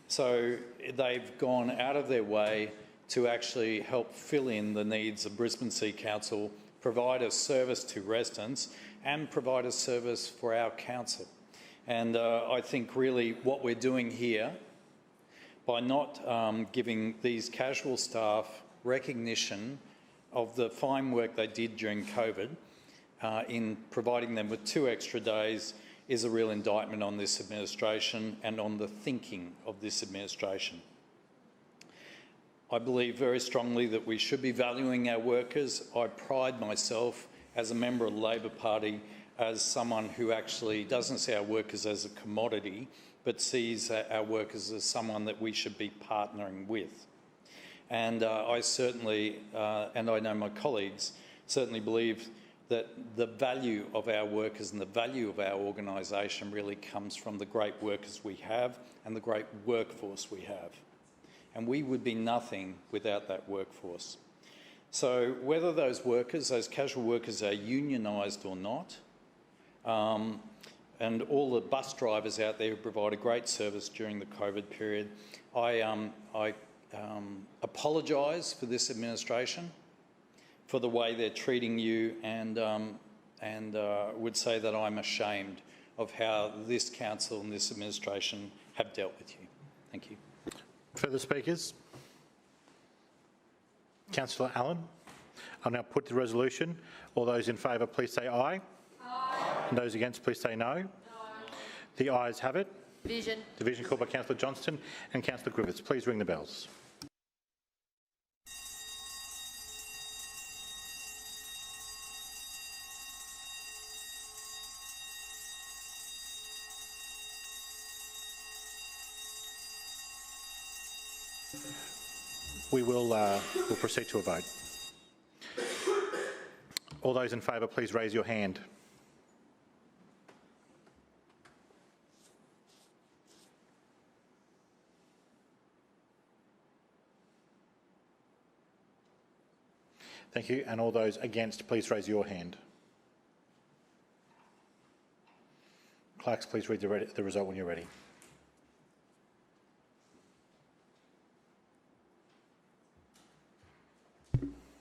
So they've gone out of their way to actually help fill in the needs of Brisbane City Council, provide a service to residents and provide a service for our council. And I think really what we're doing here, by not giving these casual staff recognition of the fine work they did during COVID, in providing them with 2 extra days, is a real indictment on this administration and on the thinking of this administration. I believe very strongly that we should be valuing our workers. I pride myself as a member of the Labor Party as someone who actually doesn't see our workers as a commodity, but sees our workers as someone that we should be partnering with. And I certainly, and I know my colleagues, certainly believe that the value of our workers and the value of our organisation really comes from the great workers we have and the great workforce we have. And we would be nothing without that workforce. So whether those workers, those casual workers, are unionised or not, and all the bus drivers out there who provide a great service during the COVID period, I apologise for this administration for the way they're treating you, and would say that I'm ashamed of how this council and this administration have dealt with you. Thank you.
Further speakers? Councillor Allen. I'll now put the resolution. All those in favour, please say aye. Aye. And those against, please say no. No. The ayes have it.
Division.
Division called by Councillor Johnston and Councillor Griffiths. Please ring the bells. We'll proceed to a vote. All those in favour, please raise your hand. Thank you. And all those against, please raise your hand. Clerks, please read the result when you're ready.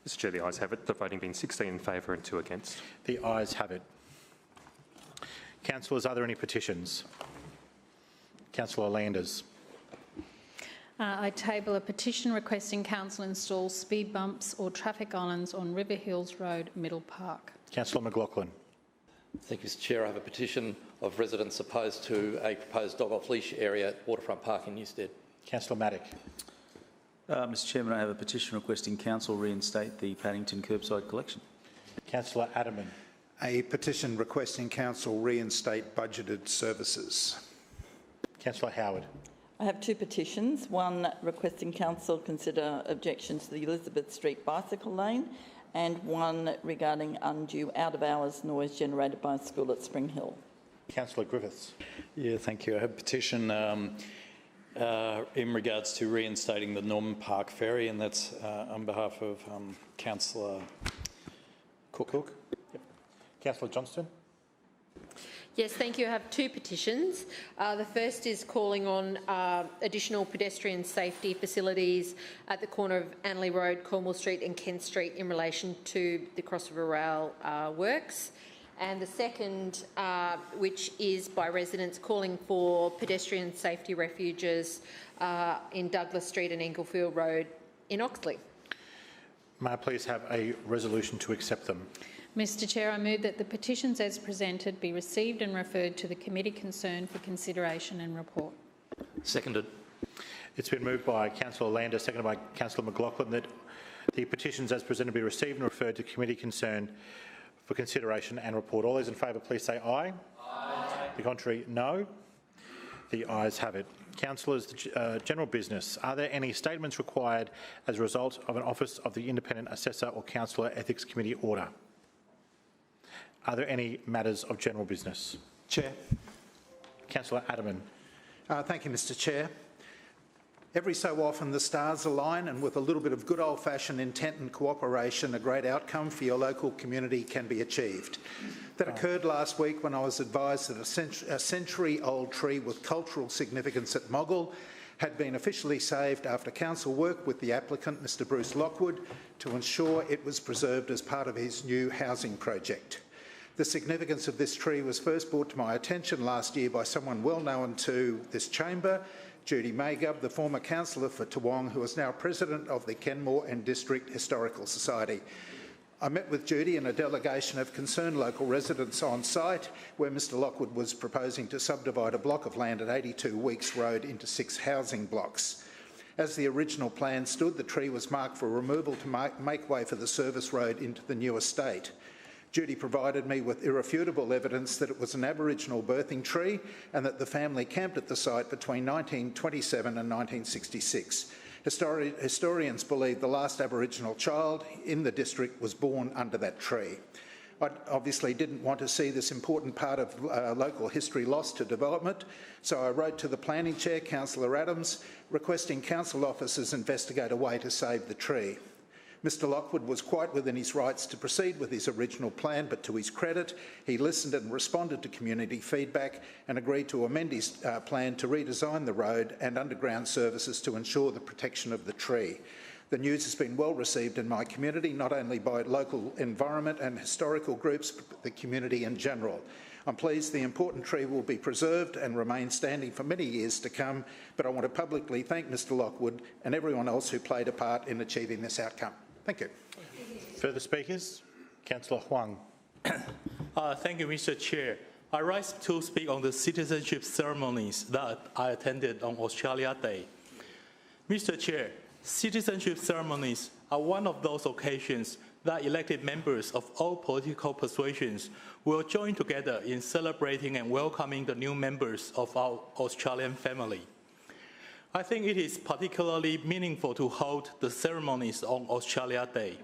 Mr Chair, the ayes have it. The voting being 16 in favour and 2 against.
The ayes have it. Councillors, are there any petitions? Councillor Landers.
I table a petition requesting council install speed bumps or traffic islands on River Hills Road, Middle Park.
Councillor McLaughlin.
Thank you, Mr Chair. I have a petition of residents opposed to a proposed dog off-leash area at Waterfront Park in Newstead.
Councillor Maddock.
Mr Chairman, I have a petition requesting council reinstate the Paddington curbside collection.
Councillor Adderman.
A petition requesting council reinstate budgeted services.
Councillor Howard.
I have 2 petitions, one requesting council consider objections to the Elizabeth Street bicycle lane and one regarding undue out-of-hours noise generated by a school at Spring Hill.
Councillor Griffiths.
Yeah, thank you. I have a petition in regards to reinstating the Norman Park Ferry, and that's on behalf of Councillor Cook.
Yep. Councillor Johnston.
Yes, thank you. I have two petitions. The first is calling on additional pedestrian safety facilities at the corner of Anley Road, Cornwall Street and Kent Street in relation to the Crossriver Rail works. And the second, which is by residents calling for pedestrian safety refuges in Douglas Street and Englefield Road in Oxley.
May I please have a resolution to accept them?
Mr Chair, I move that the petitions as presented be received and referred to the committee concerned for consideration and report.
Seconded.
It's been moved by Councillor Lander, seconded by Councillor McLaughlin, that the petitions as presented be received and referred to committee concerned for consideration and report. All those in favour, please say aye. Aye. The contrary, no. The ayes have it. Councillors, general business. Are there any statements required as a result of an Office of the Independent Assessor or Councillor Ethics Committee order? Are there any matters of general business?
Chair.
Councillor Adaman.
Thank you, Mr Chair. Every so often the stars align, and with a little bit of good old-fashioned intent and cooperation, a great outcome for your local community can be achieved. That occurred last week when I was advised that a century-old tree with cultural significance at Moggill had been officially saved after council worked with the applicant, Mr Bruce Lockwood, to ensure it was preserved as part of his new housing project. The significance of this tree was first brought to my attention last year by someone well known to this chamber, Judy Maygubb, the former councillor for Toowong, who is now president of the Kenmore and District Historical Society. I met with Judy and a delegation of concerned local residents on site where Mr Lockwood was proposing to subdivide a block of land at 82 Weeks Road into 6 housing blocks. As the original plan stood, the tree was marked for removal to make way for the service road into the new estate. Judy provided me with irrefutable evidence that it was an Aboriginal birthing tree and that the family camped at the site between 1927 and 1966. Historians believe the last Aboriginal child in the district was born under that tree. I obviously didn't want to see this important part of local history lost to development, so I wrote to the Planning Chair, Councillor Adams, requesting council officers investigate a way to save the tree. Mr Lockwood was quite within his rights to proceed with his original plan, but to his credit, he listened and responded to community feedback and agreed to amend his plan to redesign the road and underground services to ensure the protection of the tree. The news has been well received in my community, not only by local environment and historical groups, but the community in general. I'm pleased the important tree will be preserved and remain standing for many years to come, but I want to publicly thank Mr Lockwood and everyone else who played a part in achieving this outcome. Thank you.
Further speakers? Councillor Huang.
Thank you, Mr Chair. I rise to speak on the citizenship ceremonies that I attended on Australia Day. Mr Chair, citizenship ceremonies are one of those occasions that elected members of all political persuasions will join together in celebrating and welcoming the new members of our Australian family. I think it is particularly meaningful to hold the ceremonies on Australia Day.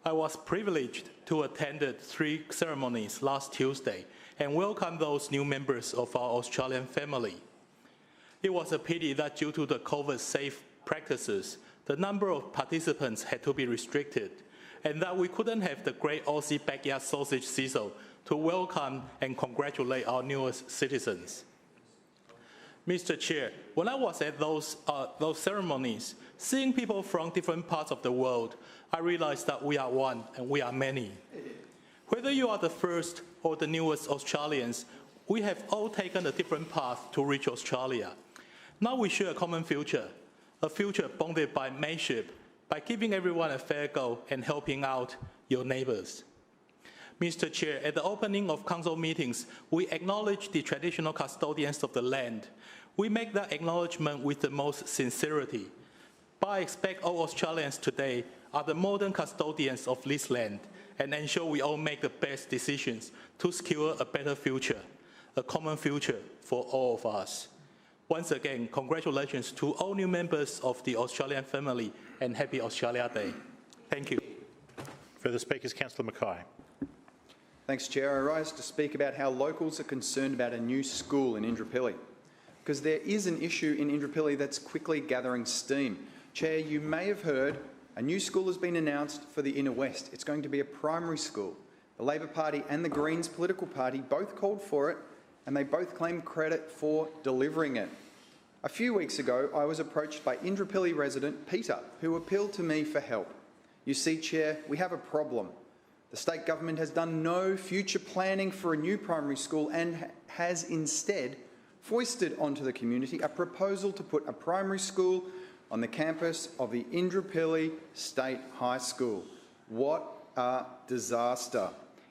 I was privileged to attend 3 ceremonies last Tuesday and welcome those new members of our Australian family. It was a pity that due to the COVID-safe practices, the number of participants had to be restricted, and that we couldn't have the great Aussie backyard sausage sizzle to welcome and congratulate our newest citizens. Mr. Chair, when I was at those ceremonies, seeing people from different parts of the world, I realized that we are one and we are many. Whether you are the first or the newest Australians, we have all taken a different path to reach Australia. Now we share a common future, a future bonded by mateship, by giving everyone a fair go and helping out your neighbours. Mr. Chair, at the opening of council meetings, we acknowledge the traditional custodians of the land. We make that acknowledgement with the most sincerity. But I expect all Australians today are the modern custodians of this land and ensure we all make the best decisions to secure a better future, a common future for all of us. Once again, congratulations to all new members of the Australian family and happy Australia Day. Thank you.
Further speakers, Councillor Mackay.
Thanks, Chair. I rise to speak about how locals are concerned about a new school in Indooroopilly, because there is an issue in Indooroopilly that's quickly gathering steam. Chair, you may have heard a new school has been announced for the Inner West. It's going to be a primary school. The Labor Party and the Greens political party both called for it, and they both claim credit for delivering it. A few weeks ago, I was approached by Indooroopilly resident Peter, who appealed to me for help. You see, Chair, we have a problem. The state government has done no future planning for a new primary school and has instead foisted onto the community a proposal to put a primary school on the campus of the Indooroopilly State High School. What a disaster.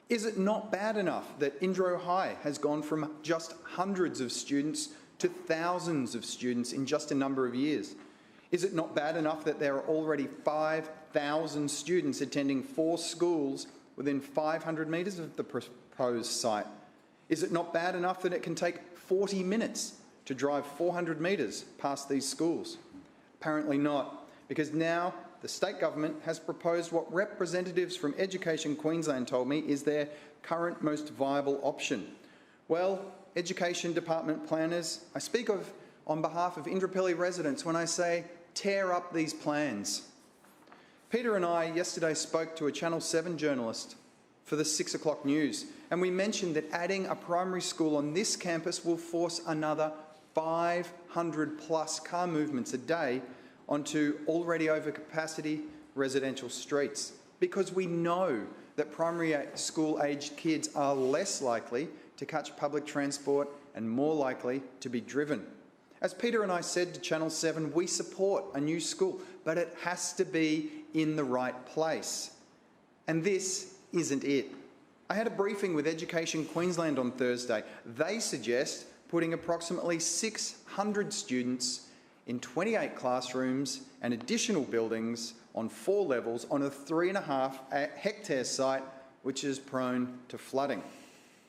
Is it not bad enough that Indro High has gone from just hundreds of students to thousands of students in just a number of years? Is it not bad enough that there are already 5,000 students attending 4 schools within 500 metres of the proposed site? Is it not bad enough that it can take 40 minutes to drive 400 metres past these schools? Apparently not, because now the state government has proposed what representatives from Education Queensland told me is their current most viable option. Well, Education Department planners, I speak on behalf of Indooroopilly residents when I say tear up these plans. Peter and I yesterday spoke to a Channel 7 journalist for the 6 o'clock news, and we mentioned that adding a primary school on this campus will force another 500 plus car movements a day onto already over-capacity residential streets, because we know that primary school aged kids are less likely to catch public transport and more likely to be driven. As Peter and I said to Channel 7, we support a new school, but it has to be in the right place. And this isn't it. I had a briefing with Education Queensland on Thursday. They suggest putting approximately 600 students in 28 classrooms and additional buildings on 4 levels on a 3.5 hectare site which is prone to flooding.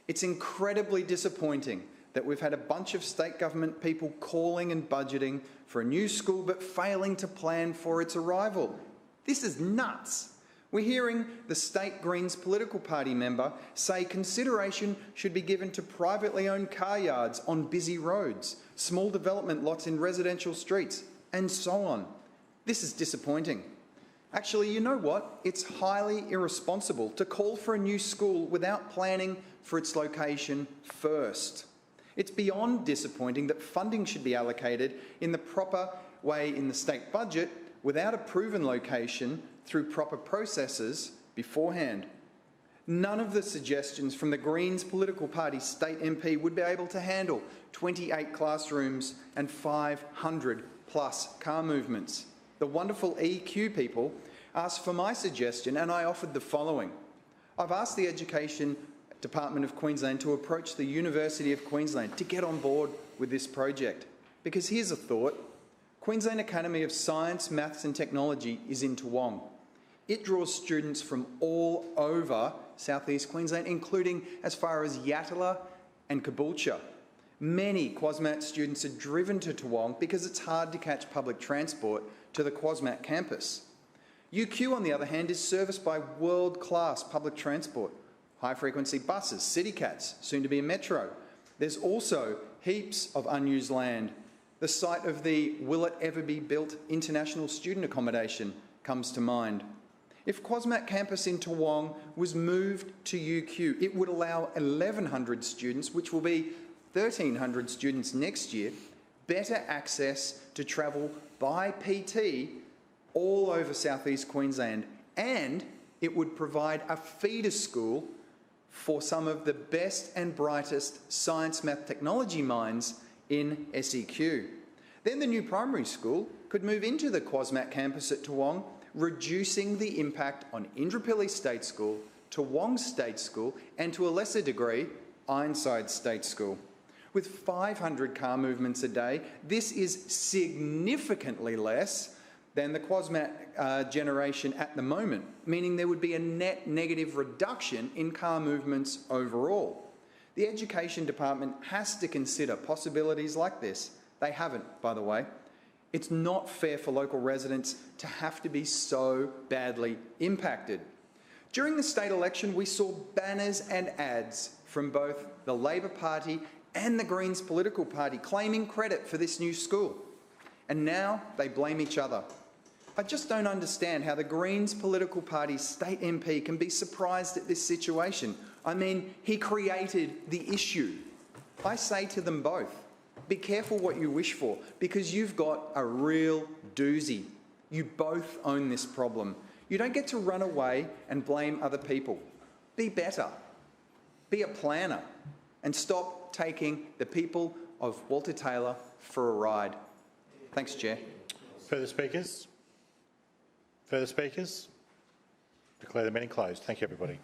It's incredibly disappointing that we've had a bunch of state government people calling and budgeting for a new school but failing to plan for its arrival. This is nuts. We're hearing the State Greens political party member say consideration should be given to privately owned car yards on busy roads, small development lots in residential streets, and so on. This is disappointing. Actually, you know what? It's highly irresponsible to call for a new school without planning for its location first. It's beyond disappointing that funding should be allocated in the proper way in the state budget without a proven location through proper processes beforehand. None of the suggestions from the Greens political party state MP would be able to handle 28 classrooms and 500 plus car movements. The wonderful EQ people asked for my suggestion, and I offered the following. I've asked the Education Department of Queensland to approach the University of Queensland to get on board with this project. Because here's a thought. Queensland Academy of Science, Maths and Technology is in Toowong. It draws students from all over southeast Queensland, including as far as Yatala and Caboolture. Many QuasMat students are driven to Toowong because it's hard to catch public transport to the QuasMat campus. UQ, on the other hand, is serviced by world-class public transport, high-frequency buses, city cats, soon to be a metro. There's also heaps of unused land. The site of the Will It Ever Be Built international student accommodation comes to mind. If QuasMat campus in Toowong was moved to UQ, it would allow 1,100 students, which will be 1,300 students next year, better access to travel by PT all over southeast Queensland, and it would provide a feeder school for some of the best and brightest science, math, technology minds in SEQ. Then the new primary school could move into the QuasMat campus at Toowong, reducing the impact on Indooroopilly State School, Toowong State School, and to a lesser degree, Ironside State School. With 500 car movements a day, this is significantly less than the QuasMat generation at the moment, meaning there would be a net negative reduction in car movements overall. The Education Department has to consider possibilities like this. They haven't, by the way. It's not fair for local residents to have to be so badly impacted. During the state election, we saw banners and ads from both the Labor Party and the Greens political party claiming credit for this new school. And now they blame each other. I just don't understand how the Greens political party's state MP can be surprised at this situation. I mean, he created the issue. I say to them both, be careful what you wish for, because you've got a real doozy. You both own this problem. You don't get to run away and blame other people. Be better. Be a planner. And stop taking the people of Walter Taylor for a ride. Thanks, Chair.
Further speakers? Further speakers? Declare the meeting closed. Thank you, everybody.